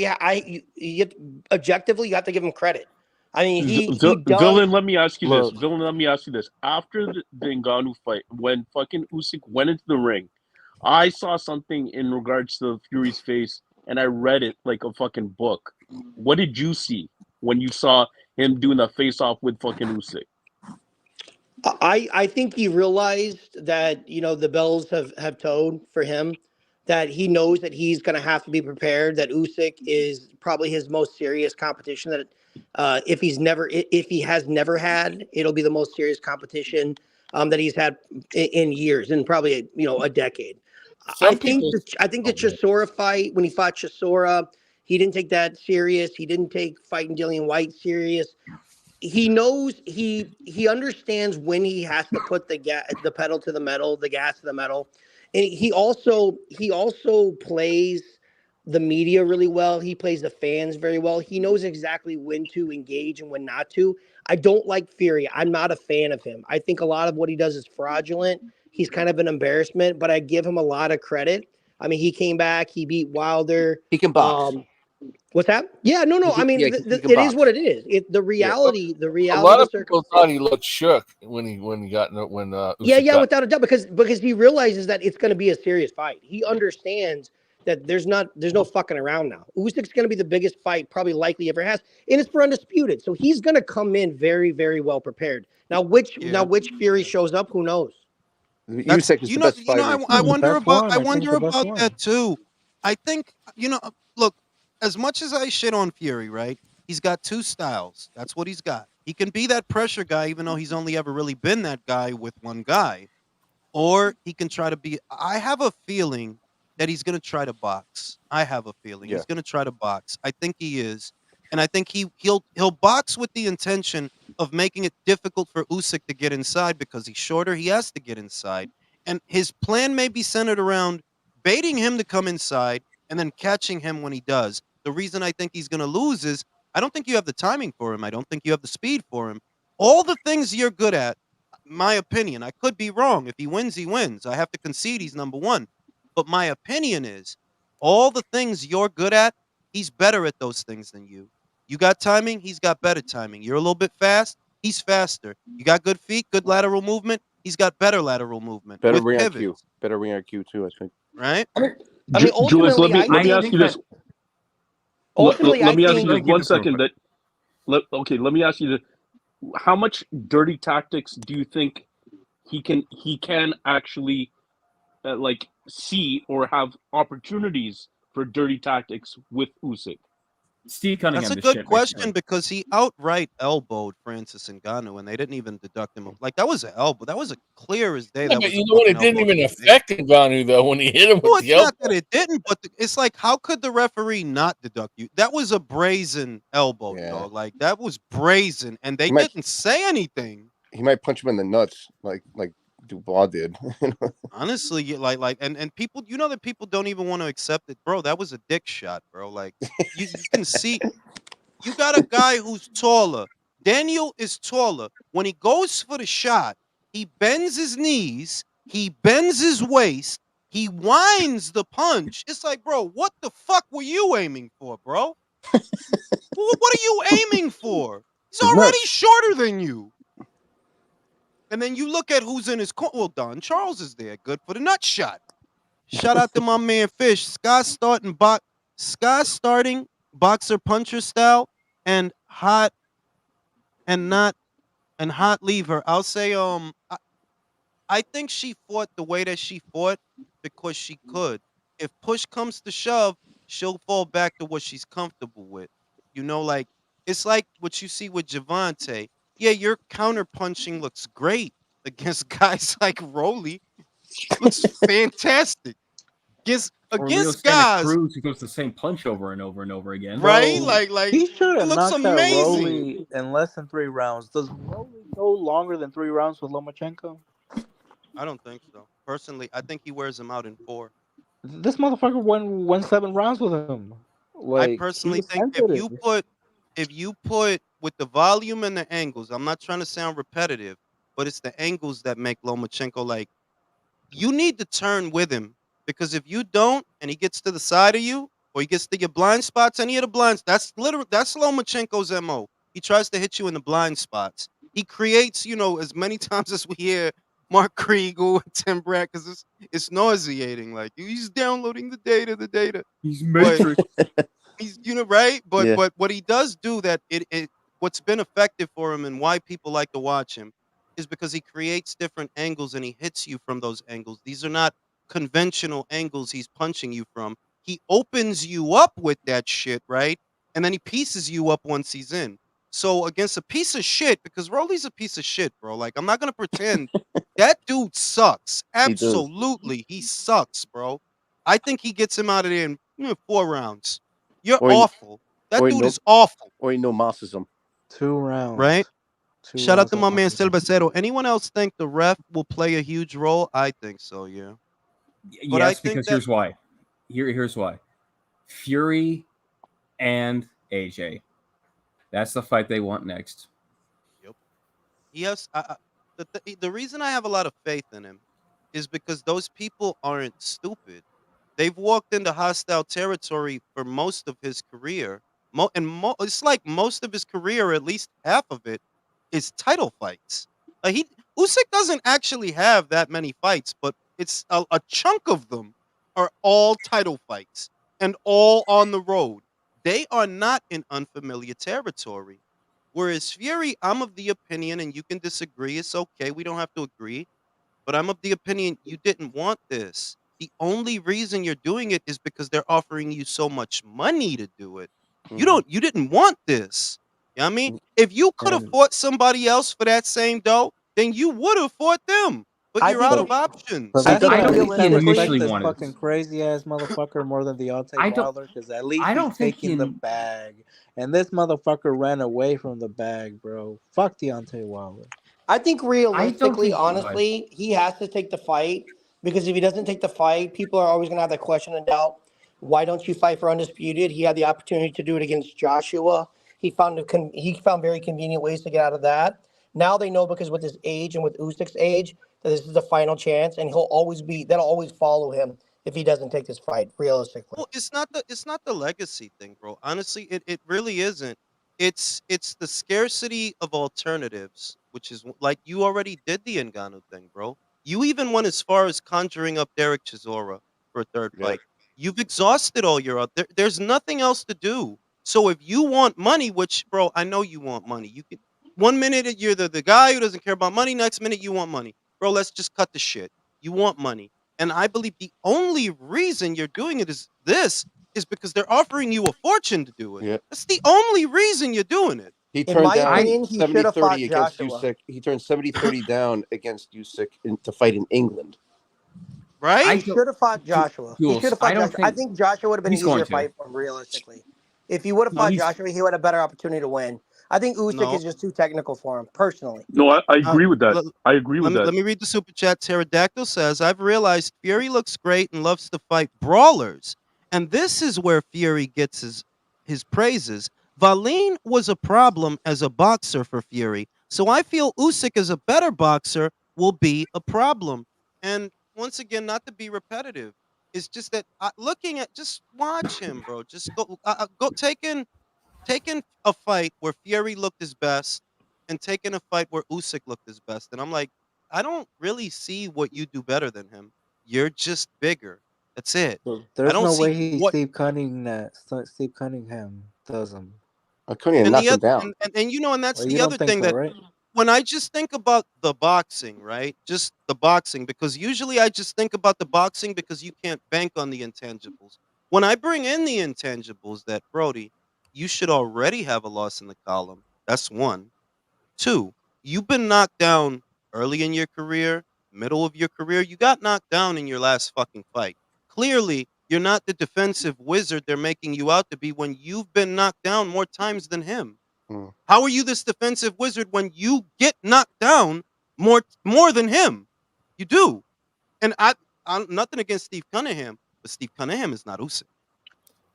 objectively, you have to give him credit. I mean, he does. Villain, let me ask you Look. this. Villain, let me ask you this. After the Ngannou fight, when fucking Usyk went into the ring, I saw something in regards to Fury's face, and I read it like a fucking book. What did you see when you saw him doing the face-off with fucking Usyk? I think he realized that the bells have toed for him, that he knows that he's going to have to be prepared. That Usyk is probably his most serious competition. That if he has never had, it'll be the most serious competition that he's had in years, in probably a decade. I think the Chisora fight, when he fought Chisora, he didn't take that serious. He didn't take fighting Dillian White serious. He knows he understands when he has to put the pedal to the metal, the gas to the metal, and he also plays the media really well. He plays the fans very well. He knows exactly when to engage and when not to. I don't like Fury. I'm not a fan of him. I think a lot of what he does is fraudulent. He's kind of an embarrassment, but I give him a lot of credit. I mean, he came back. He beat Wilder. He can box. What's that? Yeah, no. I mean, it is what it is. The reality. A lot of people thought he looked shook when Usyk got without a doubt, because he realizes that it's going to be a serious fight. He understands that there's no fucking around now. Usyk's going to be the biggest fight probably likely ever has, and it's for undisputed. So he's going to come in very, very well prepared. Now, which Fury shows up, who knows? Usyk is the best fighter. I wonder about one. that too. I think look, as much as I shit on Fury, right? He's got two styles. That's what he's got. He can be that pressure guy, even though he's only ever really been that guy with one guy. Or he can try to be. I have a feeling that he's going to try to box. I have a feeling he's going to try to box. I think he is, and I think he'll box with the intention of making it difficult for Usyk to get inside because he's shorter. He has to get inside, and his plan may be centered around baiting him to come inside and then catching him when he does. The reason I think he's going to lose is I don't think you have the timing for him. I don't think you have the speed for him. All the things you're good at. My opinion, I could be wrong. If he wins, he wins. I have to concede he's number one. But my opinion is all the things you're good at, he's better at those things than you. You got timing, he's got better timing. You're a little bit fast, he's faster. You got good feet, good lateral movement, he's got better lateral movement. Better with ring pivots. IQ. Better ring IQ too, I think. Right? I mean, Julius, ultimately, let me ask you this. Ultimately, let me I ask think you 1 second. Let me ask you this. How much dirty tactics do you think he can actually like see or have opportunities for dirty tactics with Usyk? Steve Cunningham. That's a good question because he outright elbowed Francis Ngannou and they didn't even deduct him. Like that was an elbow. That was a clear as day. Yeah, that but was you know what? It didn't even affect Ngannou though when he hit him well, with the it's elbow. not that it didn't, but it's like how could the referee not deduct you? That was a brazen elbow, dog. Like that was brazen, and they didn't say anything. He might punch him in the nuts, like Dubois did. Honestly, and people, you know that people don't even want to accept it, bro. That was a dick shot, bro. Like you can see, you got a guy who's taller. Daniel is taller. When he goes for the shot, he bends his knees, he bends his waist, he winds the punch. It's like, bro, what the fuck were you aiming for, bro? What are you aiming for? He's already shorter than you. And then you look at who's in his corner. Well, Don Charles is there. Good for the nut shot. Shout out to my man Fish. Sky starting boxer puncher style and hot leave her. I'll say I think she fought the way that she fought because she could. If push comes to shove, she'll fall back to what she's comfortable with. You know, like it's like what you see with Javante. Yeah, your counter punching looks great against guys like Rolly. Looks fantastic. Against guys Cruz who goes the same punch over and over and over again. Right? Like he should it have looks knocked out amazing. Rolly in less than 3 rounds. Does Rolly go longer than 3 rounds with Lomachenko? I don't think so. Personally, I think he wears him out in 4. This motherfucker won 7 rounds with him. Like, I personally think if you put with the volume and the angles, I'm not trying to sound repetitive, but it's the angles that make Lomachenko like you need to turn with him because if you don't and he gets to the side of you or he gets to your blind spots, any of the blinds, that's Lomachenko's MO. He tries to hit you in the blind spots. He creates, as many times as we hear Mark Kriegel and Tim Brad, because it's nauseating. Like he's downloading the data. He's Matrix. He's right, but Yeah. but what he does do that what's been effective for him and why people like to watch him is because he creates different angles and he hits you from those angles. These are not conventional angles he's punching you from. He opens you up with that shit, right? And then he pieces you up once he's in. So against a piece of shit, because Rolly's a piece of shit, bro. Like I'm not gonna pretend that dude sucks. Absolutely, he sucks, bro. I think he gets him out of there in 4 rounds. You're awful. That dude is awful. Or he no masses him. 2 rounds. Right? 2 Shout out rounds to of my man boxing. Silvacero. Anyone else think the ref will play a huge role? I think so, yeah. But Yes, I think because that, here's why. Here's why. Fury and AJ. That's the fight they want next. Yep. Yes. The reason I have a lot of faith in him is because those people aren't stupid. They've walked into hostile territory for most of his career. It's like most of his career, at least half of it, is title fights. Usyk doesn't actually have that many fights, but it's a chunk of them are all title fights and all on the road. They are not in unfamiliar territory. Whereas Fury, I'm of the opinion, and you can disagree, it's okay, we don't have to agree, but I'm of the opinion you didn't want this. The only reason you're doing it is because they're offering you so much money to do it. You didn't want this. You know what I mean? If you could have And fought somebody else for that same dough, then you would have fought them. But I you're out think, of but I options. I think still don't think he respect initially realistically, this wanted fucking this. crazy ass motherfucker more than Deontay I don't. Wilder because at least I he's don't think taking the he. bag, and this motherfucker ran away from the bag, bro. Fuck Deontay Wilder. I think I don't realistically, think he would. honestly, he has to take the fight because if he doesn't take the fight, people are always going to have that question and doubt. Why don't you fight for undisputed? He had the opportunity to do it against Joshua. He found very convenient ways to get out of that. Now they know because with his age and with Usyk's age that this is the final chance, and that'll always follow him if he doesn't take this fight. Realistically, Well, it's not the legacy thing, bro. Honestly, it really isn't. It's the scarcity of alternatives, which is like you already did the Ngannou thing, bro. You even went as far as conjuring up Derek Chisora for a third Yep. fight. You've exhausted all your there's nothing else to do. So if you want money, which bro, I know you want money. You can 1 minute you're the guy who doesn't care about money, next minute you want money. Bro, let's just cut the shit. You want money. And I believe the only reason you're doing it is because they're offering you a fortune to do it. Yeah. That's the only reason you're doing it. He in turned my down opinion, he should have 70-30 fought against Joshua. Usyk. He turned 70-30 down against Usyk to fight in England. I He Right? don't. should have fought Joshua. He should Jules, have I fought don't Joshua. I think think Joshua would have been an he's going easier to. fight for him, realistically. If he would have No, fought he's. Joshua, he would have a better opportunity to win. I think Usyk No. is just too technical for him, personally. No, I Uh, agree with that. let, I agree with let me that. let me read the super chat. Pterodactyl says, "I've realized Fury looks great and loves to fight brawlers, and this is where Fury gets his praises. Valine was a problem as a boxer for Fury, so I feel Usyk as a better boxer will be a problem." And once again, not to be repetitive, it's just that looking at just watch him, bro. Just go taking a fight where Fury looked his best and taking a fight where Usyk looked his best, and I'm like, I don't really see what you do better than him. You're just bigger. That's it. So I there's don't no see way what. Steve Cunningham does him. Cunningham And the knocked him other, down. and you know, and that's Well, you the don't other think thing so, that right? when I just think about the boxing, right? Just the boxing, because usually I just think about the boxing because you can't bank on the intangibles. When I bring in the intangibles, that Brody, you should already have a loss in the column. That's one. Two, you've been knocked down early in your career, middle of your career. You got knocked down in your last fucking fight. Clearly, you're not the defensive wizard they're making you out to be when you've been knocked down more times than him. Mm. How are you this defensive wizard when you get knocked down more than him? You do. And I'm nothing against Steve Cunningham, but Steve Cunningham is not Usyk.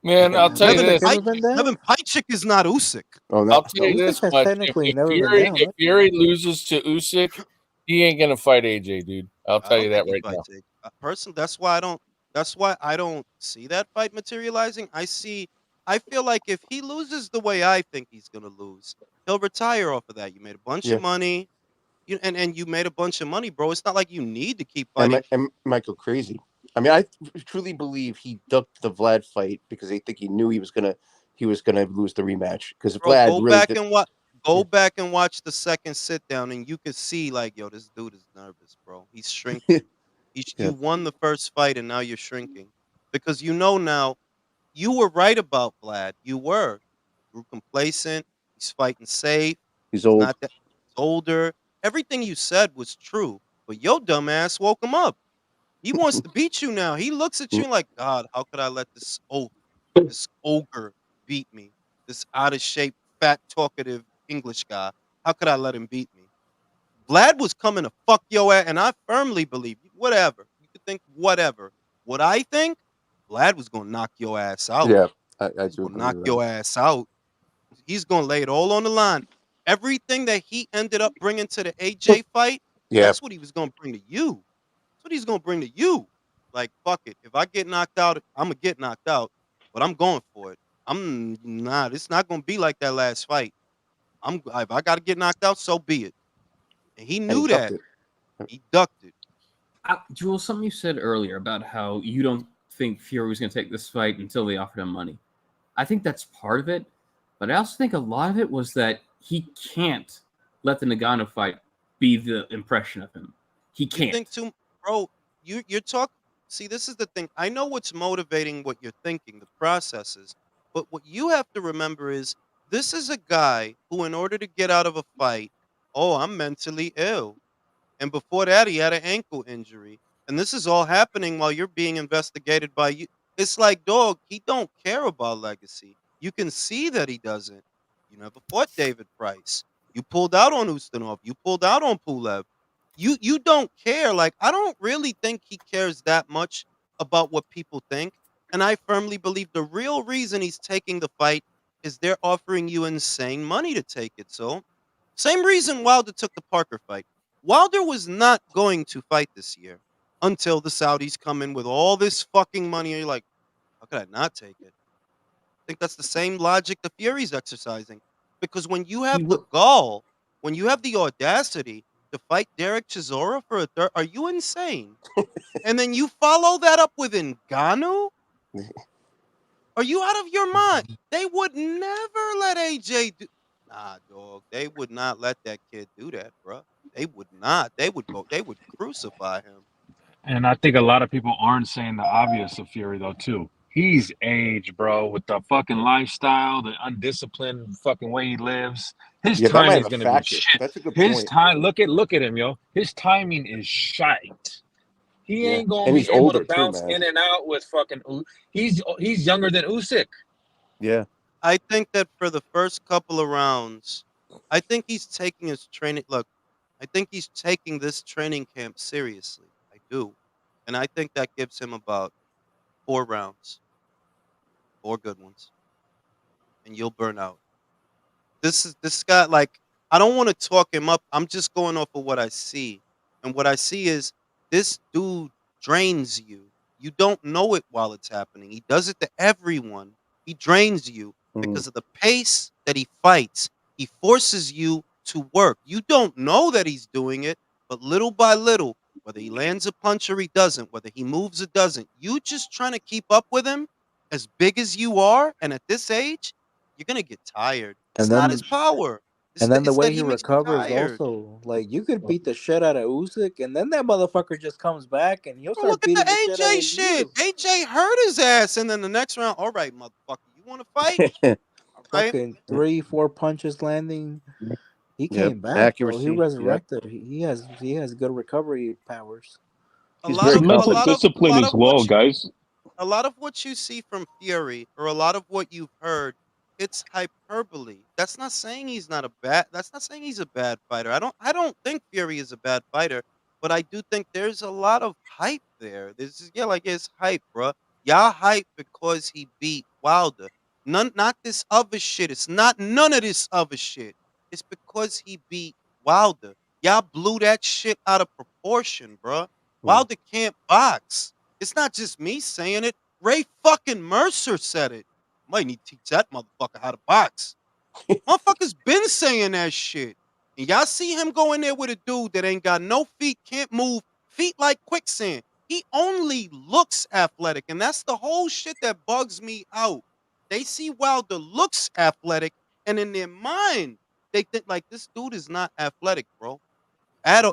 Man, I'll tell you Levin Usyk this. ever been down? Paicik is not Usyk. Oh no, I'll tell you no. Usyk this has much: technically never been down. If Fury loses to Usyk, he ain't gonna fight AJ, dude. I'll I tell you don't think that he right fights now. AJ. Personally, that's why I don't see that fight materializing. I feel like if he loses the way I think he's gonna lose, he'll retire off of that. You made a bunch of Yeah, money, and you made a bunch of money, bro. It's not like you need to keep and, fighting. and Michael crazy. I mean, I truly believe he ducked the Vlad fight because I think he knew he was gonna lose the rematch because Bro, Vlad really did. go Yeah, back and watch the second sit down, and you could see like, yo, this dude is nervous, bro. He's shrinking. You yeah. won the first fight, and now you're shrinking because you know now you were right about Vlad. You were. Grew complacent. He's fighting safe. He's He's old. not that. He's older. Everything you said was true, but your dumbass woke him up. He wants to beat you now. He looks at you Mm. and like, God, how could I let this ogre beat me? This out of shape, fat, talkative English guy. How could I let him beat me? Vlad was coming to fuck your ass, and I firmly believe whatever. You could think whatever. What I think, Vlad was gonna knock your ass out. Yeah, I He's do gonna agree knock with that. your ass out. He's gonna lay it all on the line. Everything that he ended up bringing to the AJ fight, Yeah, that's what he was gonna bring to you. That's what he's gonna bring to you. Like fuck it. If I get knocked out, I'm gonna get knocked out, but I'm going for it. I'm not. It's not gonna be like that last fight. If I gotta get knocked out, so be it. And he and he knew ducked that. it. He ducked it. Jules, something you said earlier about how you don't think Fury was going to take this fight until they offered him money. I think that's part of it, but I also think a lot of it was that he can't let the Nagano fight be the impression of him. He can't. You think too, bro? You're talking. See, this is the thing. I know what's motivating what you're thinking, the processes, but what you have to remember is this is a guy who, in order to get out of a fight, oh, I'm mentally ill. And before that, he had an ankle injury. And this is all happening while you're being investigated by you. It's like, dog, he don't care about legacy. You can see that he doesn't. You never fought David Price. You pulled out on Ustinov. You pulled out on Pulev. You don't care. Like, I don't really think he cares that much about what people think. And I firmly believe the real reason he's taking the fight is they're offering you insane money to take it. So, same reason Wilder took the Parker fight. Wilder was not going to fight this year until the Saudis come in with all this fucking money. And you're like, how could I not take it? I think that's the same logic the Fury's exercising. Because when you have the gall, when you have the audacity to fight Derek Chisora for a third, are you insane? And then you follow that up with Ngannou? Are you out of your mind? They would never let AJ do. Nah, dog. They would not let that kid do that, bro. They would not. They would go. They would crucify him. And I think a lot of people aren't saying the obvious of Fury though too. He's aged, bro, with the fucking lifestyle, the undisciplined fucking way he lives. His Yeah, that might timing have is a gonna be factor. shit. That's a good His point. time, look at him, yo. His timing is shite. He Yeah. ain't gonna And be he's able to older too, bounce man. in and out with fucking. He's younger than Usyk. Yeah. I think that for the first couple of rounds, I think he's taking his training. Look, I think he's taking this training camp seriously. I do, and I think that gives him about 4 rounds, 4 good ones, and you'll burn out. This guy, like, I don't want to talk him up. I'm just going off of what I see. And what I see is this dude drains you. You don't know it while it's happening. He does it to everyone. He drains you because of the pace that he fights. He forces you to work. You don't know that he's doing it, but little by little, whether he lands a punch or he doesn't, whether he moves or doesn't, you just trying to keep up with him as big as you are. And at this age, you're going to get tired. It's And not then his power. and then the It's that way he he makes you recovers tired. also, like you could beat the shit out of Usyk, and then that motherfucker just comes back and he'll Bro, look start at the beating the shit out AJ of shit. you. AJ hurt his ass, and then the next round, all right, motherfucker, you want to fight? All right. Fucking 3-4 punches landing. He Yep. came back, bro. He Accuracy. Yep. resurrected. He has good recovery powers. A He's lot very It's of a mental confident. lot of a discipline lot as of what well, guys. a lot of what you see from Fury or a lot of what you've heard, it's hyperbole. That's not saying he's a bad fighter. I don't think Fury is a bad fighter, but I do think there's a lot of hype there. Like it's hype, bro. Y'all hype because he beat Wilder. Not this other shit. It's not none of this other shit. It's because he beat Wilder. Y'all blew that shit out of proportion, bro. Wilder can't box. It's not just me saying it. Ray fucking Mercer said it. Might need to teach that motherfucker how to box. Motherfuckers been saying that shit. And y'all see him go in there with a dude that ain't got no feet, can't move, feet like quicksand. He only looks athletic, and that's the whole shit that bugs me out. They see Wilder looks athletic, and in their mind, they think like this dude is not athletic, bro.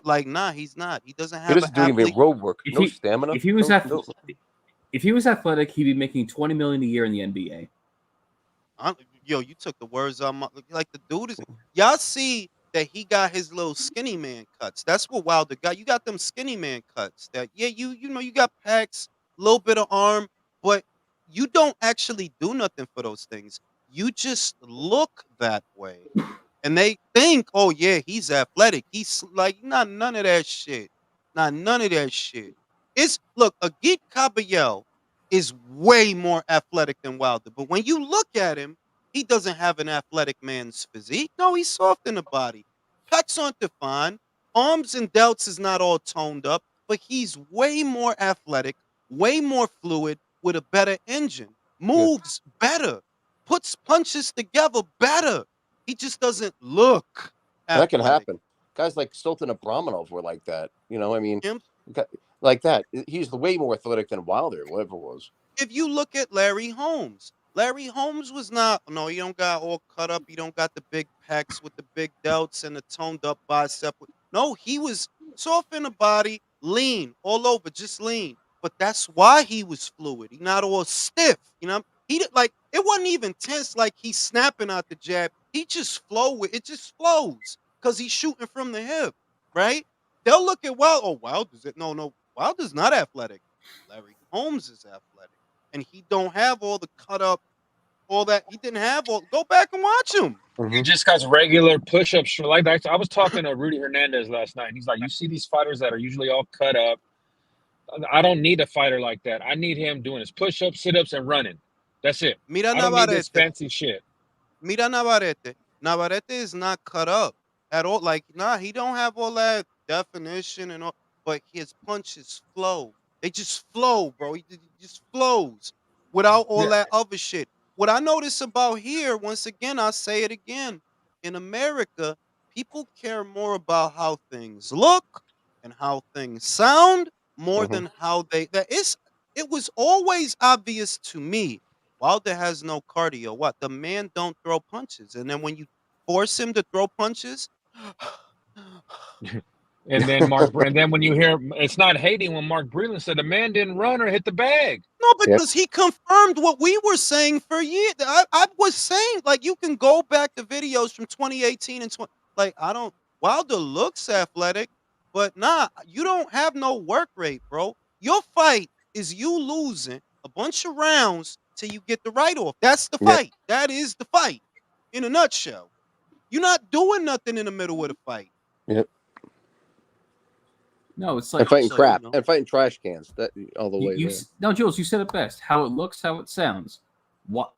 Like, nah, he's not. He doesn't He have an doesn't do any athlete. road work. If No he stamina. if he was No. if he was athletic, he'd be making $20 million a year in the NBA. Yo, you took the words out my like the dude is y'all see that he got his little skinny man cuts. That's what Wilder got. You got them skinny man cuts. That yeah, you know you got pecs, little bit of arm, but you don't actually do nothing for those things. You just look that way. And they think, oh yeah, he's athletic. He's like, not none of that shit. Not none of that shit. It's look, Agit Kabayel is way more athletic than Wilder. But when you look at him, he doesn't have an athletic man's physique. No, he's soft in the body. Pecs aren't defined. Arms and delts is not all toned up, but he's way more athletic, way more fluid, with a better engine. Yeah. Moves better, puts punches together better. He just doesn't look That can athletic. happen. Guys like Sultan Abramonov were like that. You know, I mean, Him, like that. He's way more athletic than Wilder, whatever it was. If you look at Larry Holmes was not. No, he don't got all cut up. He don't got the big pecs with the big delts and the toned up bicep. No, he was soft in the body, lean all over, just lean. But that's why he was fluid. He not all stiff. You know, like it wasn't even tense. Like he's snapping out the jab. He just flow with it. Just flows because he's shooting from the hip, right? They'll look at Wilder's it. No, Wilder's not athletic. Larry Holmes is athletic, and he don't have all the cut up, all that. He didn't have all. Go back and watch him. He just got regular push-ups. Like I was talking to Rudy Hernandez last night. And he's like, you see these fighters that are usually all cut up. I don't need a fighter like that. I need him doing his push-ups, sit-ups, and running. That's it. Mira I don't need this Navarrete. fancy shit. Mira Navarrete. Navarrete is not cut up at all. Like, nah, he don't have all that definition and all, but his punches flow. They just flow, bro. He just flows without all that other shit. What I notice about here, once again, I'll say it again. In America, people care more about how things look and how things sound more than how it was always obvious to me. Wilder has no cardio. What? The man don't throw punches. And then when you force him to throw punches, and then when you hear, it's not hating when Mark Breland said the man didn't run or hit the bag. No, because he confirmed what we were saying for years. I was saying, like, you can go back to videos from 2018 and Wilder looks athletic, but nah, you don't have no work rate, bro. Your fight is you losing a bunch of rounds till you get the write-off. That's the fight. That is the fight in a nutshell. You're not doing nothing in the middle of the fight. Yep. No, it's like and fighting crap and fighting trash cans. That all the way. No, Jules, you said it best. How it looks, how it sounds. What?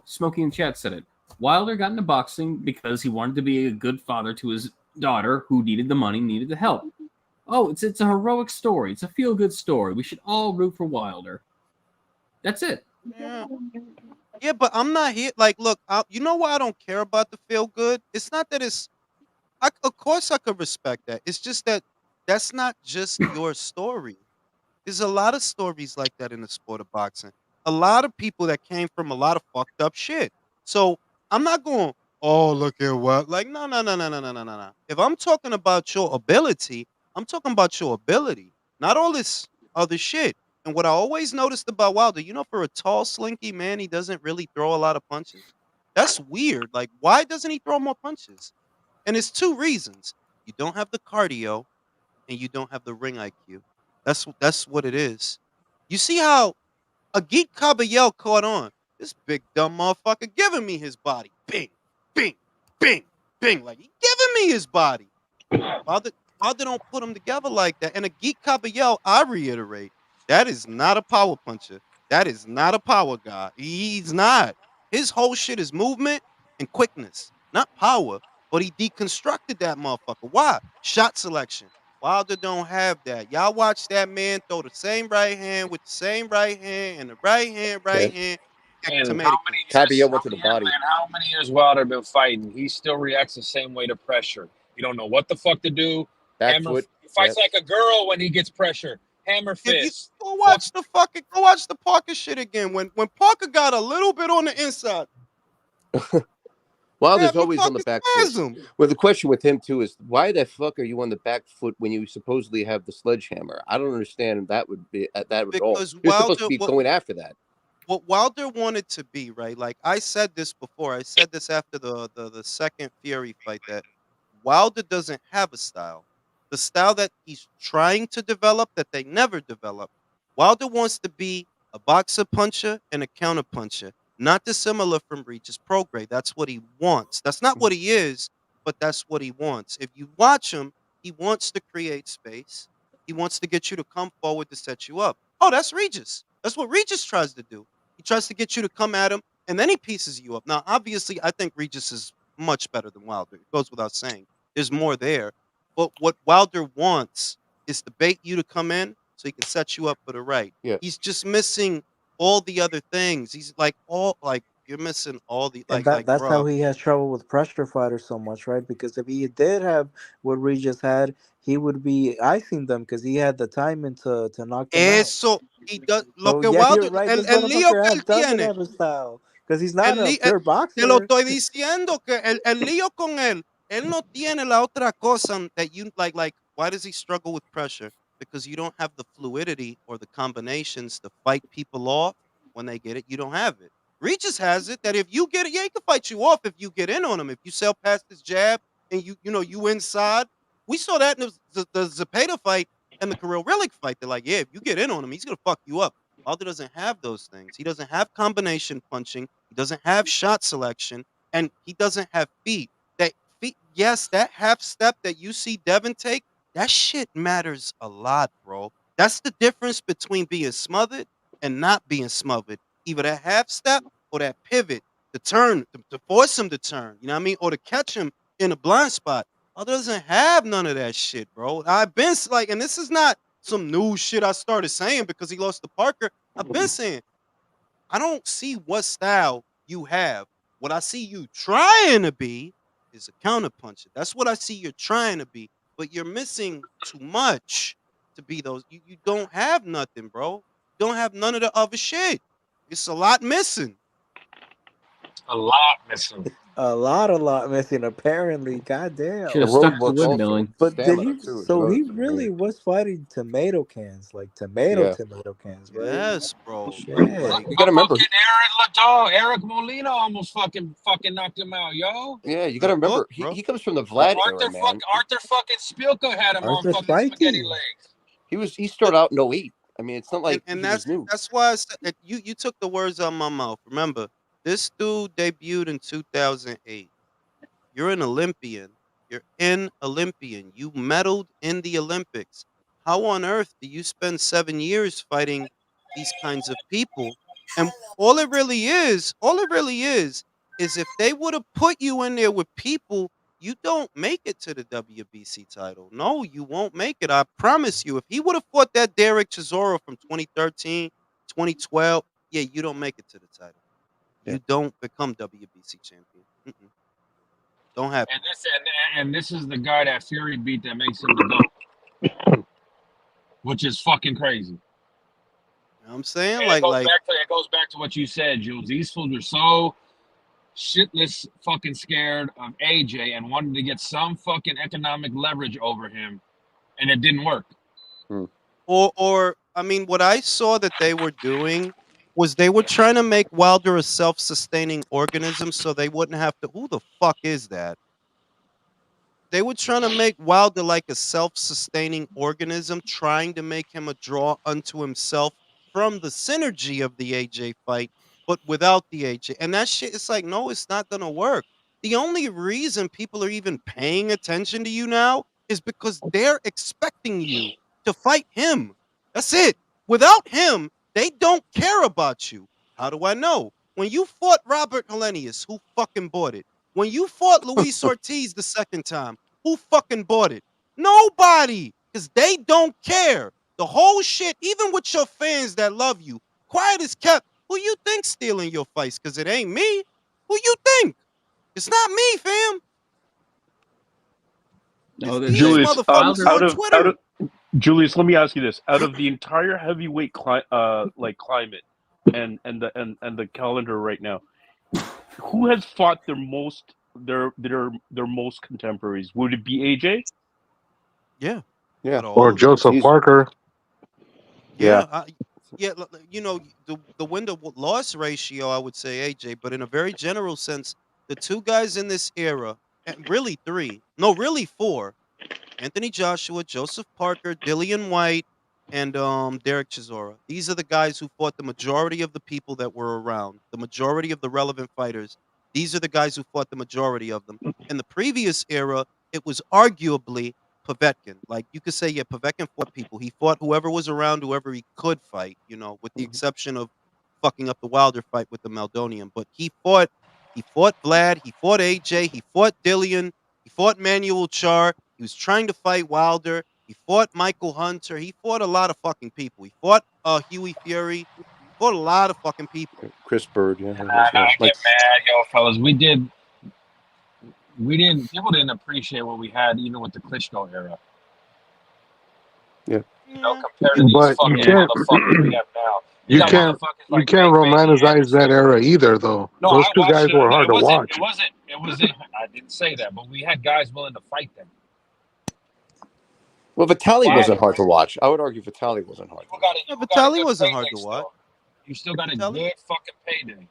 Smokey in chat said it. Wilder got into boxing because he wanted to be a good father to his daughter, who needed the money, needed the help. Oh, it's a heroic story. It's a feel-good story. We should all root for Wilder. That's it. Yeah, but I'm not here. Like, look, you know why I don't care about the feel-good? It's not that it's. Of course, I could respect that. It's just that. That's not just your story. There's a lot of stories like that in the sport of boxing. A lot of people that came from a lot of fucked up shit. So I'm not going, oh, look at what. Like, no. If I'm talking about your ability, I'm talking about your ability, not all this other shit. And what I always noticed about Wilder, for a tall, slinky man, he doesn't really throw a lot of punches. That's weird. Like, why doesn't he throw more punches? And it's two reasons. You don't have the cardio, and you don't have the ring IQ. That's what it is. You see how Agit Kabayel caught on. This big dumb motherfucker giving me his body. Bing, bing, bing, bing. Like, he giving me his body. Wilder don't put them together like that. And Agit Kabayel, I reiterate, that is not a power puncher. That is not a power guy. He's not. His whole shit is movement and quickness, not power. But he deconstructed that motherfucker. Why? Shot selection. Wilder don't have that. Y'all watch that man throw the same right hand with the same right hand and the right hand. And how many years Wilder been fighting? He still reacts the same way to pressure. You don't know what the fuck to do. He fights like a girl when he gets pressure. Hammer fist. Go watch the Parker shit again. When Parker got a little bit on the inside. Wilder's always on the back foot. Well, the question with him too is, why the fuck are you on the back foot when you supposedly have the sledgehammer? I don't understand that would be at all. You're supposed to be going after that. What Wilder wanted to be, right? Like I said this before. I said this after the second Fury fight, that Wilder doesn't have a style. The style that he's trying to develop that they never developed. Wilder wants to be a boxer puncher and a counter puncher. Not dissimilar from Regis Prograis. That's what he wants. That's not what he is, but that's what he wants. If you watch him, he wants to create space. He wants to get you to come forward to set you up. Oh, that's Regis. That's what Regis tries to do. He tries to get you to come at him, and then he pieces you up. Now, obviously, I think Regis is much better than Wilder. It goes without saying. There's more there. But what Wilder wants is to bait you to come in so he can set you up for the right. Yeah. He's just missing all the other things. He's like You're missing all the And that's how bro. he has trouble with pressure fighters so much, right? Because if he did have what Regis had, he would be icing them because he had the timing to knock them out. Eso, y lo So que yeah, you're Wilder, right. This el lío motherfucker que él had doesn't tiene, have a style because he's not el, a li- pure te lo boxer. estoy diciendo que el lío con él no tiene la otra cosa that you like. Why does he struggle with pressure? Because you don't have the fluidity or the combinations to fight people off when they get it. You don't have it. Regis has it that if you get it, yeah, he can fight you off if you get in on him. If you sell past his jab and you inside. We saw that in the Zepeda fight and the Kirill Rillick fight. They're like, yeah, if you get in on him, he's gonna fuck you up. Wilder doesn't have those things. He doesn't have combination punching. He doesn't have shot selection, and he doesn't have feet. That feet, yes, that half step that you see Devin take, that shit matters a lot, bro. That's the difference between being smothered and not being smothered. Either that half step or that pivot, the turn, to force him to turn. You know what I mean? Or to catch him in a blind spot. Other doesn't have none of that shit, bro. I've been like, and this is not some new shit I started saying because he lost to Parker. I've been saying I don't see what style you have. What I see you trying to be is a counterpuncher. That's what I see you're trying to be, but you're missing too much to be those. You don't have nothing, bro. You don't have none of the other shit. It's a lot missing. A lot missing. A lot missing. Apparently, goddamn. Should The have road stuck to work also, windmilling. But did stamina he? too is So another he thing. really was fighting tomato cans, like tomato Yeah, tomato cans, right? Yes, bro. Shit. Like you got to remember. Fucking Aaron Ladon, Eric Molina almost fucking knocked him out, yo. Yeah, you got to good look, remember. bro. He comes from the Vlad era, man. Arthur fucking Spilka had him on Arthur fucking spaghetti Spikey. legs. He started out in '08. I mean, it's not and like and he was new. that's why I said, you took the words out of my mouth. Remember, this dude debuted in 2008. You're an Olympian. You're an Olympian. You medaled in the Olympics. How on earth do you spend 7 years fighting these kinds of people? And all it really is if they would have put you in there with people, you don't make it to the WBC title. No, you won't make it. I promise you. If he would have fought that Derek Chisora from 2013, 2012, yeah, you don't make it to the title. Yeah. You don't become WBC champion. Don't happen. And this is the guy that Fury beat that makes him the GOAT. Which is fucking crazy. You know what I'm saying? And it goes back to what you said, Jules. These fools were so shitless fucking scared of AJ and wanted to get some fucking economic leverage over him, and it didn't work. Or I mean, what I saw that they were doing was they were trying to make Wilder a self-sustaining organism so they wouldn't have to. Who the fuck is that? They were trying to make Wilder like a self-sustaining organism, trying to make him a draw unto himself from the synergy of the AJ fight, but without the AJ. And that shit, it's like, no, it's not gonna work. The only reason people are even paying attention to you now is because they're expecting you to fight him. That's it. Without him, they don't care about you. How do I know? When you fought Robert Hellenius, who fucking bought it? When you fought Luis Ortiz the second time, who fucking bought it? Nobody, because they don't care. The whole shit, even with your fans that love you, quiet as kept. Who you think stealing your fights? Because it ain't me. Who you think? It's not me, fam. No, It's these Julius, motherfuckers on Twitter. Julius, let me ask you this: out of the entire heavyweight climate and the calendar right now, who has fought their most contemporaries? Would it be AJ? Yeah. Yeah. Or Joseph Parker. Yeah. The win to loss ratio, I would say AJ, but in a very general sense, the two guys in this era, and really three, no, really four, Anthony Joshua, Joseph Parker, Dillian White, and Derek Chisora. These are the guys who fought the majority of the people that were around, the majority of the relevant fighters. These are the guys who fought the majority of them. In the previous era, it was arguably Povetkin. Like you could say, yeah, Povetkin fought people. He fought whoever was around, whoever he could fight, with the exception of fucking up the Wilder fight with the Maldonian. But he fought Vlad, he fought AJ, he fought Dillian, he fought Manuel Char. He was trying to fight Wilder. He fought Michael Hunter. He fought a lot of fucking people. He fought Huey Fury. fought a lot of fucking people. Chris Bird, yeah. I get mad, yo, fellas. People didn't appreciate what we had even with the Klitschko era. Yeah. You know, compared to these But fucking motherfuckers we have now. you got can't motherfuckers like romanticize that era either, though. No, Those I two watched guys it. were hard to watch. It wasn't. I didn't say that, but we had guys willing to fight them. Well, Vitali wasn't hard to watch. I would argue Vitali wasn't hard. Vitali wasn't hard to watch. You still got a good fucking payday.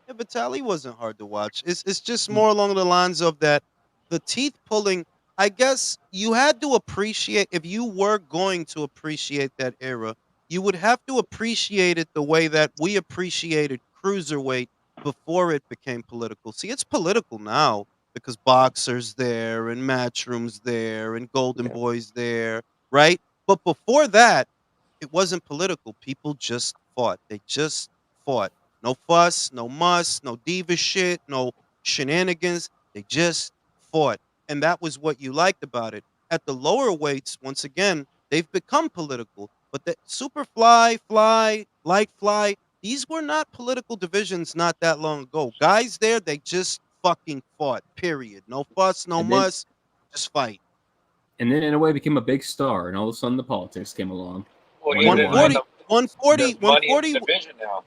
Yeah, Vitali wasn't hard to watch. It's just more along the lines of that the teeth pulling. I guess you had to appreciate, if you were going to appreciate that era, you would have to appreciate it the way that we appreciated cruiserweight before it became political. See, it's political now because Boxer's there and Matchroom's there and Golden Boy's there, right? But before that, it wasn't political. People just fought. They just fought. No fuss, no muss, no diva shit, no shenanigans. They just fought. And that was what you liked about it. At the lower weights, once again, they've become political. But the Superfly, Fly, Light Fly, these were not political divisions not that long ago. Guys there, they just fucking fought, period. No fuss, no muss, just fight. And then in a way became a big star, and all of a sudden the politics came along. Well, 140 division now.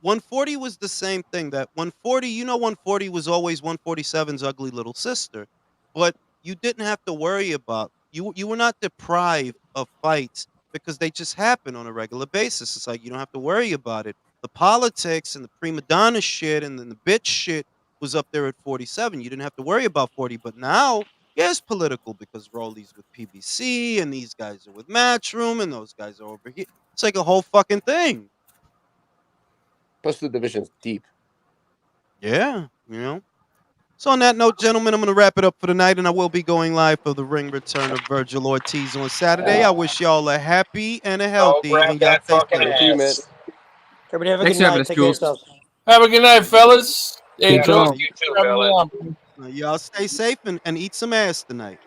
140 was the same thing. That 140, 140 was always 147's ugly little sister, but you didn't have to worry about, you were not deprived of fights because they just happen on a regular basis. It's like you don't have to worry about it. The politics and the prima donna shit and then the bitch shit was up there at 47. You didn't have to worry about 40, but now, yeah, it's political because Rolly's with PBC and these guys are with Matchroom and those guys are over here. It's like a whole fucking thing. Plus the division's deep. Yeah, So on that note, gentlemen, I'm going to wrap it up for tonight, and I will be going live for the ring return of Virgil Ortiz on Saturday. I wish y'all a happy and a healthy. And y'all stay safe. Everybody have a good night. Take care of yourselves. Have a good night, fellas. Hey, Yeah, Joe. y'all stay safe and eat some ass tonight.